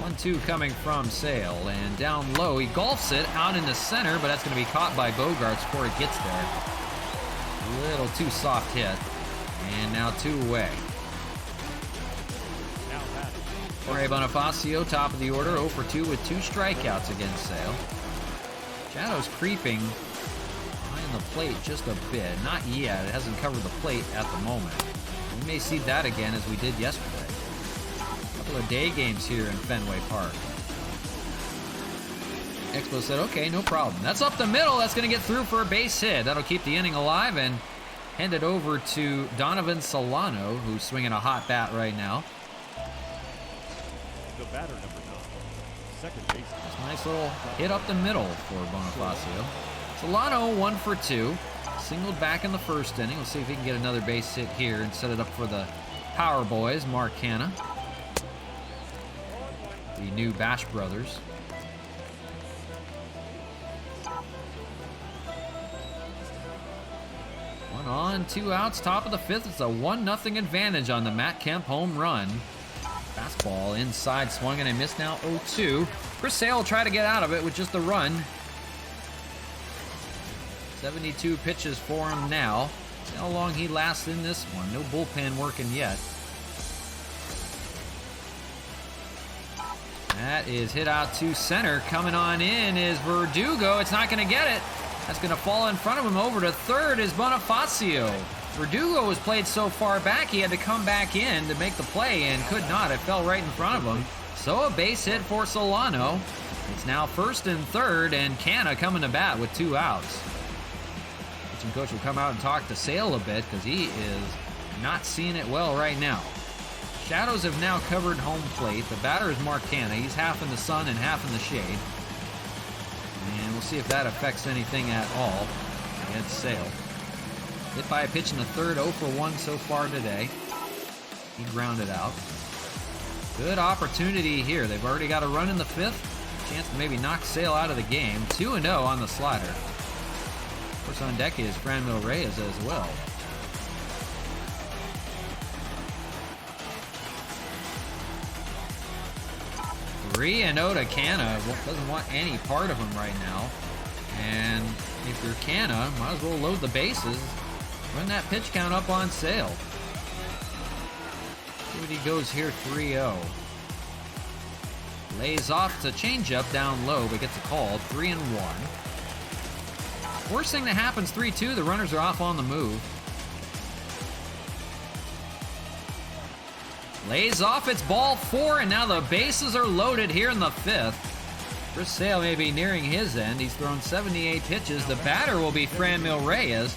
1-2 coming from Sale, and down low, he golfs it out into center, but that's going to be caught by Bogarts before it gets there. A little too soft hit, and now 2 away. Jorge Bonifacio, top of the order, 0 for 2 with 2 strikeouts against Sale. Shadow's creeping behind the plate just a bit. Not yet. It hasn't covered the plate at the moment. We may see that again as we did yesterday. A couple of day games here in Fenway Park. Expos said, okay, no problem. That's up the middle. That's going to get through for a base hit. That'll keep the inning alive and hand it over to Donovan Solano, who's swinging a hot bat right now. The batter, number 9, second baseman. Just a nice little hit up the middle for Bonifacio. Solano 1 for 2. Singled back in the first inning. We'll see if he can get another base hit here and set it up for the Power Boys, Mark Canha, the new Bash brothers. One on, 2 outs, top of the 5th. It's a 1-0 advantage on the Matt Kemp home run. Fastball inside, swung and a miss now, 0-2. Chris Sale will try to get out of it with just a run. 72 pitches for him now. See how long he lasts in this one. No bullpen working yet. That is hit out to center. Coming on in is Verdugo. It's not going to get it. That's going to fall in front of him. Over to third is Bonifacio. Verdugo was played so far back, he had to come back in to make the play and could not. It fell right in front of him. So a base hit for Solano. It's now first and third, and Canha coming to bat with 2 outs. Pitching coach will come out and talk to Sale a bit because he is not seeing it well right now. Shadows have now covered home plate. The batter is Mark Canha. He's half in the sun and half in the shade. And we'll see if that affects anything at all against Sale. Hit by a pitch in the third, 0 for 1 so far today. He grounded out. Good opportunity here. They've already got a run in the 5th. Chance to maybe knock Sale out of the game. 2-0 on the slider. Of course, on deck is Franmil Reyes as well. Three and 0 to Canha. Doesn't want any part of him right now. And if you're Canha, might as well load the bases. Run that pitch count up on Sale. See what he goes here, 3-0. Lays off to changeup down low, but gets a call, 3-1. Worst thing that happens, 3-2, the runners are off on the move. Lays off, it's ball 4, and now the bases are loaded here in the 5th. Chris Sale may be nearing his end. He's thrown 78 pitches. The batter will be Franmil Reyes,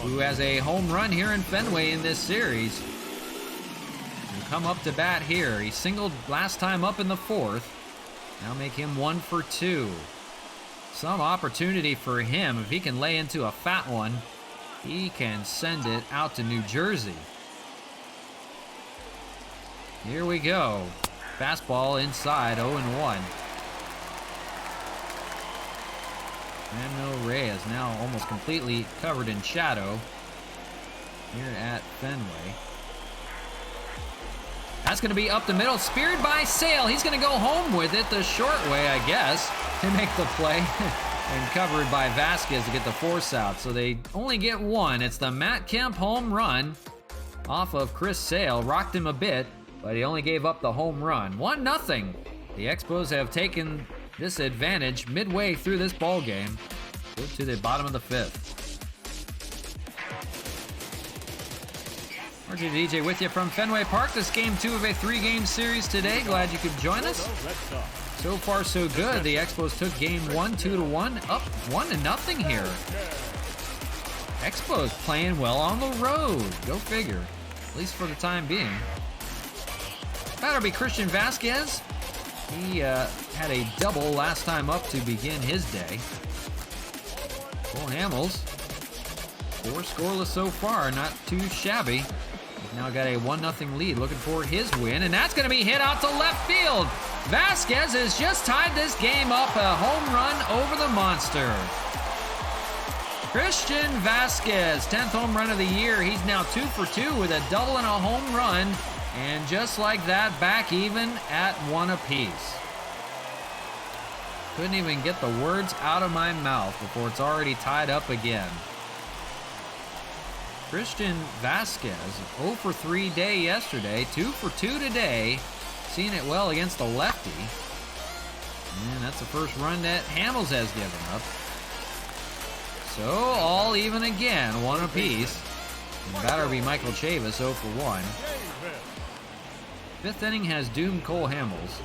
who has a home run here in Fenway in this series. He'll come up to bat here. He singled last time up in the 4th. Now make him 1 for 2. Some opportunity for him. If he can lay into a fat one, he can send it out to New Jersey. Here we go. Fastball inside, 0-1. Franmil Reyes now almost completely covered in shadow here at Fenway. That's going to be up the middle, speared by Sale. He's going to go home with it the short way, I guess, to make the play. And covered by Vasquez to get the force out. So they only get 1. It's the Matt Kemp home run off of Chris Sale. Rocked him a bit, but he only gave up the home run. 1-0. The Expos have taken this advantage midway through this ball game. Go to the bottom of the 5th. RJ DJ with you from Fenway Park. This game 2 of a 3-game series today. Glad you could join us. So far so good. The Expos took game 1 2-1, up 1-0 here. Expos playing well on the road. Go figure. At least for the time being. That'll be Christian Vasquez. He had a double last time up to begin his day. Cole Hamels, 4 scoreless so far, not too shabby. He's now got a 1-0 lead, looking for his win, and that's going to be hit out to left field. Vasquez has just tied this game up, a home run over the monster. Christian Vasquez, 10th home run of the year. He's now 2 for 2 with a double and a home run. And just like that, back even at 1 apiece. Couldn't even get the words out of my mouth before it's already tied up again. Christian Vasquez, 0 for 3 day yesterday, 2 for 2 today. Seeing it well against the lefty. And that's the first run that Hamels has given up. So, all even again, 1 apiece. And the batter will be Michael Chavis, 0 for 1. Fifth inning has doomed Cole Hamels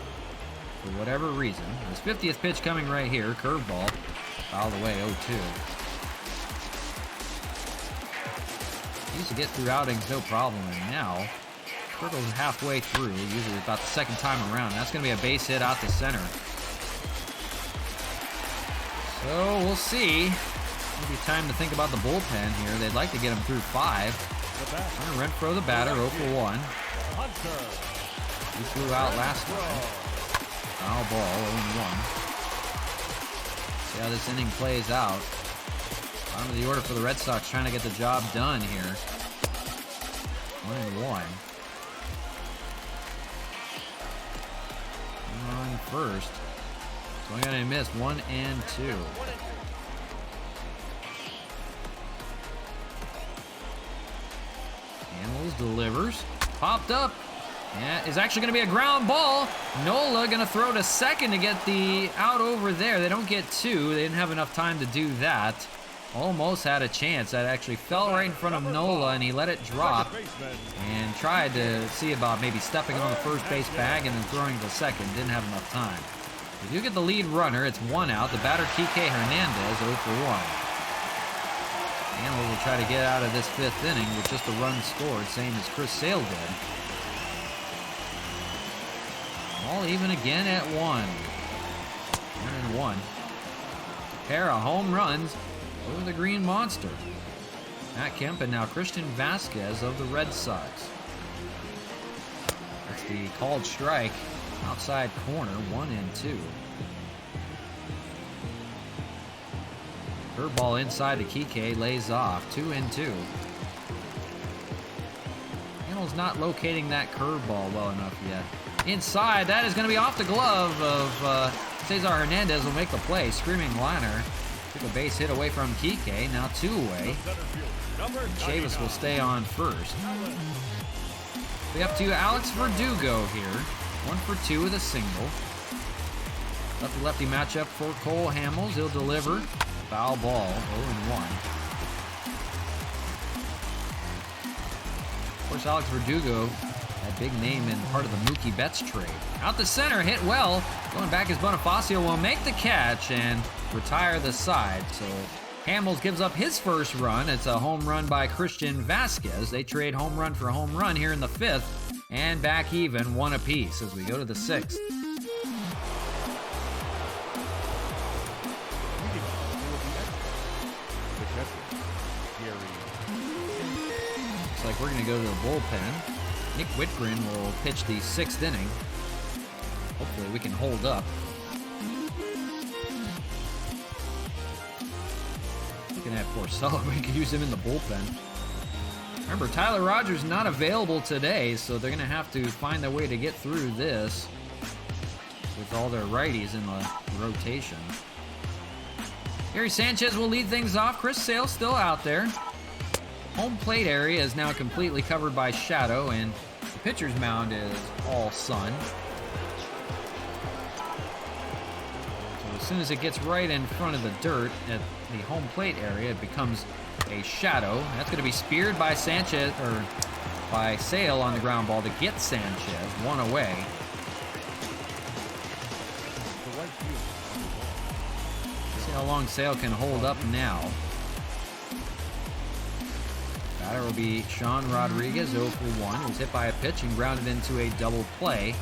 for whatever reason. His 50th pitch coming right here, curveball, fouled away, 0-2. He used to get through outings no problem, and now circles halfway through, usually about the second time around. That's going to be a base hit out to center. So we'll see. Maybe time to think about the bullpen here. They'd like to get him through 5. Renfroe, the batter, 0 for 1. He flew out last time. Foul ball, 0-1. See how this inning plays out. Bottom of the order for the Red Sox, trying to get the job done here. 1-1. On first. So I got to miss 1 and 2. Hamels delivers. Popped up. Yeah, it's actually going to be a ground ball. Nola going to throw to second to get the out over there. They don't get 2. They didn't have enough time to do that. Almost had a chance. That actually fell right in front of Nola, and he let it drop and tried to see about maybe stepping on the first base bag and then throwing to second. Didn't have enough time. We do get the lead runner. It's 1 out. The batter, Kike Hernandez, 0 for 1. Hamels will try to get out of this 5th inning with just a run scored, same as Chris Sale did. All even again at 1. 1-1. A pair of home runs over the Green Monster. Matt Kemp and now Christian Vasquez of the Red Sox. That's the called strike. Outside corner, 1 and 2. Curveball inside to Kike, lays off, 2 and 2. Hamels not locating that curveball well enough yet. Inside, that is going to be off the glove of Cesar Hernandez. Will make the play. Screaming liner. Took a base hit away from Kike, now 2 away. Chavis will stay on first. We up to Alex Verdugo here. 1 for 2 with a single. Lefty-lefty matchup for Cole Hamels. He'll deliver. Foul ball, 0-1. Of course, Alex Verdugo, that big name in part of the Mookie Betts trade. Out the center, hit well. Going back as Bonifacio will make the catch and retire the side. So Hamels gives up his first run. It's a home run by Christian Vasquez. They trade home run for home run here in the 5th. And back even, 1 apiece as we go to the 6th. Looks like we're going to go to the bullpen. Nick Whitgren will pitch the 6th inning. Hopefully we can hold up. Looking at Porcello, we could use him in the bullpen. Remember, Tyler Rogers not available today, so they're going to have to find a way to get through this with all their righties in the rotation. Gary Sanchez will lead things off. Chris Sale still out there. Home plate area is now completely covered by shadow, and the pitcher's mound is all sun. So as soon as it gets right in front of the dirt at the home plate area, it becomes a shadow. That's going to be speared by Sanchez, or by Sale on the ground ball to get Sanchez. 1 away. See how long Sale can hold up now. Batter will be Sean Rodriguez, 0 for 1. He was hit by a pitch and grounded into a double play.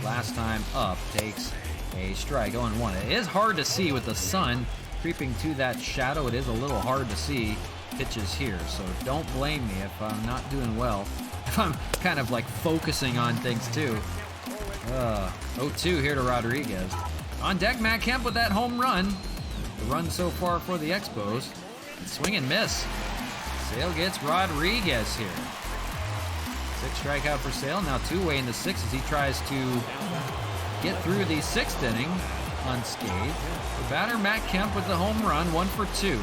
Last time up, takes a strike, 0-1. It is hard to see with the sun creeping to that shadow. It is a little hard to see pitches here, so don't blame me if I'm not doing well. If I'm kind of like focusing on things too. 0-2 here to Rodriguez. On deck, Matt Kemp with that home run. The run so far for the Expos. Swing and miss. Sale gets Rodriguez here. 6 strikeout for Sale. Now 2 away in the 6th as he tries to get through the 6th inning unscathed. The batter, Matt Kemp, with the home run, 1 for 2.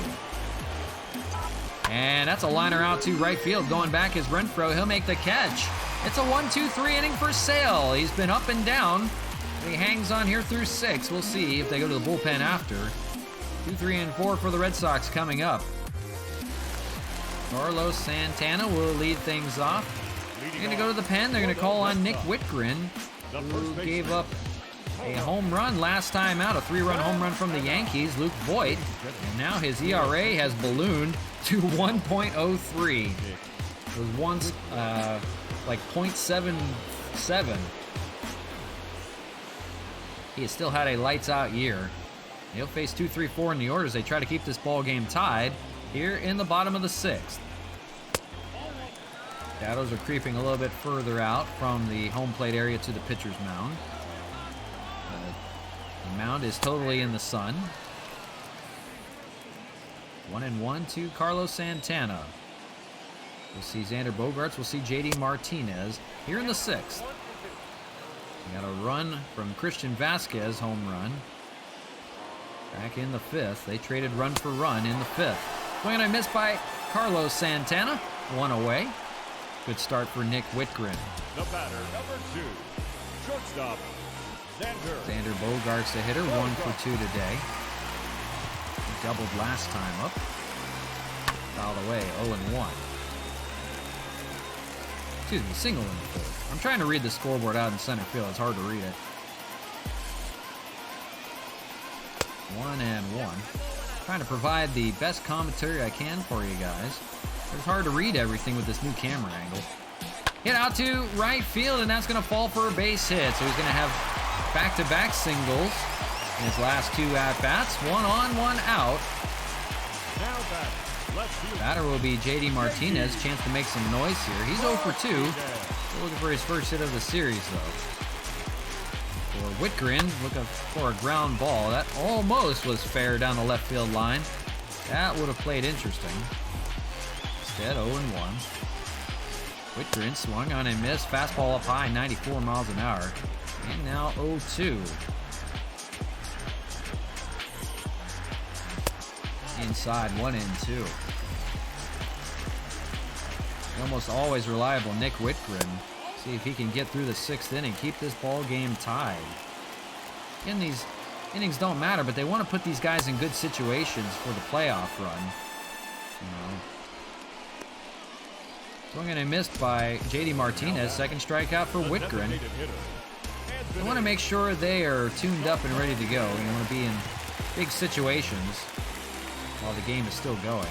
And that's a liner out to right field. Going back is Renfroe. He'll make the catch. It's a 1-2-3 inning for Sale. He's been up and down. He hangs on here through 6. We'll see if they go to the bullpen after. 2, 3, and 4 for the Red Sox coming up. Carlos Santana will lead things off. They're going to go to the pen. They're going to call on Nick Whitgren, who gave up a home run last time out, a 3-run home run from the Yankees, Luke Voigt. And now his ERA has ballooned to 1.03. It was once like 0.77. He has still had a lights-out year. He'll face 2, 3, 4 in the order as they try to keep this ball game tied here in the bottom of the 6th. Shadows are creeping a little bit further out from the home plate area to the pitcher's mound. The mound is totally in the sun. 1-1 to Carlos Santana. We'll see Xander Bogaerts. We'll see JD Martinez here in the 6th. We got a run from Christian Vasquez, home run. Back in the 5th. They traded run for run in the 5th. Swing and a miss by Carlos Santana. 1 away. Good start for Nick Whitgren. The batter, number 2, shortstop, Xander Bogaerts, the hitter, 1 for 2 today. He doubled last time up. Fouled away, 0-1. Excuse me, single in the 4th. I'm trying to read the scoreboard out in center field. It's hard to read it. 1-1. Trying to provide the best commentary I can for you guys. It's hard to read everything with this new camera angle. Hit out to right field, and that's going to fall for a base hit. So he's going to have back-to-back singles in his last 2 at-bats. 1 on, 1 out. now batting, left field. Batter will be JD Martinez. Chance to make some noise here. He's 0 for 2. Still looking for his first hit of the series, though. For Whitgren, looking for a ground ball. That almost was fair down the left field line. That would have played interesting. Instead, 0-1. Whitgren swung on and missed. Fastball up high, 94 miles an hour. And now 0-2. Inside, 1-2. Almost always reliable Nick Whitgren. See if he can get through the 6th inning, keep this ball game tied. Again, these innings don't matter, but they want to put these guys in good situations for the playoff run. You know. Swung and missed by JD Martinez. Second strikeout for Whitgren. They want to make sure they are tuned up and ready to go. You want to be in big situations while the game is still going.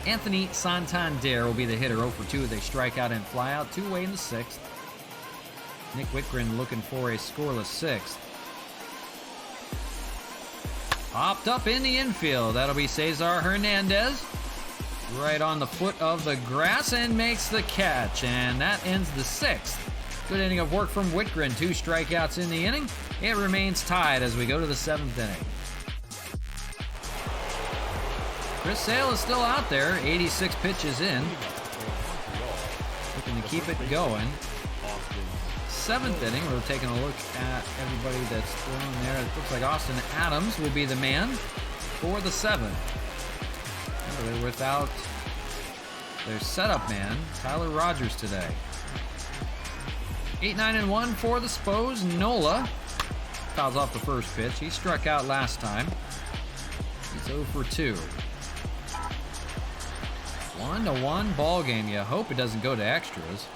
Anthony Santander will be the hitter. 0 for 2. They strike out and fly out. 2 away in the 6th. Nick Whitgren looking for a scoreless 6th. Popped up in the infield. That'll be Cesar Hernandez. Right on the foot of the grass and makes the catch. And that ends the 6th. Good inning of work from Whitgren. 2 strikeouts in the inning. It remains tied as we go to the 7th inning. Chris Sale is still out there. 86 pitches in. Looking to keep it going. 7th inning, we're taking a look at everybody that's thrown there. It looks like Austin Adams will be the man for the 7th. They're without their setup man, Tyler Rogers, today. 8-9-1 for the Spos. Nola fouls off the first pitch. He struck out last time. He's 0 for 2. 1-1 ball game. You hope it doesn't go to extras.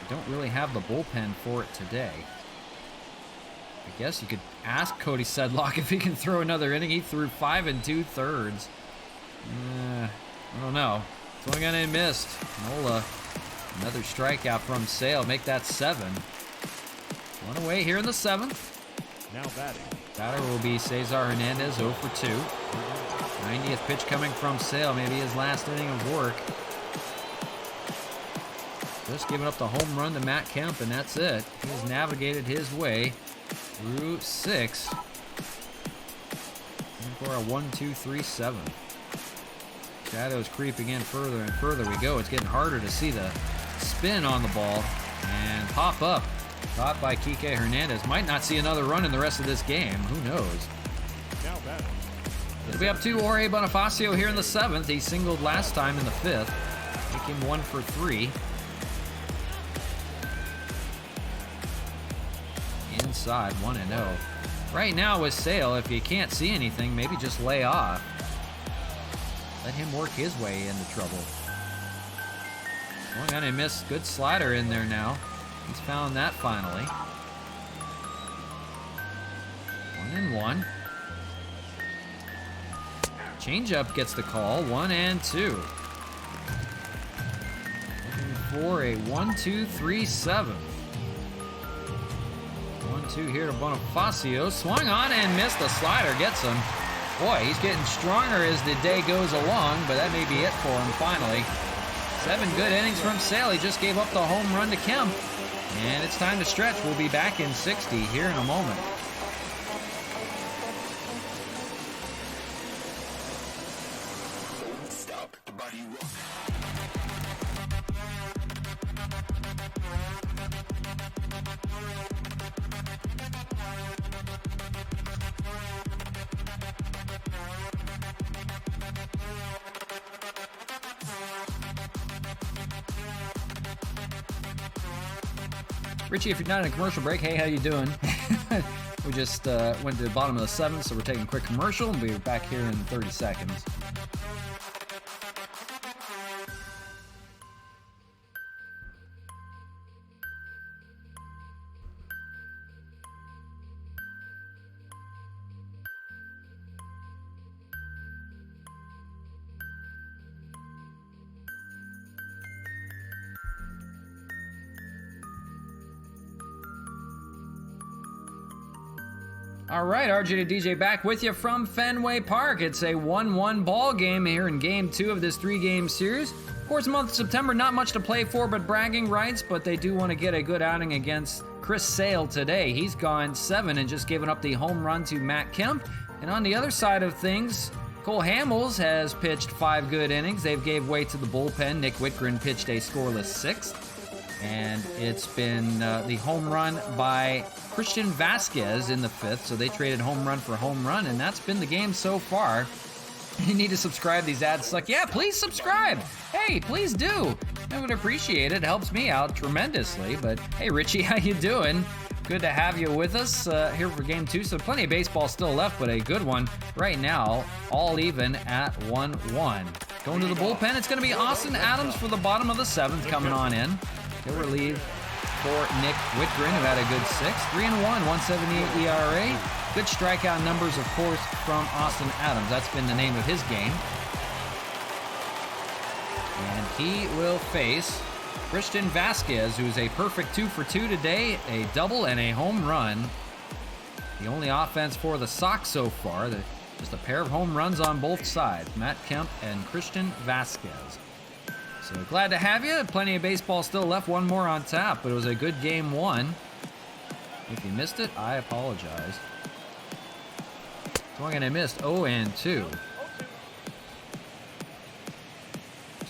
We don't really have the bullpen for it today. I guess you could ask Cody Sedlock if he can throw another inning. He threw 5 2/3. I don't know. Swung on and missed. Nola, another strikeout from Sale. Make that 7. 1 away here in the 7th. Now batting. Batter will be Cesar Hernandez, 0 for 2. 90th pitch coming from Sale. Maybe his last inning of work. Just giving up the home run to Matt Kemp, and that's it. He's navigated his way through 6. And for a 1-2-3-7. Shadows creeping in further and further we go. It's getting harder to see the spin on the ball. And pop up. Caught by Kike Hernandez. Might not see another run in the rest of this game. Who knows? Now batting. It'll be up to Jorge Bonifacio here in the 7th. He singled last time in the 5th. Make him 1 for 3. Inside, 1-0. Right now with Sale, if you can't see anything, maybe just lay off. Let him work his way into trouble. Swung on and missed. Good slider in there now. He's found that finally. 1-1. Changeup gets the call. 1-2. Looking for a 1-2-3-7. 1-2 here to Bonifacio. Swung on and missed. The slider gets him. Boy, he's getting stronger as the day goes along, but that may be it for him finally. 7 good innings from Sale. He just gave up the home run to Kemp. And it's time to stretch. We'll be back in 60 here in a moment. Stop the body rock. Richie, if you're not in a commercial break, hey, how you doing? We just went to the bottom of the 7th, so we're taking a quick commercial, and we'll be back here in 30 seconds. All right, RJ to DJ back with you from Fenway Park. It's a 1-1 ball game here in Game 2 of this 3-game series. Of course, month of September, not much to play for but bragging rights, but they do want to get a good outing against Chris Sale today. He's gone 7 and just given up the home run to Matt Kemp. And on the other side of things, Cole Hamels has pitched 5 good innings. They've gave way to the bullpen. Nick Whitgren pitched a scoreless 6th. And it's been the home run by Christian Vasquez in the 5th, so they traded home run for home run, and that's been the game so far. You need to subscribe. These ads suck. Yeah, please subscribe. Hey, please do. I would appreciate it. It helps me out tremendously. But hey, Richie, how you doing? Good to have you with us here for Game 2. So plenty of baseball still left, but a good one right now, all even at 1-1. Going to the bullpen, it's going to be Austin Adams for the bottom of the 7th coming on in. He'll relieve for Nick Whitgren, who had a good 6. 3-1, 178 ERA. Good strikeout numbers, of course, from Austin Adams. That's been the name of his game. And he will face Christian Vasquez, who's a perfect 2 for 2 today, a double and a home run. The only offense for the Sox so far. Just a pair of home runs on both sides, Matt Kemp and Christian Vasquez. So glad to have you. Plenty of baseball still left. One more on tap, but it was a good Game 1. If you missed it, I apologize. Swung and I missed 0-2.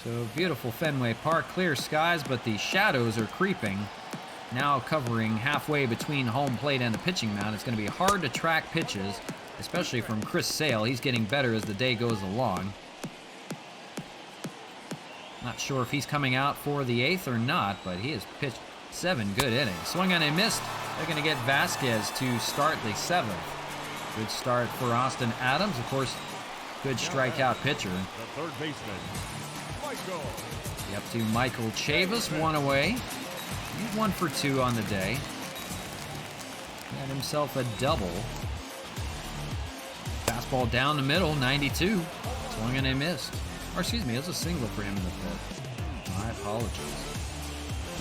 So beautiful Fenway Park, clear skies, but the shadows are creeping. Now covering halfway between home plate and the pitching mound. It's going to be hard to track pitches, especially from Chris Sale. He's getting better as the day goes along. Not sure if he's coming out for the 8th or not, but he has pitched 7 good innings. Swung on and missed. They're going to get Vasquez to start the 7th. Good start for Austin Adams. Of course, good strikeout pitcher. The third baseman, Michael. Up to Michael Chavis, 1 away. He's 1 for 2 on the day. Had himself a double. Fastball down the middle, 92. Swung and a missed. Or excuse me, it was a single for him in the 5th. My apologies.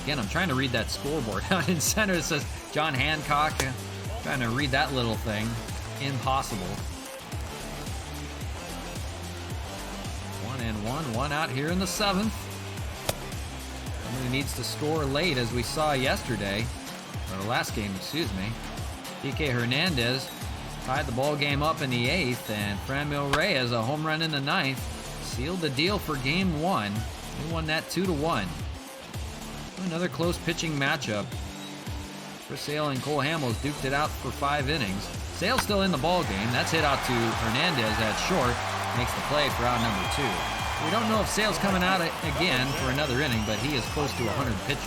Again, I'm trying to read that scoreboard out in center. It says John Hancock. Trying to read that little thing. Impossible. 1-1, 1 out here in the 7th. Somebody needs to score late, as we saw yesterday, or the last game, excuse me. Kike Hernandez tied the ball game up in the 8th, and Franmil Reyes, a home run in the 9th, sealed the deal for game 1. They won that 2-1. Another close pitching matchup. Chris Sale and Cole Hamels duked it out for 5 innings. Sale's still in the ball game. That's hit out to Hernandez at short. Makes the play for out number 2. We don't know if Sale's coming out again for another inning, but he is close to 100 pitches.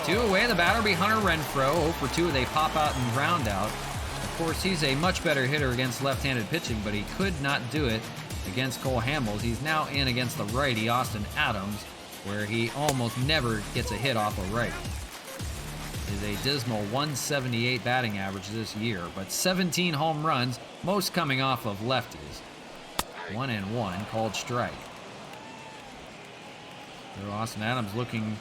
2 away, the batter will be Hunter Renfroe. 0 for 2, they pop out and ground out. Of course, he's a much better hitter against left-handed pitching, but he could not do it against Cole Hamels. He's now in against the righty, Austin Adams, where he almost never gets a hit off a righty. Is a dismal 178 batting average this year, but 17 home runs, most coming off of lefties. 1-1, called strike. So Austin Adams looking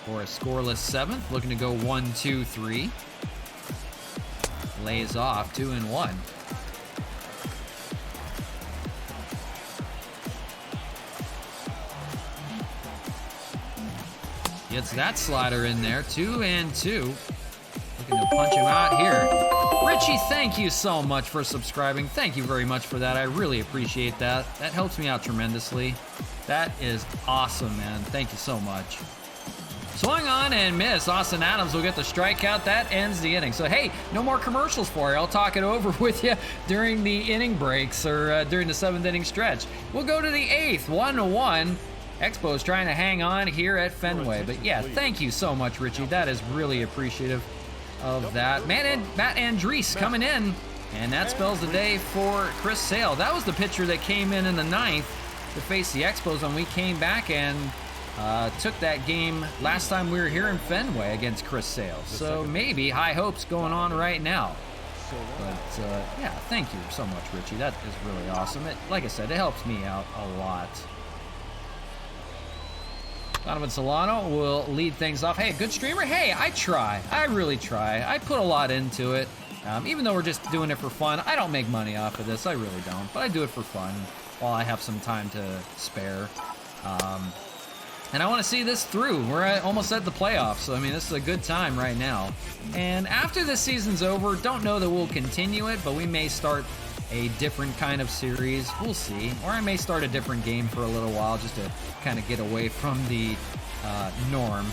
for a scoreless 7th, looking to go 1-2-3. Lays off 2-1. Gets that slider in there, 2-2. Looking to punch him out here. Richie, thank you so much for subscribing. Thank you very much for that. I really appreciate that. That helps me out tremendously. That is awesome, man. Thank you so much. Swung on and missed. Austin Adams will get the strikeout. That ends the inning. So, hey, no more commercials for you. I'll talk it over with you during the inning breaks or during the 7th inning stretch. We'll go to the 8th, 1-1. Expos trying to hang on here at Fenway. But yeah, thank you so much, Richie. That is really appreciative of that. Matt Andrees coming in, and that spells the day for Chris Sale. That was the pitcher that came in the 9th to face the Expos when we came back and took that game last time we were here in Fenway against Chris Sale. So maybe high hopes going on right now. But yeah, thank you so much, Richie. That is really awesome. Like I said, it helps me out a lot. Donovan Solano will lead things off. Hey, good streamer? Hey, I try. I really try. I put a lot into it. Even though we're just doing it for fun, I don't make money off of this. I really don't. But I do it for fun while I have some time to spare. And I want to see this through. We're almost at the playoffs. So, I mean, this is a good time right now. And after this season's over, don't know that we'll continue it, but we may start a different kind of series. We'll see. Or I may start a different game for a little while just to kind of get away from the norm.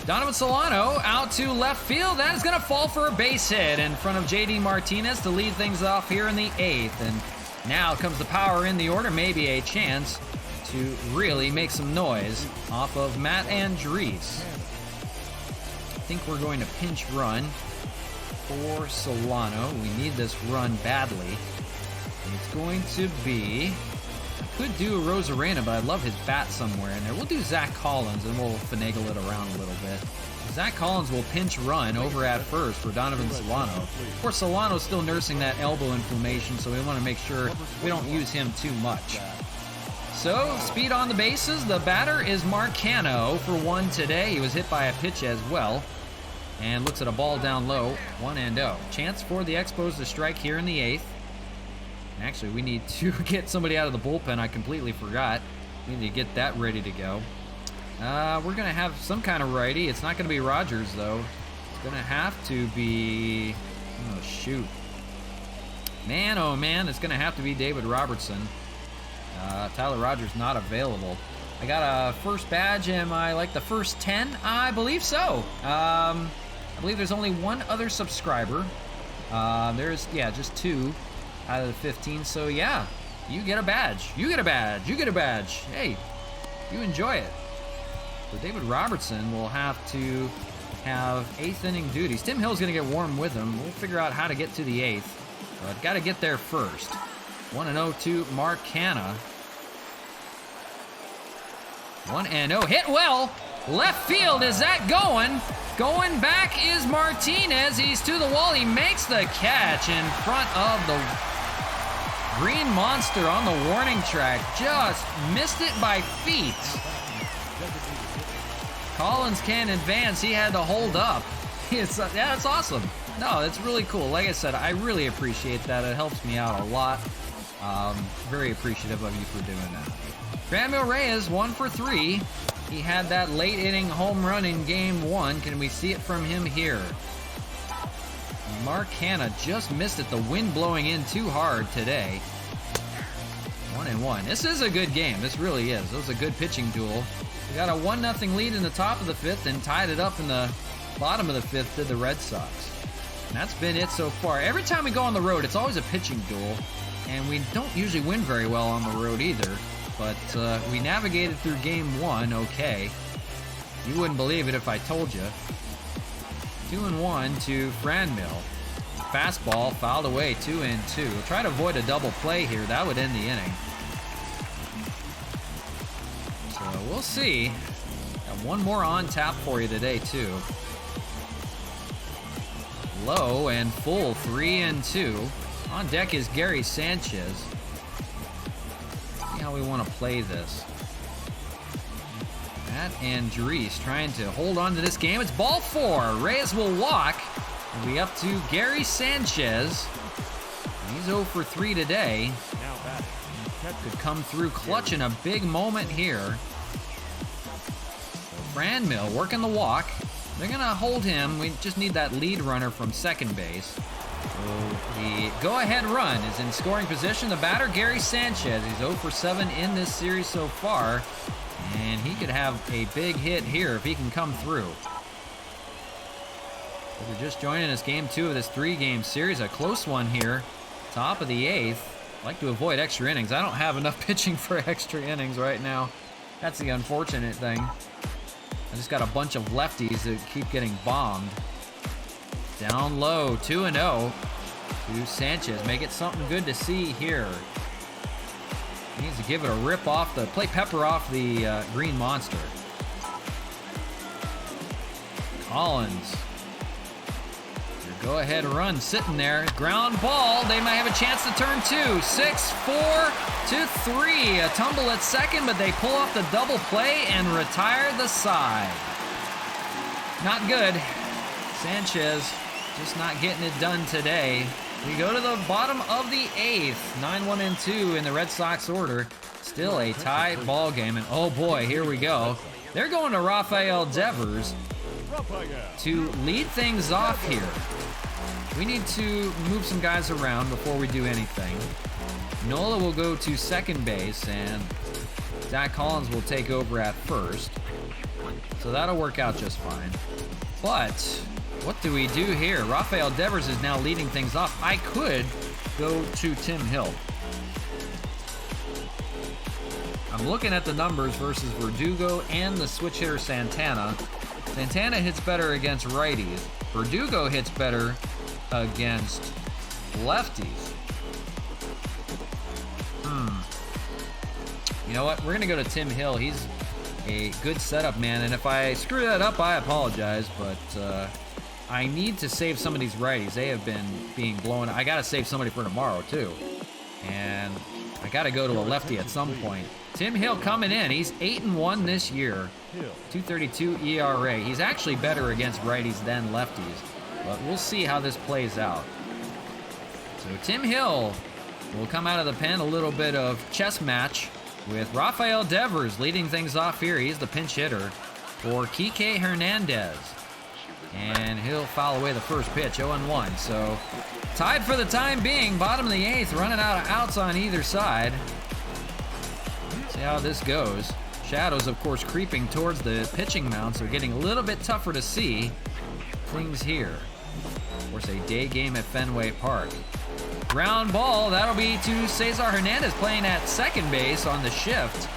Donovan Solano out to left field. That is going to fall for a base hit in front of JD Martinez to lead things off here in the 8th. And now comes the power in the order. Maybe a chance to really make some noise off of Matt Andrees. I think we're going to pinch run for Solano. We need this run badly. It's going to be, I could do a Rosarena, but I love his bat somewhere in there. We'll do Zach Collins, and we'll finagle it around a little bit. Zach Collins will pinch run over at first for Donovan Solano. Of course, Solano's still nursing that elbow inflammation, so we want to make sure we don't use him too much. So, speed on the bases. The batter is Mark Cano for 1 today. He was hit by a pitch as well. And looks at a ball down low, 1-0. Chance for the Expos to strike here in the 8th. Actually, we need to get somebody out of the bullpen. I completely forgot. We need to get that ready to go. We're going to have some kind of righty. It's not going to be Rogers, though. It's going to have to be... Oh, shoot. Man, oh, man. It's going to have to be David Robertson. Tyler Rogers not available. I got a first badge. Am I like the first 10? I believe so. I believe there's only one other subscriber. There's, yeah, just 2 out of the 15. So, yeah, you get a badge. You get a badge. You get a badge. Hey, you enjoy it. So David Robertson will have to have 8th inning duties. Tim Hill's going to get warm with him. We'll figure out how to get to the 8th. But got to get there first. 1-0 to Mark Canna. 1-0. Hit well. Left field. Is that going? Going back is Martinez. He's to the wall. He makes the catch in front of the Green Monster on the warning track. Just missed it by feet. Collins can't advance. He had to hold up. Yeah, that's awesome. No, it's really cool. Like I said, I really appreciate that. It helps me out a lot. Very appreciative of you for doing that. Franmil Reyes, 1 for 3. He had that late inning home run in game 1. Can we see it from him here? Mark Hanna just missed it. The wind blowing in too hard today. 1-1. This is a good game. This really is. It was a good pitching duel. We got a 1-0 lead in the top of the 5th and tied it up in the bottom of the 5th to the Red Sox. And that's been it so far. Every time we go on the road, it's always a pitching duel. And we don't usually win very well on the road either. But we navigated through game 1 okay. You wouldn't believe it if I told you. 2-1 to Franmil. Fastball fouled away, 2-2. We'll try to avoid a double play here. That would end the inning. So we'll see. Got one more on tap for you today, too. Low and full, 3-2. On deck is Gary Sanchez. See how we want to play this. Matt Andrees trying to hold on to this game. It's ball 4. Reyes will walk. And we up to Gary Sanchez. He's 0 for 3 today. Could come through clutch in a big moment here. So Franmil working the walk. They're going to hold him. We just need that lead runner from second base. So the go-ahead run is in scoring position. The batter, Gary Sanchez. He's 0 for 7 in this series so far. And he could have a big hit here if he can come through. If you're just joining us, game 2 of this 3-game series. A close one here. Top of the 8th. I like to avoid extra innings. I don't have enough pitching for extra innings right now. That's the unfortunate thing. I just got a bunch of lefties that keep getting bombed. Down low, 2-0 to Sanchez. Make it something good to see here. He needs to give it a rip off the, play pepper off the Green Monster. Collins. Go ahead run sitting there. Ground ball. They might have a chance to turn 2. 6-4-3. A tumble at second, but they pull off the double play and retire the side. Not good. Sanchez just not getting it done today. We go to the bottom of the 8th. 9-1-2 in the Red Sox order. Still a tie ball game. And oh boy, here we go. They're going to Rafael Devers to lead things off here. We need to move some guys around before we do anything. Nola will go to second base, and Zach Collins will take over at first. So that'll work out just fine. But what do we do here? Rafael Devers is now leading things off. I could go to Tim Hill. I'm looking at the numbers versus Verdugo and the switch hitter Santana. Santana hits better against righties. Verdugo hits better against lefties. You know what? We're going to go to Tim Hill. He's a good setup man, and if I screw that up, I apologize, but I need to save some of these righties. They have been being blown. I got to save somebody for tomorrow, too. And I got to go to a lefty at some point. Tim Hill coming in. He's 8-1 this year. 2.32 ERA. He's actually better against righties than lefties. But we'll see how this plays out. So Tim Hill will come out of the pen. A little bit of chess match with Rafael Devers leading things off here. He's the pinch hitter for Kike Hernandez. And he'll foul away the first pitch, 0-1. So tied for the time being, bottom of the 8th, running out of outs on either side. See how this goes. Shadows, of course, creeping towards the pitching mound, so getting a little bit tougher to see things here. Of course, a day game at Fenway Park. Ground ball, that'll be to Cesar Hernandez playing at second base on the shift.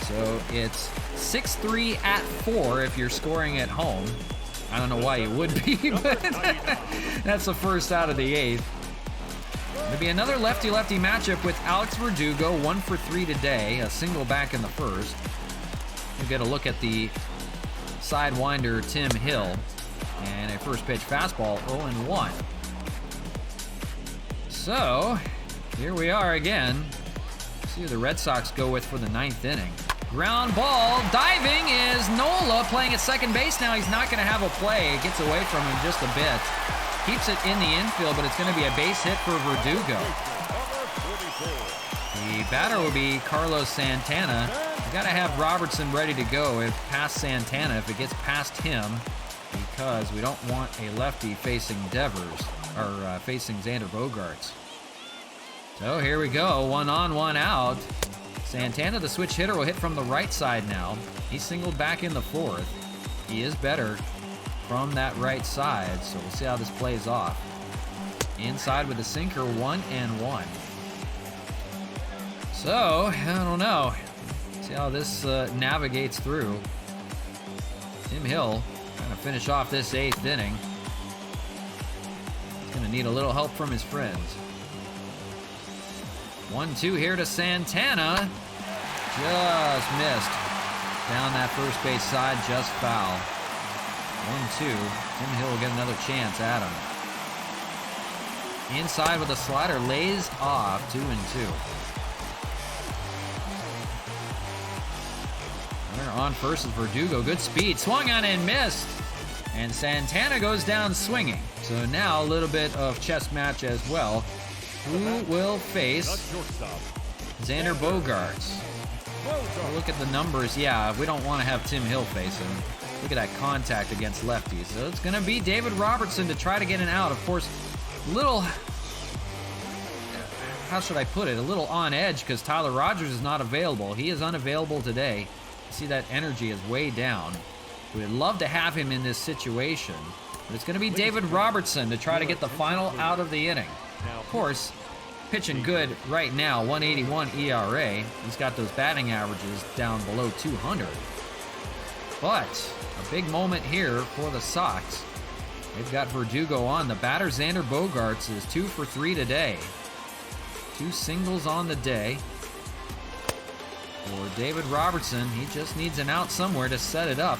So it's 6-3 at 4 if you're scoring at home. I don't know why you would be, but that's the first out of the 8th. There'll be another lefty-lefty matchup with Alex Verdugo, 1 for 3 today, a single back in the first. We'll get a look at the sidewinder Tim Hill, and a first pitch fastball, 0-1. So, here we are again. See who the Red Sox go with for the 9th inning. Ground ball, diving is Nola playing at second base now. He's not going to have a play. It gets away from him just a bit. Keeps it in the infield, but it's going to be a base hit for Verdugo. The batter will be Carlos Santana. You gotta have Robertson ready to go if past Santana, if it gets past him, because we don't want a lefty facing Devers, or facing Xander Bogaerts. So here we go, 1 on, 1 out. Santana, the switch hitter, will hit from the right side now. He's singled back in the 4th. He is better from that right side, so we'll see how this plays off. Inside with the sinker, 1-1. So, I don't know. See how this navigates through. Tim Hill trying to finish off this 8th inning. He's going to need a little help from his friends. 1-2 here to Santana. Just missed. Down that first base side, just foul. 1-2. Tim Hill will get another chance at him. Inside with a slider, lays off, 2-2. Runner on first is Verdugo. Good speed. Swung on and missed. And Santana goes down swinging. So now a little bit of chess match as well. Who will face Xander Bogaerts? Look at the numbers. Yeah, we don't want to have Tim Hill face him. Look at that contact against lefties. So it's going to be David Robertson to try to get an out. Of course, a little, how should I put it? A little on edge because Tyler Rogers is not available. He is unavailable today. You see that energy is way down. We'd love to have him in this situation. But it's going to be David Robertson to try to get the final out of the inning. Of course, pitching good right now, 181 ERA. He's got those batting averages down below 200. But a big moment here for the Sox. They've got Verdugo on. The batter, Xander Bogaerts, is 2 for 3 today. 2 singles on the day. For David Robertson, he just needs an out somewhere to set it up.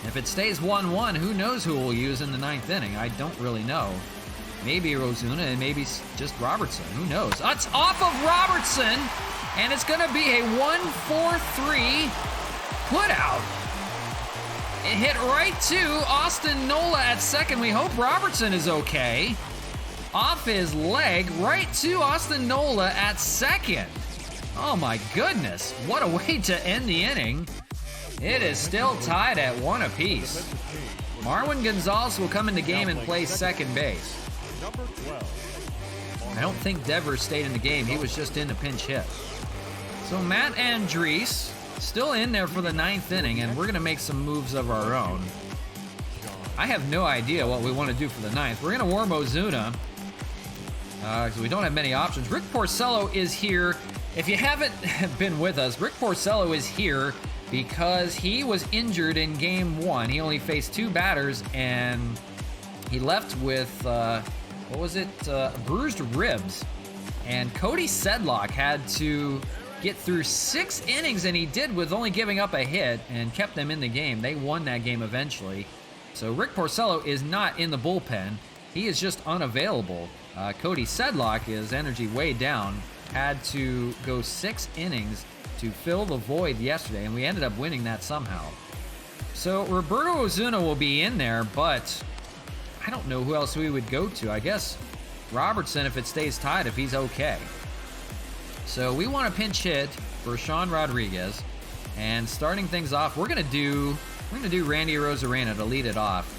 If it stays 1-1, who knows who we'll use in the 9th inning? I don't really know. Maybe Ozuna and maybe just Robertson. Who knows? It's off of Robertson, and it's going to be a 1-4-3 putout. It hit right to Austin Nola at second. We hope Robertson is okay. Off his leg, right to Austin Nola at second. Oh my goodness, what a way to end the inning. It is still tied at 1 apiece. Marwin Gonzalez will come in the game and play second base. I don't think Devers stayed in the game. He was just in to pinch hit. So Matt Andriese still in there for the 9th inning, and we're going to make some moves of our own. I have no idea what we want to do for the 9th. We're going to warm Ozuna because we don't have many options. Rick Porcello is here. If you haven't been with us, Rick Porcello is here because he was injured in Game 1. He only faced 2 batters, and he left with, bruised ribs. And Cody Sedlock had to get through 6 innings, and he did with only giving up a hit and kept them in the game. They won that game eventually. So Rick Porcello is not in the bullpen. He is just unavailable. Cody Sedlock, his energy way down, had to go 6 innings to fill the void yesterday, and we ended up winning that somehow. So Roberto Ozuna will be in there, but I don't know who else we would go to. I guess Robertson if it stays tied, if he's okay. So we want to pinch hit for Sean Rodriguez, and starting things off, we're gonna do Randy Arozarena to lead it off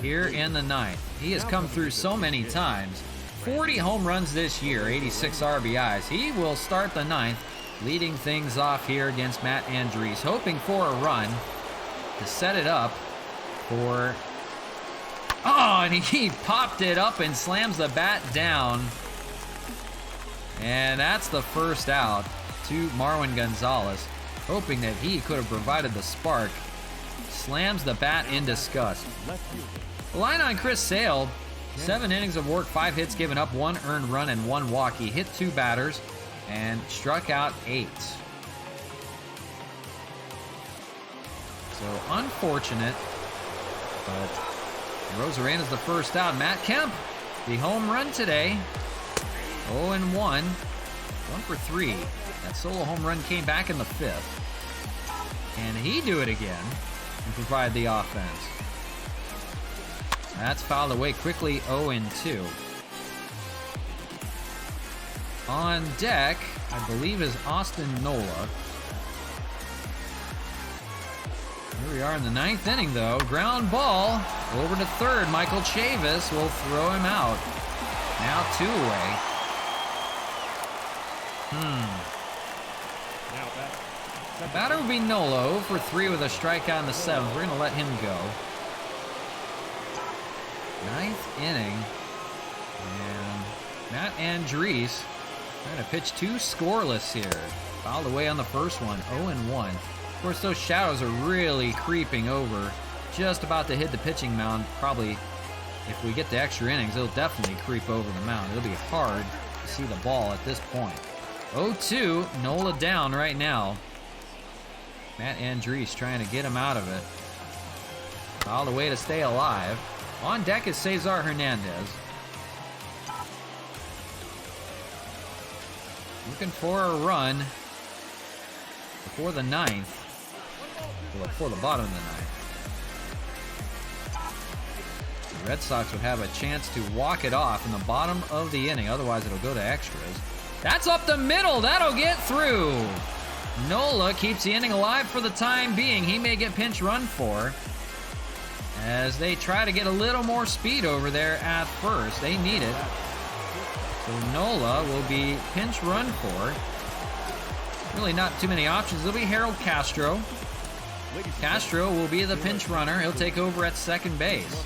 here in the 9th. He has come through so many times. 40 home runs this year, 86 RBIs. He will start the 9th, leading things off here against Matt Andriese, hoping for a run to set it up for... Oh, and he popped it up and slams the bat down. And that's the first out to Marwin Gonzalez, hoping that he could have provided the spark. Slams the bat in disgust. The line on Chris Sale, 7 innings of work, 5 hits given up, 1 earned run, and 1 walk. He hit 2 batters and struck out 8. So unfortunate, but Rosarena's the first out. Matt Kemp, the home run today. 0-1, 1 for 3. That solo home run came back in the 5th. Can he do it again and provide the offense? That's fouled away quickly, 0-2. On deck, I believe, is Austin Nola. Here we are in the 9th inning, though. Ground ball over to third. Michael Chavis will throw him out. Now 2 away. The batter will be Nola, 0 for 3 with a strikeout in the 7th. We're going to let him go. 9th inning. And Matt Andriese trying to pitch 2 scoreless here. Fouled away on the first one, 0-1. Of course, those shadows are really creeping over. Just about to hit the pitching mound. Probably, if we get the extra innings, it'll definitely creep over the mound. It'll be hard to see the ball at this point. 0-2, Nola down right now. Matt Andriese trying to get him out of it. Fouled away to stay alive. On deck is Cesar Hernandez. Looking for a run before the 9th. Well, before the bottom of the 9th. The Red Sox would have a chance to walk it off in the bottom of the inning. Otherwise, it'll go to extras. That's up the middle. That'll get through. Nola keeps the inning alive for the time being. He may get pinch run for as they try to get a little more speed over there at first. They need it. So Nola will be pinch run for. Really not too many options. It'll be Harold Castro. Castro will be the pinch runner. He'll take over at second base.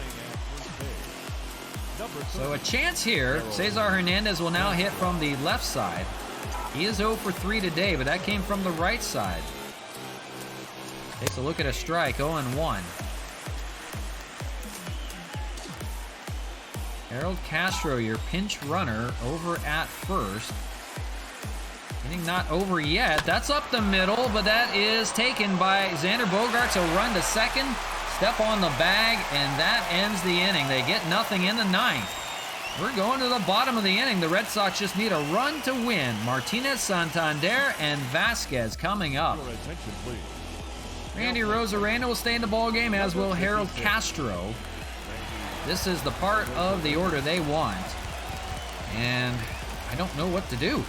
So a chance here. Cesar Hernandez will now hit from the left side. He is 0 for 3 today, but that came from the right side. Takes a look at a strike, 0-1. Harold Castro, your pinch runner, over at first. Inning not over yet. That's up the middle, but that is taken by Xander Bogaerts. He'll run to second, step on the bag, and that ends the inning. They get nothing in the 9th. We're going to the bottom of the inning. The Red Sox just need a run to win. Martinez, Santander, and Vasquez coming up. Randy Rosarena will stay in the ballgame, as will Harold Castro. This is the part of the order they want. And I don't know what to do,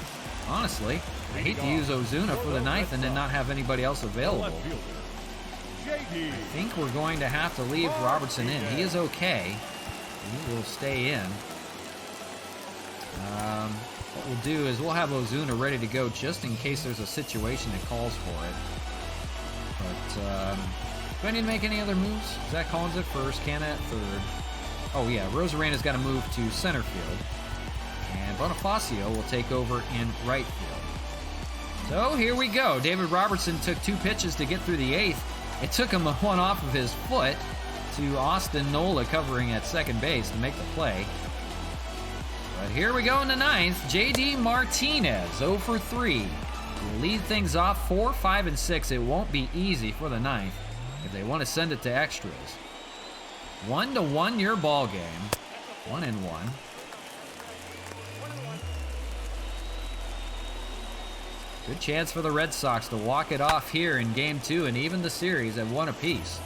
honestly. I hate to use Ozuna for the 9th and then not have anybody else available. I think we're going to have to leave Robertson in. He is okay. He will stay in. What we'll do is we'll have Ozuna ready to go just in case there's a situation that calls for it. But do I need to make any other moves? Zach Collins at first, Canna at third. Oh yeah, Rosarena's got to move to center field. And Bonifacio will take over in right field. So here we go. David Robertson took 2 pitches to get through the 8th. It took him one off of his foot to Austin Nola covering at second base to make the play. But here we go in the 9th. J.D. Martinez, 0 for 3. Will lead things off 4, 5, and 6. It won't be easy for the 9th if they want to send it to extras. 1-1 your ball game. 1-1. Good chance for the Red Sox to walk it off here in Game 2 and even the series at 1 apiece.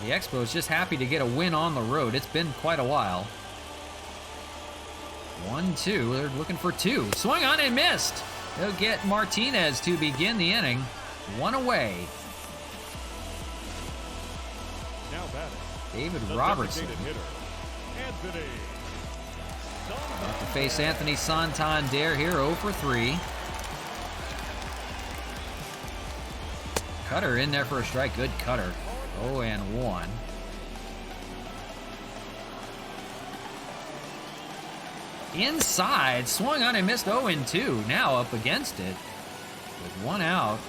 The Expos just happy to get a win on the road. It's been quite a while. 1-2. They're looking for 2. Swung on and missed. They'll get Martinez to begin the inning. 1 away. David Robertson. About to face Anthony Santander here, 0 for 3. Cutter in there for a strike. Good cutter. 0-1. Inside, swung on and missed 0-2. Now up against it with 1 out.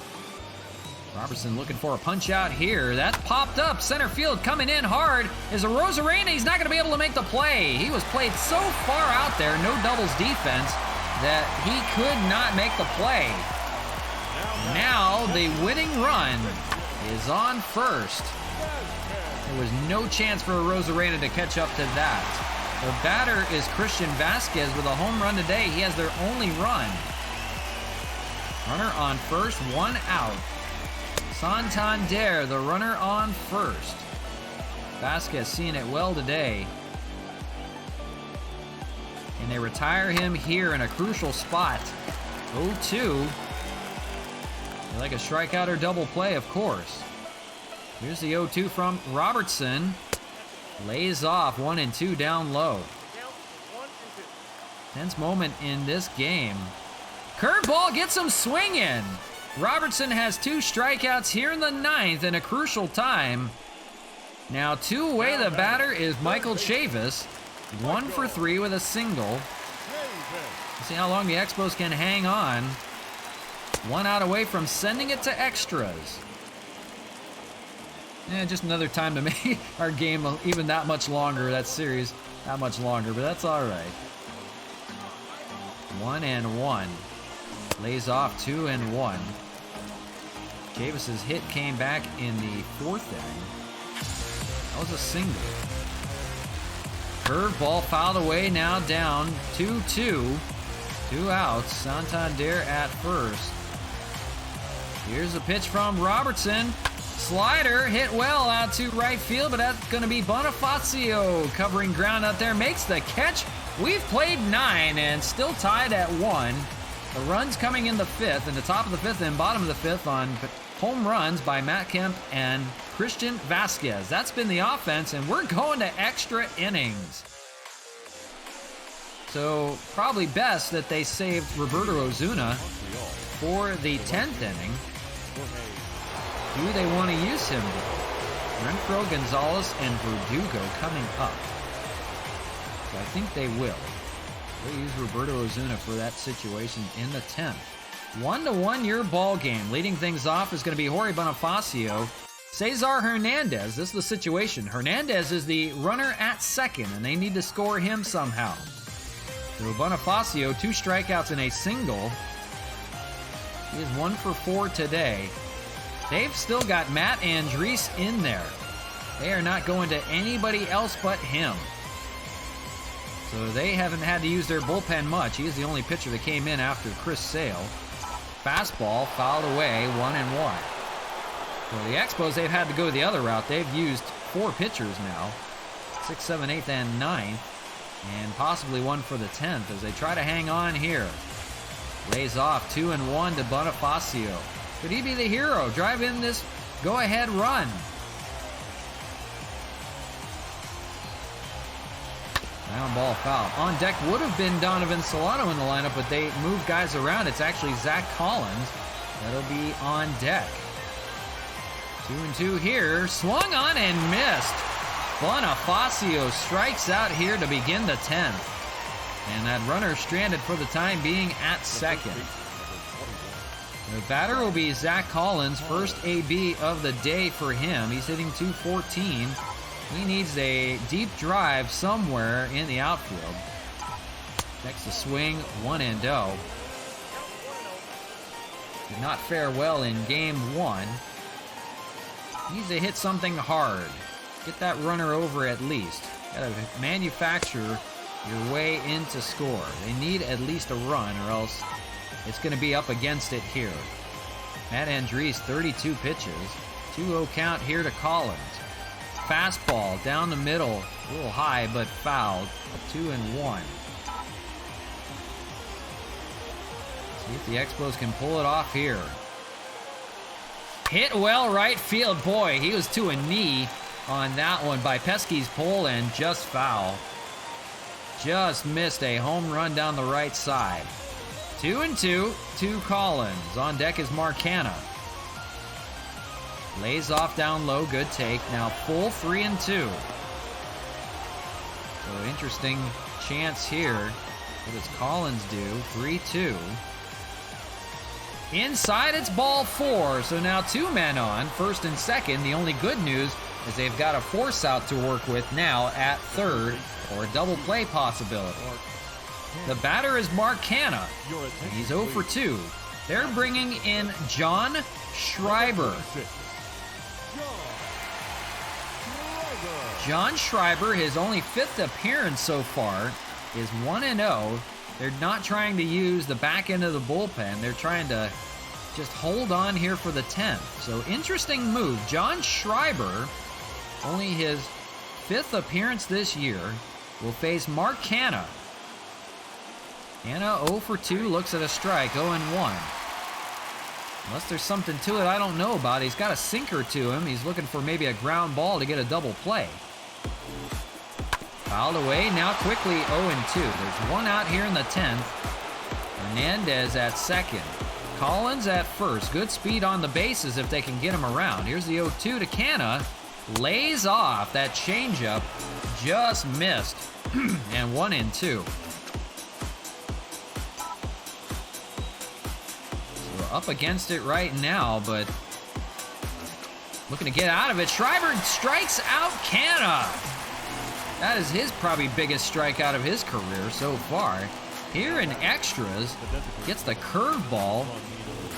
Robertson looking for a punch out here. That popped up. Center field coming in hard is a Rosarena. He's not going to be able to make the play. He was played so far out there, no doubles defense, that he could not make the play. Now the winning run is on first. There was no chance for a Rosarena to catch up to that. The batter is Christian Vasquez with a home run today. He has their only run. Runner on first, 1 out. Santander, the runner on first. Vasquez seeing it well today. And they retire him here in a crucial spot. 0-2. Like a strikeout or double play, of course. Here's the 0-2 from Robertson. Lays off 1-2 down low. Tense moment in this game. Curveball gets him swinging. Robertson has 2 strikeouts here in the 9th in a crucial time. Now 2 away, the batter is Michael Chavis. 1 for 3 with a single. Let's see how long the Expos can hang on. 1 out away from sending it to extras. Just another time to make our game even that much longer, that series that much longer, but that's all right. 1-1. Lays off 2-1. Chavis's hit came back in the 4th inning. That was a single. Curveball fouled away, now down 2-2. 2 outs. Santander at first. Here's a pitch from Robertson. Slider hit well out to right field, but that's going to be Bonifacio covering ground out there. Makes the catch. We've played 9 and still tied at 1. The runs coming in the 5th, in the top of the 5th and bottom of the 5th on home runs by Matt Kemp and Christian Vasquez. That's been the offense, and we're going to extra innings. So probably best that they saved Roberto Ozuna for the 10th inning. Do they want to use him? Renfroe, Gonzalez, and Verdugo coming up. So I think they will. They'll use Roberto Ozuna for that situation in the 10th. 1-1 your ball game. Leading things off is going to be Jorge Bonifacio. Cesar Hernandez, this is the situation. Hernandez is the runner at second, and they need to score him somehow. So Bonifacio, 2 strikeouts and a single. He is 1 for 4 today. They've still got Matt Andriese in there. They are not going to anybody else but him. So they haven't had to use their bullpen much. He is the only pitcher that came in after Chris Sale. Fastball fouled away, 1-1. For the Expos, they've had to go the other route. They've used 4 pitchers now. 6th, 7th, 8th, and 9th. And possibly 1 for the 10th as they try to hang on here. Lays off 2-1 to Bonifacio. Could he be the hero? Drive in this go-ahead run. Ground ball foul. On deck would have been Donovan Solano in the lineup, but they moved guys around. It's actually Zach Collins that'll be on deck. 2-2 here. Swung on and missed. Bonifacio strikes out here to begin the 10th. And that runner stranded for the time being at second. The batter will be Zach Collins, first AB of the day for him. He's hitting .214. He needs a deep drive somewhere in the outfield. Next to swing, 1-0. Did not fare well in game 1. Needs to hit something hard. Get that runner over at least. Gotta manufacture your way into score. They need at least a run or else it's going to be up against it here. Matt Andriese, 32 pitches. 2-0 count here to Collins. Fastball down the middle. A little high, but fouled. 2-1. See if the Expos can pull it off here. Hit well right field. Boy, he was to a knee on that one by Pesky's pole and just foul. Just missed a home run down the right side. 2-2 to Collins. On deck is Marcana. Lays off down low, good take. Now full 3-2. So interesting chance here. What does Collins do? 3-2. Inside, it's ball 4. So now 2 men on, first and second. The only good news is they've got a force out to work with now at third, or a double play possibility. The batter is Marcana. He's 0 for 2. They're bringing in John Schreiber. John Schreiber, his only 5th appearance so far, is 1-0. They're not trying to use the back end of the bullpen. They're trying to just hold on here for the 10th. So interesting move. John Schreiber, only his 5th appearance this year, will face Marcana. Anna 0 for 2, looks at a strike, 0-1. Unless there's something to it I don't know about. He's got a sinker to him. He's looking for maybe a ground ball to get a double play. Fouled away, now quickly 0-2. There's one out here in the 10th. Hernandez at second. Collins at first. Good speed on the bases if they can get him around. Here's the 0-2 to Canna. Lays off. That changeup just missed. And 1-2. So up against it right now, but looking to get out of it. Schreiber strikes out Canna. That is his probably biggest strikeout of his career so far. Here in extras, gets the curveball,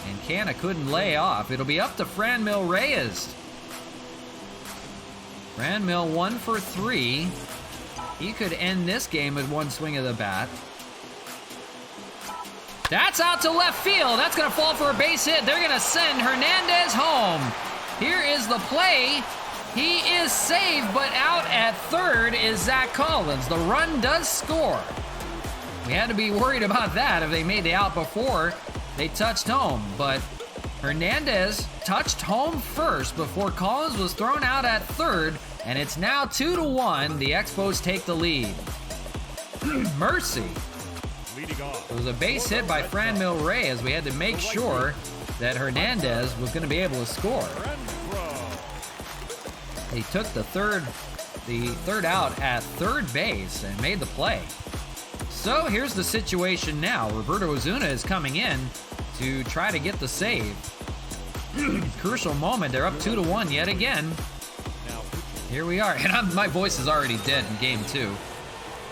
and Canna couldn't lay off. It'll be up to Franmil Reyes. Franmil 1 for 3. He could end this game with one swing of the bat. That's out to left field. That's going to fall for a base hit. They're going to send Hernandez home. Here is the play. He is saved, but out at third is Zach Collins. The run does score. We had to be worried about that if they made the out before they touched home. But Hernandez touched home first before Collins was thrown out at third, and it's now 2-1. The Expos take the lead. Mercy. It was a base hit by Franmil Reyes. We had to make sure that Hernandez was going to be able to score. He took the third out at third base and made the play. So here's the situation now. Roberto Ozuna is coming in to try to get the save. Crucial moment. They're up 2-1 yet again. Here we are. And my voice is already dead in game 2.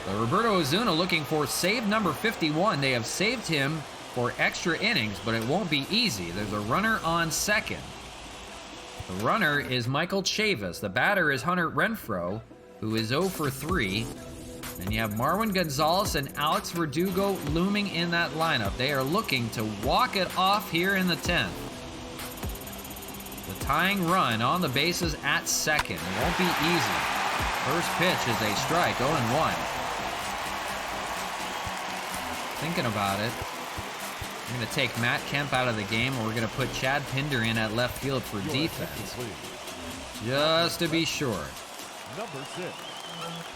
But Roberto Ozuna looking for save number 51. They have saved him for extra innings, but it won't be easy. There's a runner on second. The runner is Michael Chavis. The batter is Hunter Renfroe, who is 0 for 3. And you have Marwin Gonzalez and Alex Verdugo looming in that lineup. They are looking to walk it off here in the 10th. The tying run on the bases at second. It won't be easy. First pitch is a strike, 0-1. Thinking about it, we're going to take Matt Kemp out of the game, and we're going to put Chad Pinder in at left field for defense. Just to be sure. Number 6.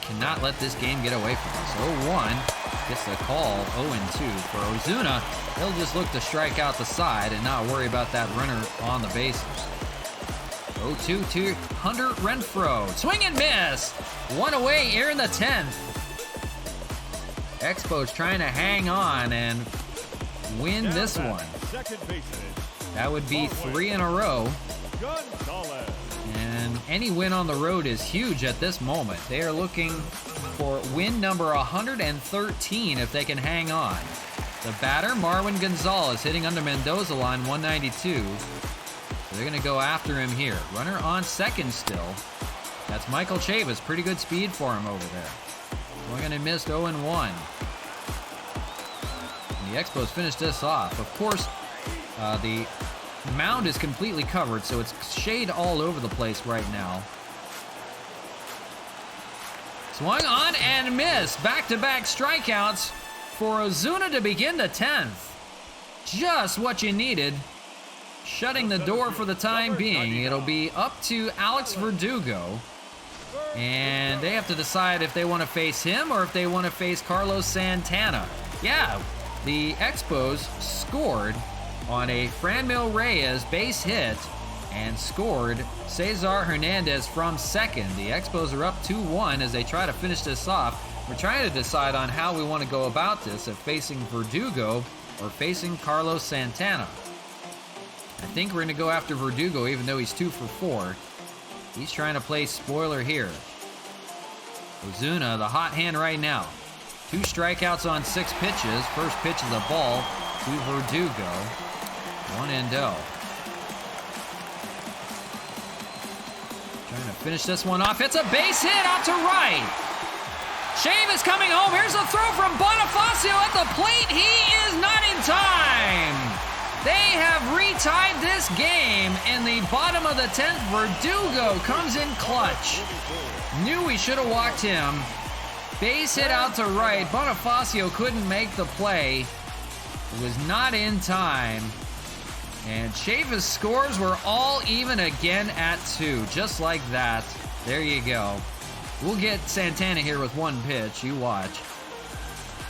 Cannot let this game get away from us. 0-1 gets the call. 0-2 for Ozuna. He'll just look to strike out the side and not worry about that runner on the bases. 0-2 to Hunter Renfroe. Swing and miss. One away here in the 10th. Expos trying to hang on and win this one. That would be 3 in a row. And any win on the road is huge at this moment. They are looking for win number 113 if they can hang on. The batter, Marwin Gonzalez, hitting under Mendoza line 192. So they're going to go after him here. Runner on second still. That's Michael Chavis. Pretty good speed for him over there. Swung and missed 0-1. And the Expos finished this off. Of course, the mound is completely covered, so it's shade all over the place right now. Swung on and missed. Back-to-back strikeouts for Ozuna to begin the 10th. Just what you needed. Shutting the door for the time being. It'll be up to Alex Verdugo. And they have to decide if they want to face him or if they want to face Carlos Santana. Yeah, the Expos scored on a Franmil Reyes base hit and scored Cesar Hernandez from second. The Expos are up 2-1 as they try to finish this off. We're trying to decide on how we want to go about this, if facing Verdugo or facing Carlos Santana. I think we're going to go after Verdugo even though he's 2 for 4. He's trying to play spoiler here. Ozuna, the hot hand right now. 2 strikeouts on 6 pitches. First pitch is a ball to Verdugo. 1-0. Trying to finish this one off. It's a base hit out to right. Chavis coming home. Here's a throw from Bonifacio at the plate. He is not in time. They have retied this game in the bottom of the 10th. Verdugo comes in clutch. Knew we should have walked him. Base hit out to right. Bonifacio couldn't make the play. It was not in time. And Chavis scores. We're all even again at 2. Just like that. There you go. We'll get Santana here with 1 pitch. You watch.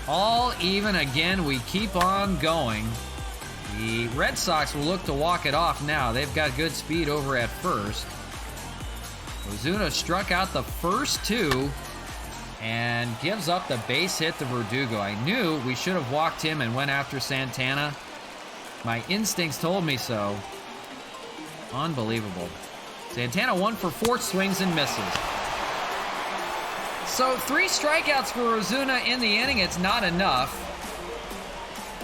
All even again. We keep on going. The Red Sox will look to walk it off now. They've got good speed over at first. Ozuna struck out the first 2 and gives up the base hit to Verdugo. I knew we should have walked him and went after Santana. My instincts told me so. Unbelievable. Santana 1 for 4, swings and misses. So 3 strikeouts for Ozuna in the inning. It's not enough.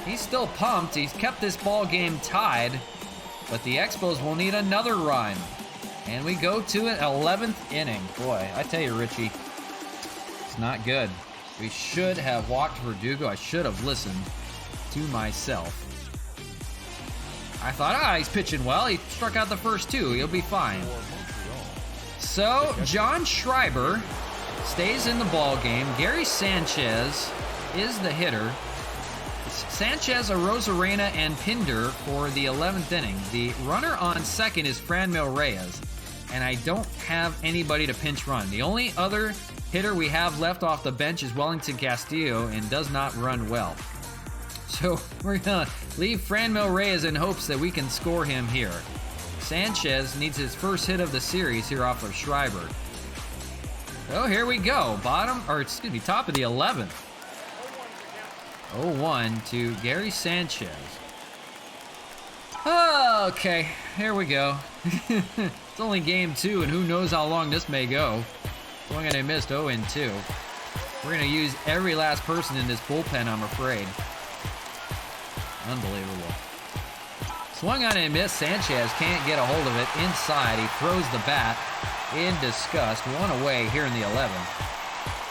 He's still pumped. He's kept this ball game tied. But the Expos will need another run. And we go to an 11th inning. Boy, I tell you, Richie, it's not good. We should have walked Verdugo. I should have listened to myself. I thought, he's pitching well. He struck out the first 2. He'll be fine. So, John Schreiber stays in the ball game. Gary Sanchez is the hitter. Sanchez, Arozarena, and Pinder for the 11th inning. The runner on second is Franmil Reyes, and I don't have anybody to pinch run. The only other hitter we have left off the bench is Wellington Castillo, and does not run well. So we're going to leave Franmil Reyes in hopes that we can score him here. Sanchez needs his first hit of the series here off of Schreiber. Oh, here we go. Top of the 11th. 0-1 to Gary Sanchez. Okay, here we go. It's only game 2, and who knows how long this may go. Swung and I missed 0-2. We're going to use every last person in this bullpen, I'm afraid. Unbelievable. Swung on and missed. Sanchez can't get a hold of it inside. He throws the bat in disgust. 1 away here in the 11th.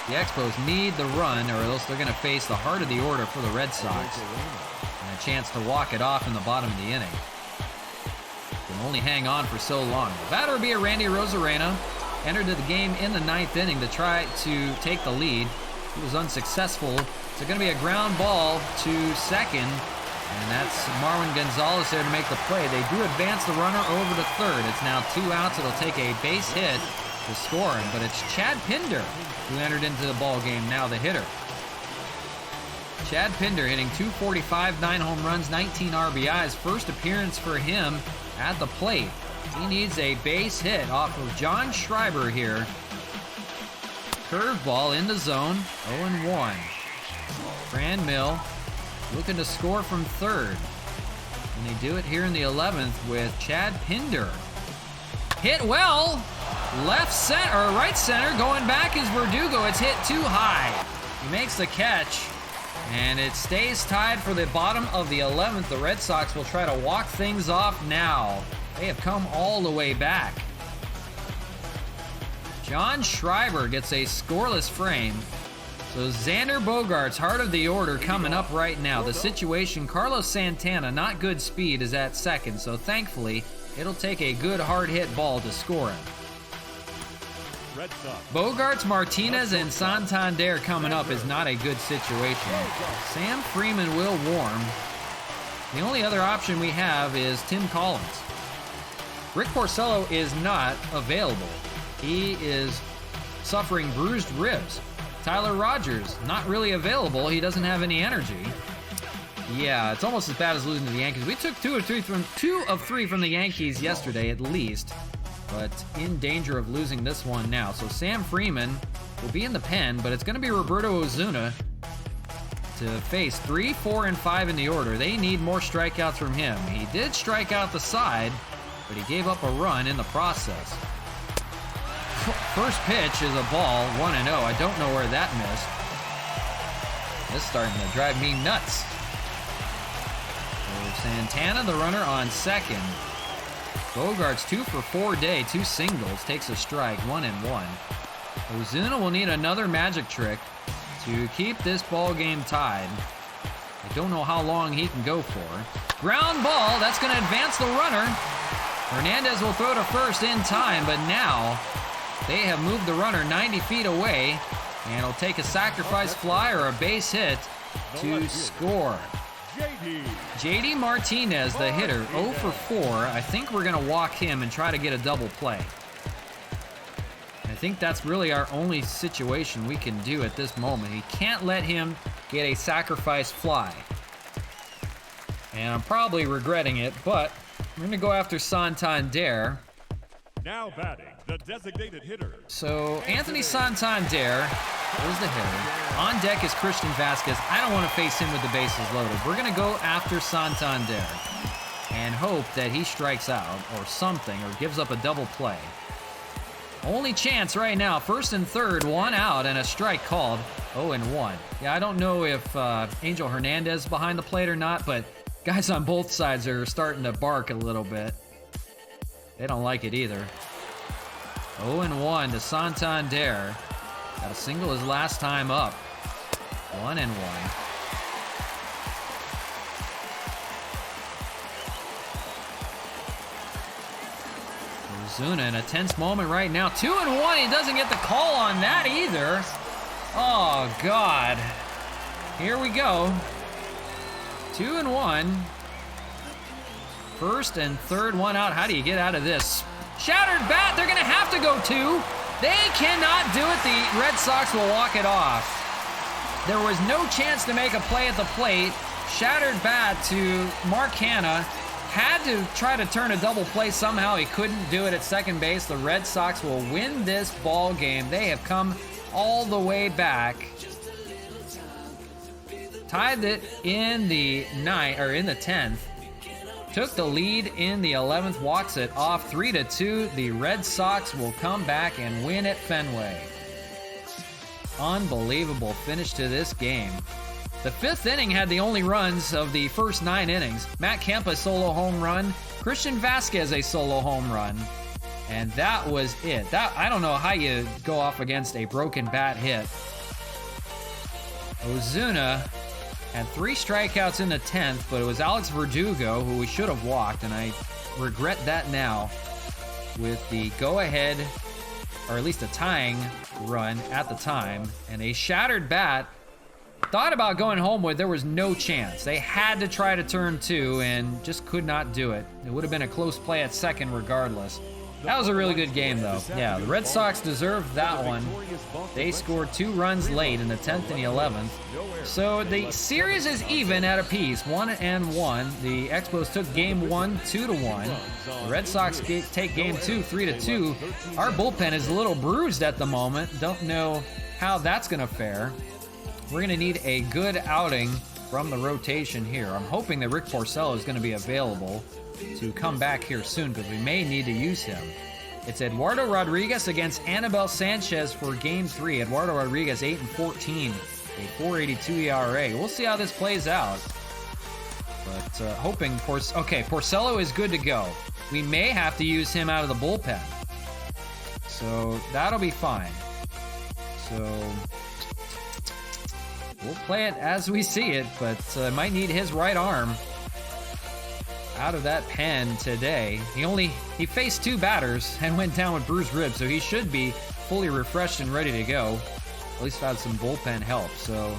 The Expos need the run, or else they're going to face the heart of the order for the Red Sox. And a chance to walk it off in the bottom of the inning. Can only hang on for so long. The batter will be a Randy Arozarena. Entered the game in the 9th inning to try to take the lead. He was unsuccessful. It's going to be a ground ball to second. And that's Marwin Gonzalez there to make the play. They do advance the runner over to third. It's now 2 outs. It'll take a base hit to score him. But it's Chad Pinder who entered into the ball game, now the hitter. Chad Pinder hitting .245, 9 home runs, 19 RBIs. First appearance for him at the plate. He needs a base hit off of John Schreiber here. Curveball in the zone, 0-1. Franmil looking to score from third. And they do it here in the 11th with Chad Pinder. Hit well. Left center, or right center, going back is Verdugo. It's hit too high. He makes the catch, and it stays tied for the bottom of the 11th. The Red Sox will try to walk things off now. They have come all the way back. John Schreiber gets a scoreless frame. So Xander Bogaerts, heart of the order, coming up right now. The situation, Carlos Santana, not good speed, is at second. So thankfully, it'll take a good hard hit ball to score him. Bogaerts, Martinez, and Santander coming up is not a good situation. Sam Freeman will warm. The only other option we have is Tim Collins. Rick Porcello is not available. He is suffering bruised ribs. Tyler Rogers, not really available. He doesn't have any energy. Yeah, it's almost as bad as losing to the Yankees. We took 2 of 3 from the Yankees yesterday at least, but in danger of losing this one now. So Sam Freeman will be in the pen, but it's going to be Roberto Ozuna to face 3, 4, and 5 in the order. They need more strikeouts from him. He did strike out the side, but he gave up a run in the process. First pitch is a ball, 1-0. I don't know where that missed. This is starting to drive me nuts. So Santana, the runner on second. Bogaerts 2 for 4 day, 2 singles, takes a strike, 1-1. Ozuna will need another magic trick to keep this ball game tied. I don't know how long he can go for. Ground ball, that's going to advance the runner. Hernandez will throw to first in time, but now they have moved the runner 90 feet away, and it'll take a sacrifice fly or a base hit to score. JD Martinez, the hitter, 0 for 4. I think we're going to walk him and try to get a double play. I think that's really our only situation we can do at this moment. He can't let him get a sacrifice fly. And I'm probably regretting it, but we're going to go after Santander. Now batting, the designated hitter. So Anthony Santander is the hitter. On deck is Christian Vasquez. I don't want to face him with the bases loaded. We're going to go after Santander and hope that he strikes out or something or gives up a double play. Only chance right now, first and third, one out and a strike called. 0-1. Yeah, I don't know if Angel Hernandez is behind the plate or not, but guys on both sides are starting to bark a little bit. They don't like it either. 0-1 to Santander. Got a single his last time up. 1-1. Ozuna in a tense moment right now. 2-1. He doesn't get the call on that either. Oh, God. Here we go. 2-1. First and third, one out. How do you get out of this? Shattered bat. They're going to have to go 2. They cannot do it. The Red Sox will walk it off. There was no chance to make a play at the plate. Shattered bat to Mark Hanna. Had to try to turn a double play somehow. He couldn't do it at second base. The Red Sox will win this ball game. They have come all the way back. Tied it in the 10th. Took the lead in the 11th, walks it off 3-2. The Red Sox will come back and win at Fenway. Unbelievable finish to this game. The 5th inning had the only runs of the first 9 innings. Matt Kemp a solo home run, Christian Vasquez a solo home run, and that was it. I don't know how you go off against a broken bat hit. Ozuna had 3 strikeouts in the 10th, but it was Alex Verdugo who we should have walked, and I regret that now with the go-ahead, or at least a tying run at the time, and a shattered bat. Thought about going home with, there was no chance. They had to try to turn 2 and just could not do it. It would have been a close play at second regardless. That was a really good game, though. Yeah, the Red Sox deserved that one. They scored 2 runs late in the 10th and the 11th. So the series is even at apiece, 1-1. The Expos took game 1, 2-1. The Red Sox take game 2, 3-2. Our bullpen is a little bruised at the moment. Don't know how that's going to fare. We're going to need a good outing from the rotation here. I'm hoping that Rick Porcello is going to be available to come back here soon because we may need to use him. It's Eduardo Rodriguez against Anibal Sanchez for Game 3. Eduardo Rodriguez 8-14, a 4.82 ERA. We'll see how this plays out. But hoping Porcello is good to go. We may have to use him out of the bullpen. So that'll be fine. So we'll play it as we see it, but might need his right arm out of that pen today. He faced 2 batters and went down with bruised ribs, so he should be fully refreshed and ready to go. At least had some bullpen help. So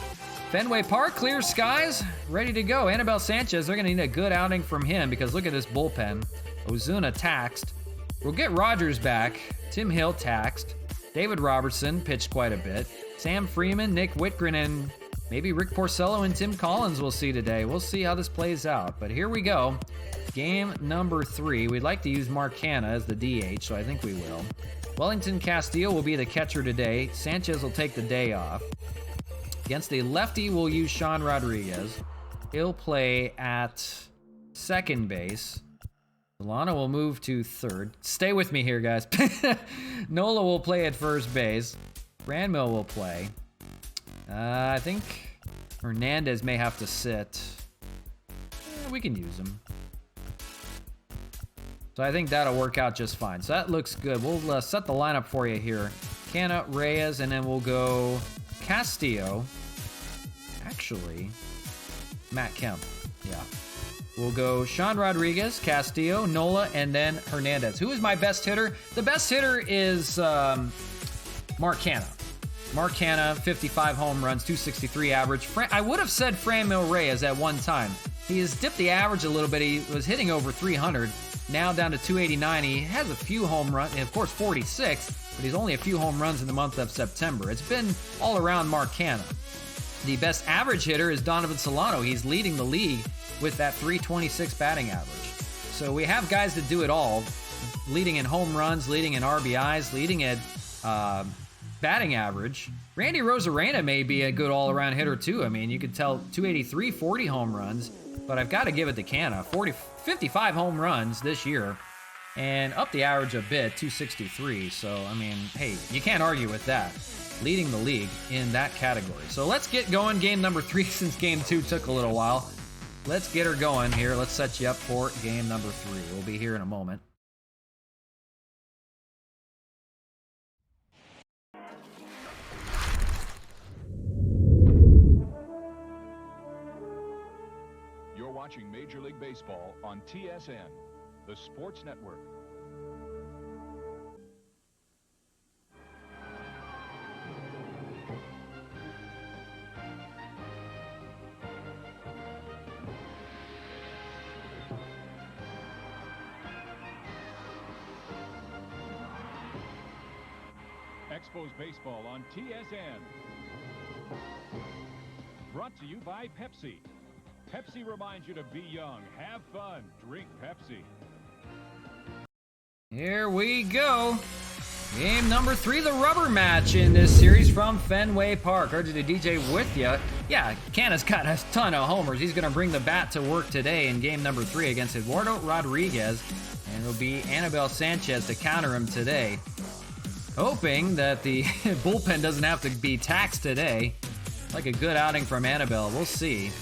Fenway Park, clear skies, ready to go. Anibal Sanchez, they're going to need a good outing from him because look at this bullpen. Ozuna taxed. We'll get Rogers back. Tim Hill taxed. David Robertson pitched quite a bit. Sam Freeman, Nick Whitgren, and maybe Rick Porcello and Tim Collins we'll see today. We'll see how this plays out. But here we go. Game number 3. We'd like to use Mark Hanna as the DH, so I think we will. Wellington Castillo will be the catcher today. Sanchez will take the day off. Against the lefty, we'll use Sean Rodriguez. He'll play at second base. Solano will move to third. Stay with me here, guys. Nola will play at first base. Brandmill will play. I think Hernandez may have to sit. We can use him. So I think that'll work out just fine. So that looks good. We'll set the lineup for you here. Canna, Reyes, and then we'll go Castillo. Actually, Matt Kemp. Yeah. We'll go Sean Rodriguez, Castillo, Nola, and then Hernandez. Who is my best hitter? The best hitter is Mark Canna. Mark Hanna, 55 home runs, 263 average. I would have said Franmil Reyes at one time. He has dipped the average a little bit. He was hitting over 300, now down to 289. He has a few home runs, and of course 46, but he's only a few home runs in the month of September. It's been all around Mark Hanna. The best average hitter is Donovan Solano. He's leading the league with that 326 batting average. So we have guys that do it all, leading in home runs, leading in RBIs, leading at batting average. Randy Rosarena may be a good all-around hitter too. I mean, you could tell 283, 40 home runs, but I've got to give it to Canna. 55 home runs this year and up the average a bit, 263. So, I mean, hey, you can't argue with that. Leading the league in that category. So let's get going. Game number 3 since game 2 took a little while. Let's get her going here. Let's set you up for game number 3. We'll be here in a moment. You're watching Major League Baseball on TSN, the sports network. Expos Baseball on TSN. Brought to you by Pepsi. Pepsi reminds you to be young, have fun, drink Pepsi. Here we go. Game number 3, the rubber match in this series from Fenway Park. RJ the DJ with you. Yeah, Canna's got a ton of homers. He's going to bring the bat to work today in game number 3 against Eduardo Rodriguez. And it'll be Anibal Sanchez to counter him today. Hoping that the bullpen doesn't have to be taxed today. Like a good outing from Anibal. We'll see.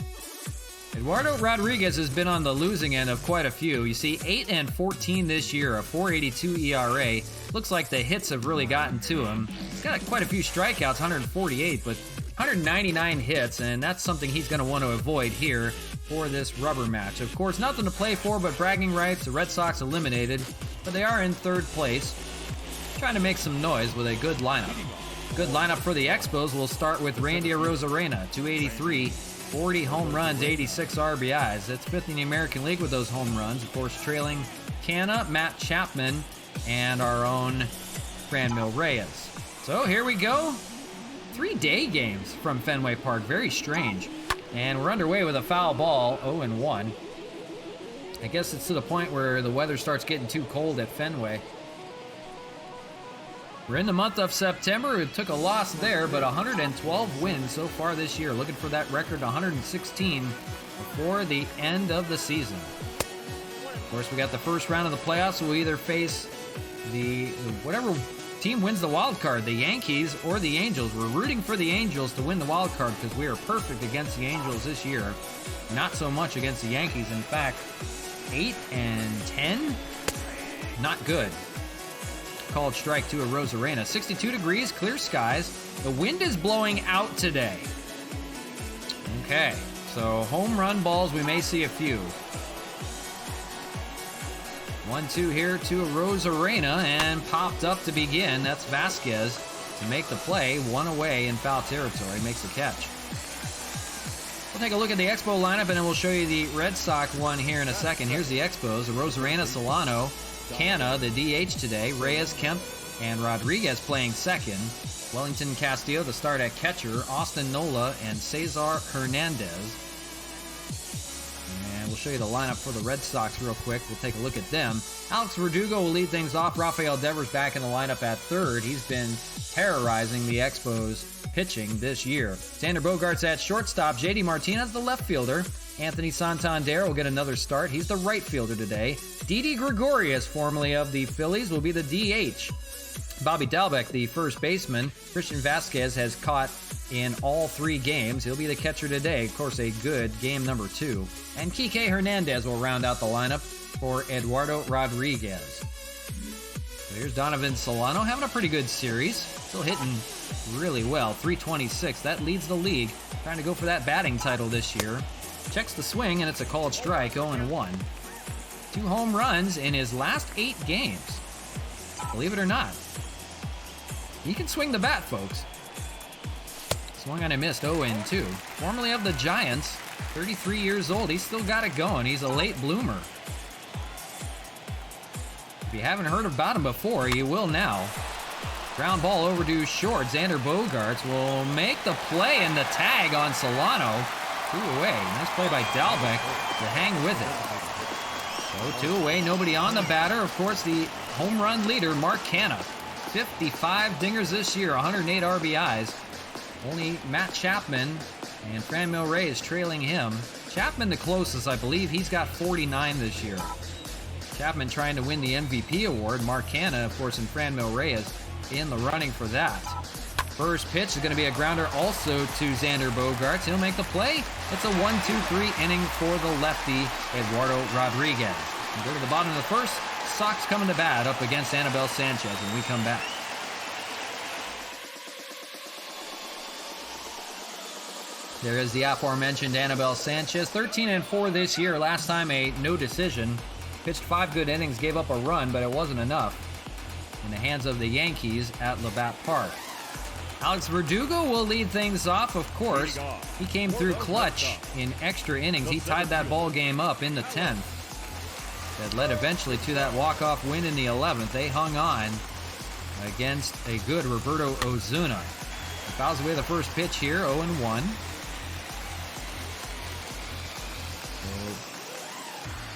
Eduardo Rodriguez has been on the losing end of quite a few. You see, 8 and 14 this year, a 4.82 ERA. Looks like the hits have really gotten to him. He's got quite a few strikeouts, 148, but 199 hits, and that's something he's going to want to avoid here for this rubber match. Of course, nothing to play for but bragging rights. The Red Sox eliminated, but they are in 3rd place. Trying to make some noise with a good lineup. Good lineup for the Expos. We'll start with Randy Rosarena, 283, 40 home runs, 86 RBIs. That's 5th in the American League with those home runs. Of course, trailing Canna, Matt Chapman, and our own Franmil Reyes. So here we go. 3 day games from Fenway Park. Very strange. And we're underway with a foul ball, 0-1. I guess it's to the point where the weather starts getting too cold at Fenway. We're in the month of September. It took a loss there, but 112 wins so far this year. Looking for that record 116 before the end of the season. Of course, we got the first round of the playoffs. We'll either face whatever team wins the wild card, the Yankees or the Angels. We're rooting for the Angels to win the wild card because we are perfect against the Angels this year. Not so much against the Yankees. In fact, 8 and 10, not good. Called strike to a Rosarena. 62 degrees, clear skies. The wind is blowing out today. Okay, so home run balls, we may see a few. 1-2 here to a Rosarena and popped up to begin. That's Vasquez to make the play. 1 away in foul territory. Makes the catch. We'll take a look at the Expo lineup and then we'll show you the Red Sox one here in a second. Here's the Expos. The Rosarena, Solano, Canna, the DH today, Reyes, Kemp, and Rodriguez playing second. Wellington Castillo, the start at catcher, Austin Nola, and Cesar Hernandez. And we'll show you the lineup for the Red Sox real quick. We'll take a look at them. Alex Verdugo will lead things off. Rafael Devers back in the lineup at third. He's been terrorizing the Expos pitching this year. Xander Bogaerts at shortstop. JD Martinez, the left fielder. Anthony Santander will get another start. He's the right fielder today. Didi Gregorius, formerly of the Phillies, will be the DH. Bobby Dalbec, the first baseman. Christian Vasquez has caught in all 3 games. He'll be the catcher today. Of course, a good game number 2. And Kike Hernandez will round out the lineup for Eduardo Rodriguez. So here's Donovan Solano having a pretty good series. Still hitting really well. 326. That leads the league. Trying to go for that batting title this year. Checks the swing, and it's a called strike, 0-1. 2 home runs in his last 8 games. Believe it or not. He can swing the bat, folks. Swung on and missed, 0-2. Formerly of the Giants, 33 years old. He's still got it going. He's a late bloomer. If you haven't heard about him before, you will now. Ground ball overdue short. Xander Bogaerts will make the play and the tag on Solano. 2 away. Nice play by Dalbec to hang with it. So 2 away, nobody on the batter. Of course, the home run leader, Mark Canha. 55 dingers this year, 108 RBIs. Only Matt Chapman and Franmil Reyes trailing him. Chapman the closest, I believe. He's got 49 this year. Chapman trying to win the MVP award. Mark Canha, of course, and Franmil Reyes in the running for that. First pitch is going to be a grounder also to Xander Bogaerts. He'll make the play. It's a 1-2-3 inning for the lefty, Eduardo Rodriguez. We go to the bottom of the first. Sox coming to bat up against Anibal Sanchez when we come back. There is the aforementioned Anibal Sanchez, 13-4 this year. Last time a no decision. Pitched 5 good innings, gave up a run, but it wasn't enough in the hands of the Yankees at Labatt Park. Alex Verdugo will lead things off, of course. He came through clutch in extra innings. He tied that ball game up in the 10th. That led eventually to that walk-off win in the 11th. They hung on against a good Roberto Ozuna. He fouls away the first pitch here, 0-1.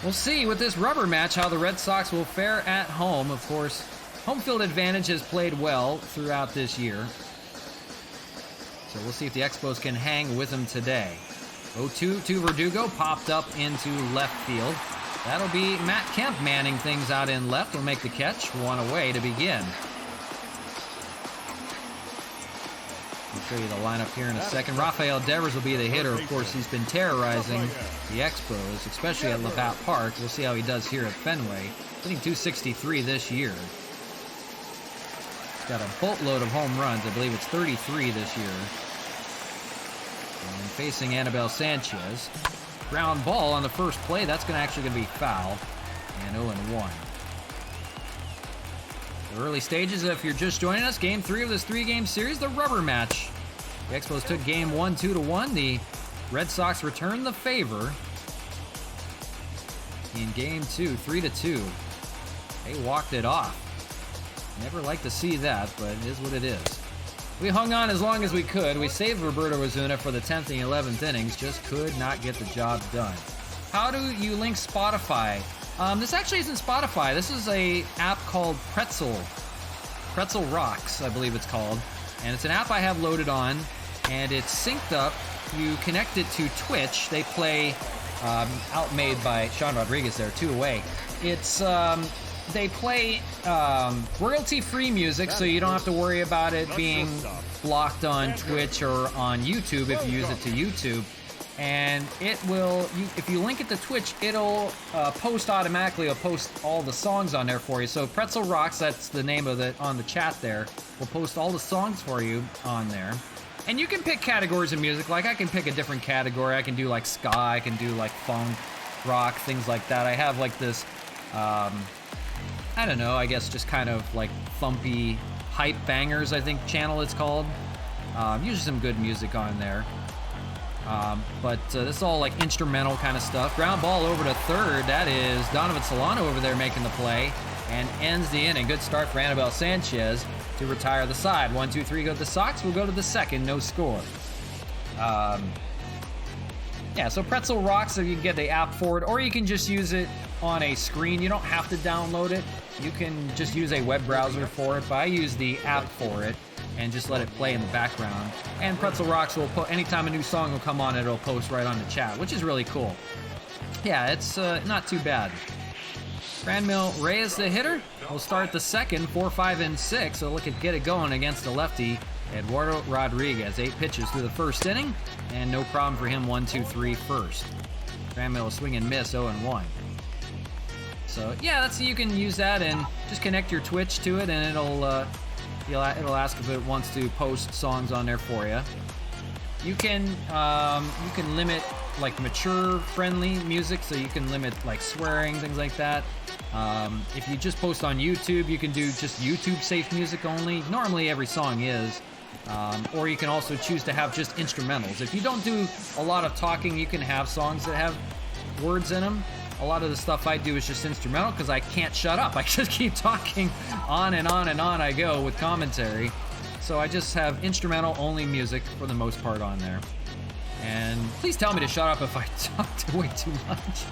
We'll see with this rubber match how the Red Sox will fare at home. Of course, home field advantage has played well throughout this year. So we'll see if the Expos can hang with them today. 0-2 to Verdugo, popped up into left field. That'll be Matt Kemp manning things out in left. Will make the catch, 1 away to begin. I'll show you the lineup here in a second. Rafael Devers will be the hitter. Of course, he's been terrorizing the Expos, especially at Labatt Park. We'll see how he does here at Fenway. Hitting .263 this year. He's got a boatload of home runs. I believe it's 33 this year. And facing Anibal Sanchez. Ground ball on the first play. That's actually going to be foul. And 0-1. The early stages, if you're just joining us, Game 3 of this 3-game series, the rubber match. The Expos took Game 1 2-1. The Red Sox returned the favor in Game 2 3-2. They walked it off. Never like to see that, but it is what it is. We hung on as long as we could. We saved Roberto Ozuna for the 10th and 11th innings. Just could not get the job done. How do you link Spotify? This actually isn't Spotify. This is a app called Pretzel Rocks, I believe it's called. And it's an app I have loaded on, and it's synced up. You connect it to Twitch. They play, outmade by Sean Rodriguez there, 2 away. It's, they play royalty-free music, so you don't have to worry about it being blocked on Twitch or on YouTube if you use it to YouTube. And it will, if you link it to Twitch, it'll post automatically. It'll post all the songs on there for you. So Pretzel Rocks, that's the name of it on the chat there, will post all the songs for you on there. And you can pick categories of music. Like I can pick a different category. I can do like ska, I can do like funk, rock, things like that. I have like this, I don't know, I guess just kind of like thumpy hype bangers, I think channel it's called. Usually some good music on there. But this is all like instrumental kind of stuff. Ground ball over to third. That is Donovan Solano over there making the play and ends the inning. Good start for Anibal Sanchez to retire the side. 1-2-3 go to the Sox. We'll go to the second. No score. Yeah, so Pretzel Rocks, so you can get the app for it, or you can just use it on a screen. You don't have to download it. You can just use a web browser for it, but I use the app for it and just let it play in the background. And Pretzel Rocks will put, anytime a new song will come on, it'll post right on the chat, which is really cool. Yeah, it's not too bad. Franmil Reyes, the hitter, will start the second, 4, 5, and 6. So look at get it going against the lefty, Eduardo Rodriguez. 8 pitches through the first inning, and no problem for him. 1-2-3 first. Franmil will swing and miss, 0-1. So yeah, that's you can use that and just connect your Twitch to it, and it'll ask if it wants to post songs on there for you. You can limit like mature friendly music, so you can limit like swearing, things like that. If you just post on YouTube, you can do just YouTube safe music only. Normally every song is, Or you can also choose to have just instrumentals. If you don't do a lot of talking, you can have songs that have words in them. A lot of the stuff I do is just instrumental because I can't shut up. I just keep talking on and on and on I go with commentary. So I just have instrumental only music for the most part on there. And please tell me to shut up if I talk way too much.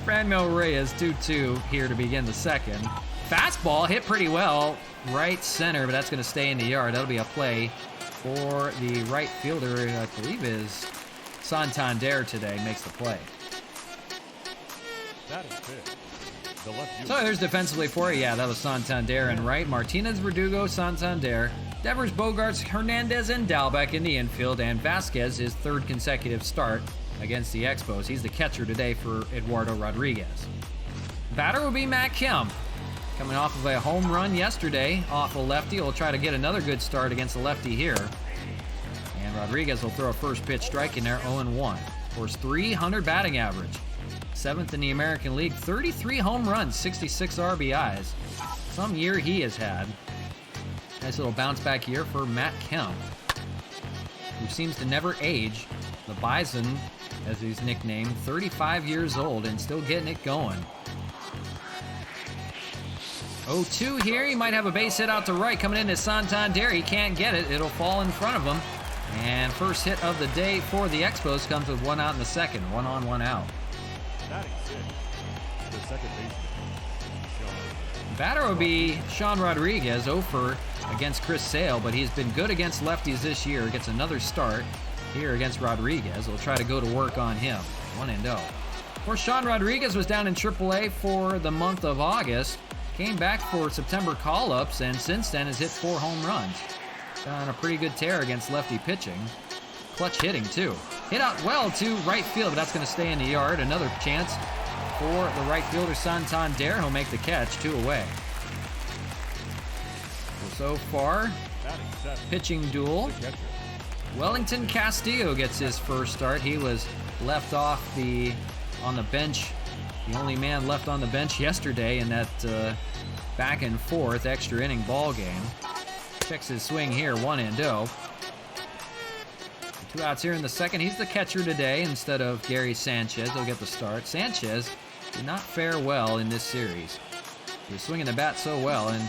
Franmil Reyes 2-2 here to begin the second. Fastball hit pretty well, right center, but that's going to stay in the yard. That'll be a play for the right fielder, I believe is Santander today, makes the play. That is it. The left fielder. So there's defensively for you. Yeah, that was Santander and right. Martinez, Verdugo, Santander, Devers, Bogarts, Hernandez, and Dalbec in the infield, and Vasquez his third consecutive start against the Expos. He's the catcher today for Eduardo Rodriguez. Batter will be Matt Kemp. Coming off of a home run yesterday off a lefty. He'll try to get another good start against the lefty here. And Rodriguez will throw a first pitch strike in there, 0-1. For his .300 batting average. 7th in the American League, 33 home runs, 66 RBIs. Some year he has had. Nice little bounce back year for Matt Kemp, who seems to never age. The Bison, as he's nicknamed, 35 years old and still getting it going. 0-2 here. He might have a base hit out to right. Coming in is Santander. He can't get it. It'll fall in front of him. And first hit of the day for the Expos comes with 1 out in the second. 1 on, 1 out. That is it. The second baseman. Batter will be Sean Rodriguez, 0 against Chris Sale, but he's been good against lefties this year. Gets another start here against Rodriguez. We'll try to go to work on him. 1-0. Of course, Sean Rodriguez was down in AAA for the month of August. Came back for September call-ups, and since then has hit 4 home runs. On a pretty good tear against lefty pitching. Clutch hitting, too. Hit out well to right field, but that's going to stay in the yard. Another chance for the right fielder, Santander. He'll make the catch, 2 away. So far, pitching duel. Wellington Castillo gets his first start. He was left off on the bench. The only man left on the bench yesterday in that back and forth extra inning ball game. Checks his swing here, 1-0. 2 outs here in the second. He's the catcher today instead of Gary Sanchez. He'll get the start. Sanchez did not fare well in this series. He was swinging the bat so well and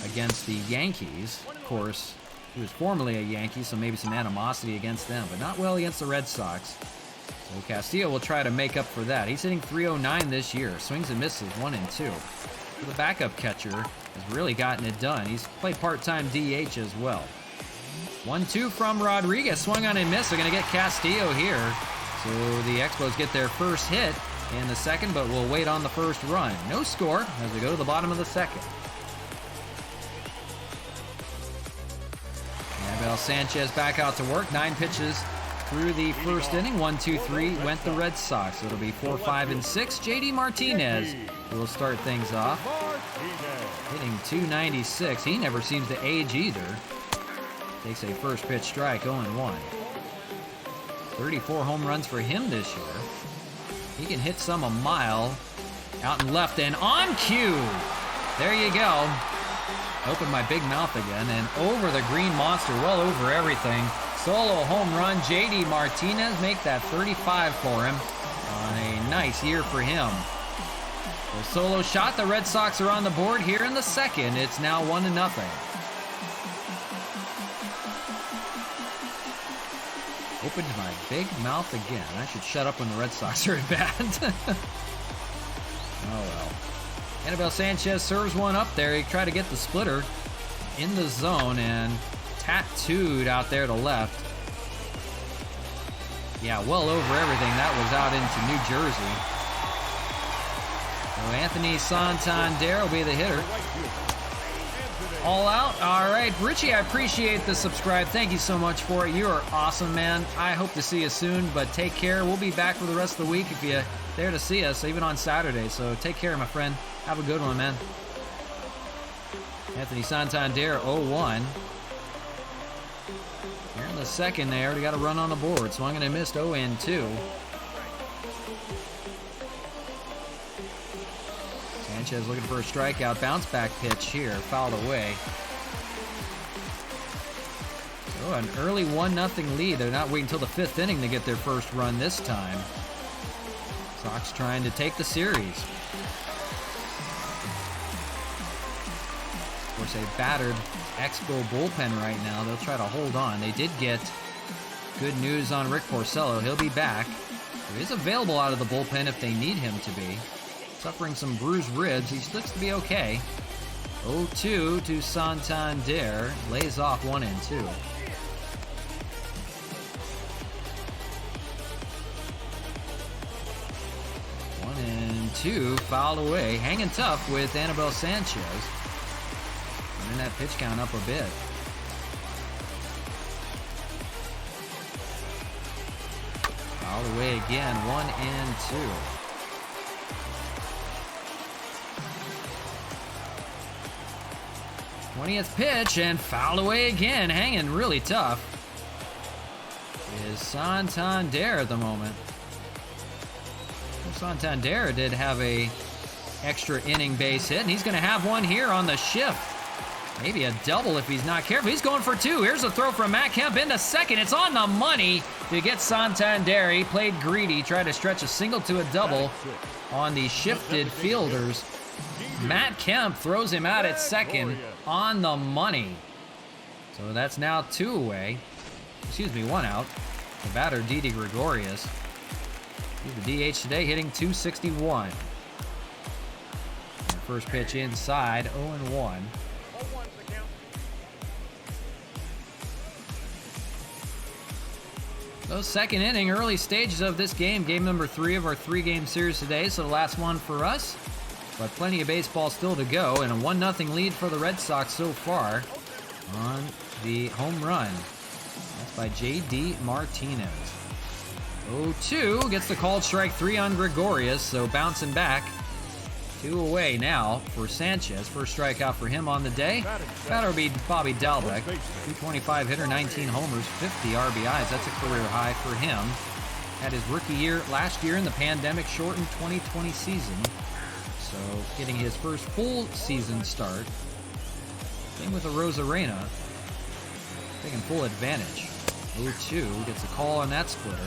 against the Yankees. Of course, he was formerly a Yankee, so maybe some animosity against them, but not well against the Red Sox. So Castillo will try to make up for that. He's hitting .309 this year. Swings and misses, 1-2. So the backup catcher has really gotten it done. He's played part-time DH as well. 1-2 from Rodriguez. Swung on and missed. They're going to get Castillo here. So the Expos get their first hit in the second, but we'll wait on the first run. No score as we go to the bottom of the second. Anibal Sanchez back out to work. 9 pitches through the first inning. 1, 2, 3 went the Red Sox. So it'll be 4, 5, and 6. JD Martinez will start things off. Hitting .296. He never seems to age either. Takes a first pitch strike, 0-1. 34 home runs for him this year. He can hit some a mile out and left and on cue. There you go. Open my big mouth again and over the green monster, well over everything. Solo home run, JD Martinez make that 35 for him on a nice year for him. The solo shot, the Red Sox are on the board here in the second. It's now 1-0. Opened my big mouth again. I should shut up when the Red Sox are at bat. Oh well. Anibal Sanchez serves one up there. He tried to get the splitter in the zone and tattooed out there to left. Yeah, well over everything. That was out into New Jersey. So Anthony Santander will be the hitter. All out. All right, Richie, I appreciate the subscribe. Thank you so much for it. You are awesome, man. I hope to see you soon, but take care. We'll be back for the rest of the week if you're there to see us, even on Saturday. So take care, my friend. Have a good one, man. Anthony Santander, 0-1. Here in the second there, already got a run on the board. Swung and missed, 0-2. Sanchez looking for a strikeout. Bounce back pitch here. Fouled away. Oh, an early 1-0 lead. They're not waiting until the 5th inning to get their first run this time. Sox trying to take the series. Of course, a battered Expo bullpen right now. They'll try to hold on. They did get good news on Rick Porcello. He'll be back. He is available out of the bullpen if they need him to be. Suffering some bruised ribs. He looks to be okay. 0-2 to Santander. Lays off 1 and 2. 1-2, fouled away. Hanging tough with Anibal Sanchez. Running that pitch count up a bit. Fouled away again, 1-2. th pitch and fouled away again. Hanging really tough is Santander at the moment. Santander did have a extra inning base hit, and he's going to have one here on the shift. Maybe a double if he's not careful. He's going for 2. Here's a throw from Matt Kemp into second. It's on the money to get Santander. He played greedy, tried to stretch a single to a double on the shifted fielders. Matt Kemp throws him out at second on the money. So that's now 2 away. Excuse me, 1 out. The batter, Didi Gregorius. He's the DH today, hitting .261. First pitch inside, 0-1. So second inning, early stages of this game. Game number 3 of our 3-game series today, so the last one for us. But plenty of baseball still to go, and a 1-0 lead for the Red Sox so far on the home run. That's by J.D. Martinez. 0-2, gets the called strike 3 on Gregorius, so bouncing back. 2 away now for Sanchez. First strikeout for him on the day. Batter will be Bobby Dalbec. 225 hitter, 19 homers, 50 RBIs. That's a career high for him. Had his rookie year last year in the pandemic-shortened 2020 season. So getting his first full season start. Same with Arozarena. Taking full advantage. 0-2, gets a call on that splitter.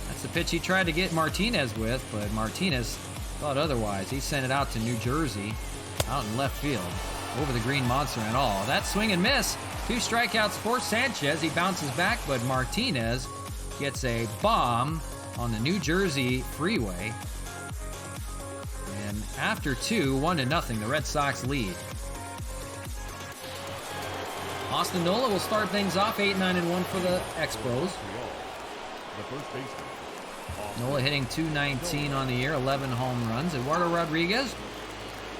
That's the pitch he tried to get Martinez with, but Martinez thought otherwise. He sent it out to New Jersey, out in left field, over the green monster and all. That swing and miss. 2 strikeouts for Sanchez. He bounces back, but Martinez gets a bomb on the New Jersey freeway. And after 2, 1-0, the Red Sox lead. Austin Nola will start things off, 8-9-1 for the Expos. The first baseman. Nola hitting .219 on the year, 11 home runs. Eduardo Rodriguez,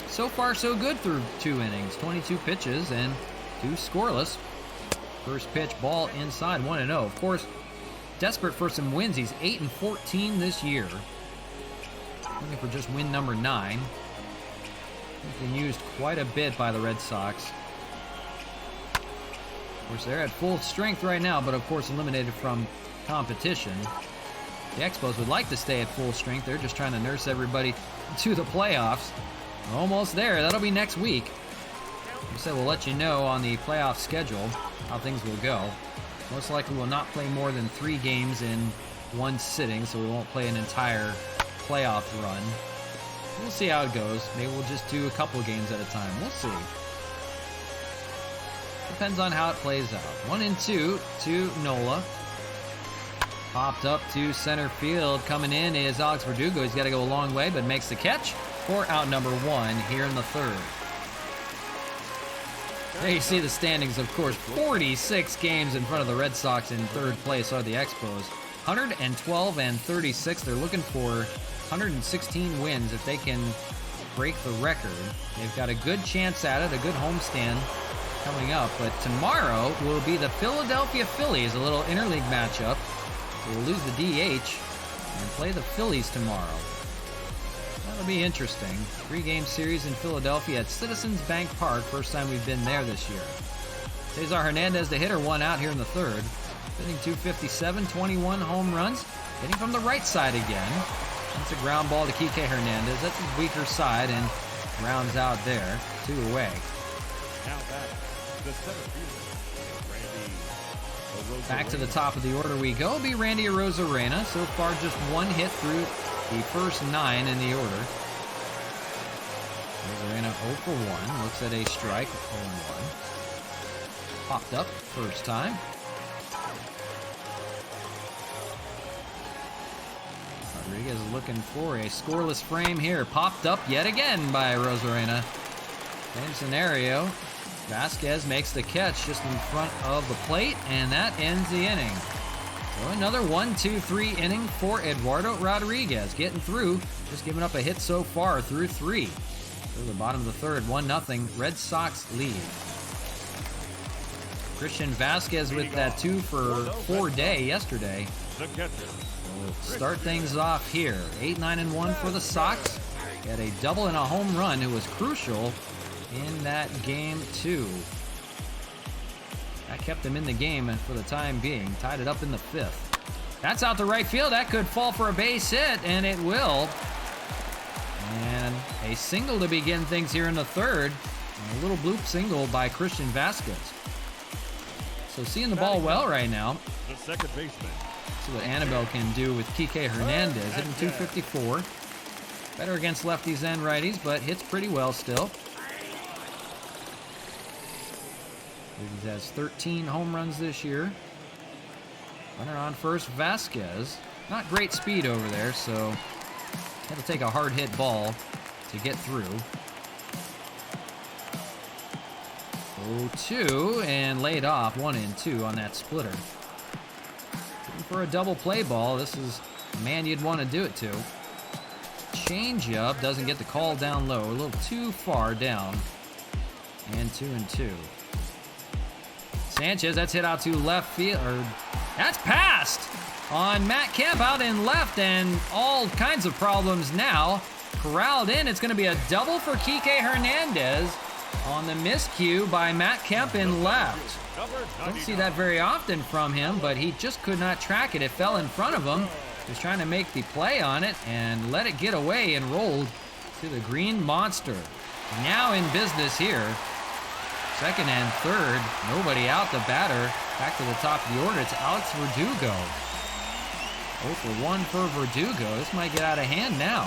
so far so good through 2 innings, 22 pitches and 2 scoreless. First pitch, ball inside, 1-0. Of course, desperate for some wins. He's 8-14 this year. Looking for just win number 9. He's been used quite a bit by the Red Sox. Of course, they're at full strength right now, but of course eliminated from competition. The Expos would like to stay at full strength. They're just trying to nurse everybody to the playoffs. Almost there. That'll be next week. We said we'll let you know on the playoff schedule how things will go. Most likely we'll not play more than 3 games in one sitting, so we won't play an entire playoff run. We'll see how it goes. Maybe we'll just do a couple games at a time. We'll see. Depends on how it plays out. 1-2 to Nola. Popped up to center field. Coming in is Alex Verdugo. He's got to go a long way, but makes the catch for out number 1 here in the 3rd. There you see the standings, of course. 46 games in front of the Red Sox. In 3rd place are the Expos. 112-36. They're looking for 116 wins if they can break the record. They've got a good chance at it, a good homestand coming up. But tomorrow will be the Philadelphia Phillies, a little interleague matchup. We'll lose the DH and play the Phillies tomorrow. That'll be interesting. 3-game series in Philadelphia at Citizens Bank Park. First time we've been there this year. Cesar Hernandez, the hitter, 1 out here in the 3rd. Hitting .257, 21 home runs. Hitting from the right side again. That's a ground ball to Kike Hernandez. That's his weaker side and rounds out there. 2 away. Now back, the center fielder, Randy Back to the top of the order we go. Be Randy Arozarena. So far, just one hit through the first 9 in the order. Arozarena 0 for 1. Looks at a strike, 0-1. Popped up first time. Rodriguez looking for a scoreless frame here. Popped up yet again by Arozarena. Same scenario. Vasquez makes the catch just in front of the plate, and that ends the inning. So another 1-2-3 inning for Eduardo Rodriguez. Getting through, just giving up a hit so far through 3. To the bottom of the third, 1-0. Red Sox lead. Christian Vasquez with that 2 for 4 day yesterday. We'll start things off here. 8-9-1 for the Sox. Had a double and a home run who was crucial in that game 2. That kept them in the game and for the time being. Tied it up in the 5th. That's out to right field. That could fall for a base hit, and it will. And a single to begin things here in the 3rd. And a little bloop single by Christian Vasquez. So seeing the ball well right now. The second baseman. See what Annabelle can do with Kike Hernandez. Hitting 254. Better against lefties and righties, but hits pretty well still. He has 13 home runs this year. Runner on first, Vasquez. Not great speed over there, so had to take a hard hit ball to get through. 0-2 and laid off 1-2 on that splitter. Looking for a double play ball. This is a man you'd want to do it to. Changeup doesn't get the call down low. A little too far down. And 2-2. Sanchez, that's hit out to left field. That's passed on Matt Kemp out in left, and all kinds of problems now. Corralled in. It's going to be a double for Kike Hernandez on the miscue by Matt Kemp in left. Don't see that very often from him, but he just could not track it. It fell in front of him. He was trying to make the play on it and let it get away and rolled to the Green Monster. Now in business here. 2nd and 3rd, nobody out. The batter back to the top of the order. It's Alex Verdugo. 0 for 1 for Verdugo. This might get out of hand now.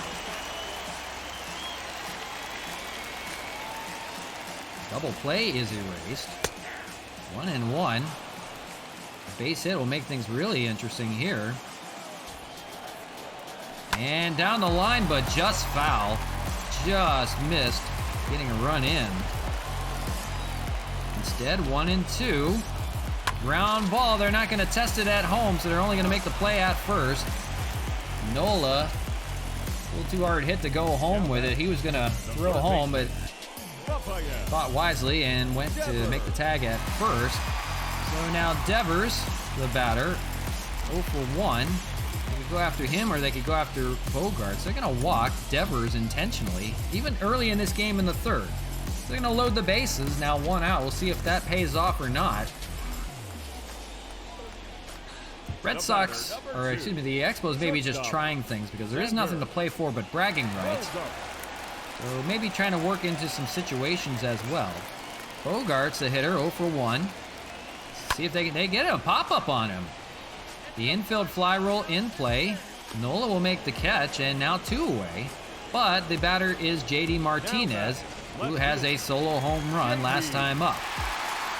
Double play is erased. 1-1. A base hit will make things really interesting here. And down the line, but just foul. Just missed getting a run in. Instead, 1-2. Ground ball. They're not going to test it at home, so they're only going to make the play at first. Nola, a little too hard hit to go home with it. He was going to throw home, but thought wisely and went to make the tag at first. So now Devers, the batter, 0 for 1. They could go after him or they could go after Bogarts. They're going to walk Devers intentionally, even early in this game in the 3rd. They're going to load the bases. Now 1 out. We'll see if that pays off or not. Red Sox, or excuse me, the Expos may be just trying things because there is nothing to play for but bragging rights. So maybe trying to work into some situations as well. Bogarts, the hitter, 0 for 1. See if they get a pop-up on him. The infield fly roll in play. Nola will make the catch, and now 2 away. But the batter is J.D. Martinez, who has a solo home run last time up.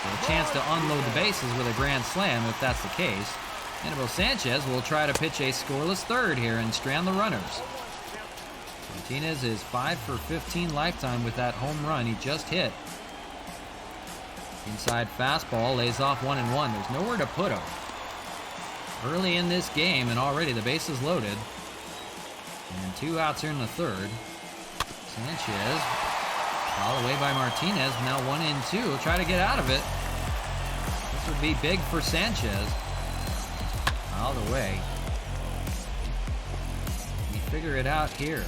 So a chance to unload the bases with a grand slam if that's the case. Annabelle Sanchez will try to pitch a scoreless 3rd here and strand the runners. Martinez is 5 for 15 lifetime with that home run he just hit. Inside fastball lays off 1-1. There's nowhere to put him. Early in this game and already the bases loaded. And 2 outs here in the 3rd. Sanchez fouled away by Martinez. Now 1-2. He'll try to get out of it. This would be big for Sanchez. Fouled away. We figure it out here.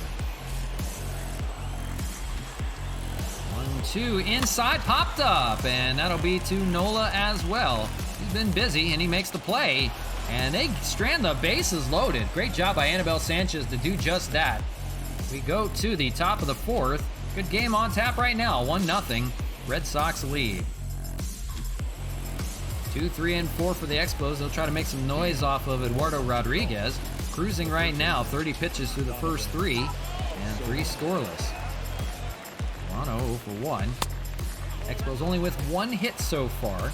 1-2 inside, popped up, and that'll be to Nola as well. He's been busy and he makes the play, and they strand the bases loaded. Great job by Annabelle Sanchez to do just that. We go to the top of the 4th. Good game on tap right now. 1-0. Red Sox lead. 2, 3, and 4 for the Expos. They'll try to make some noise off of Eduardo Rodriguez. Cruising right now, 30 pitches through the first 3, and 3 scoreless. Toronto 0 for 1. Expos only with 1 hit so far.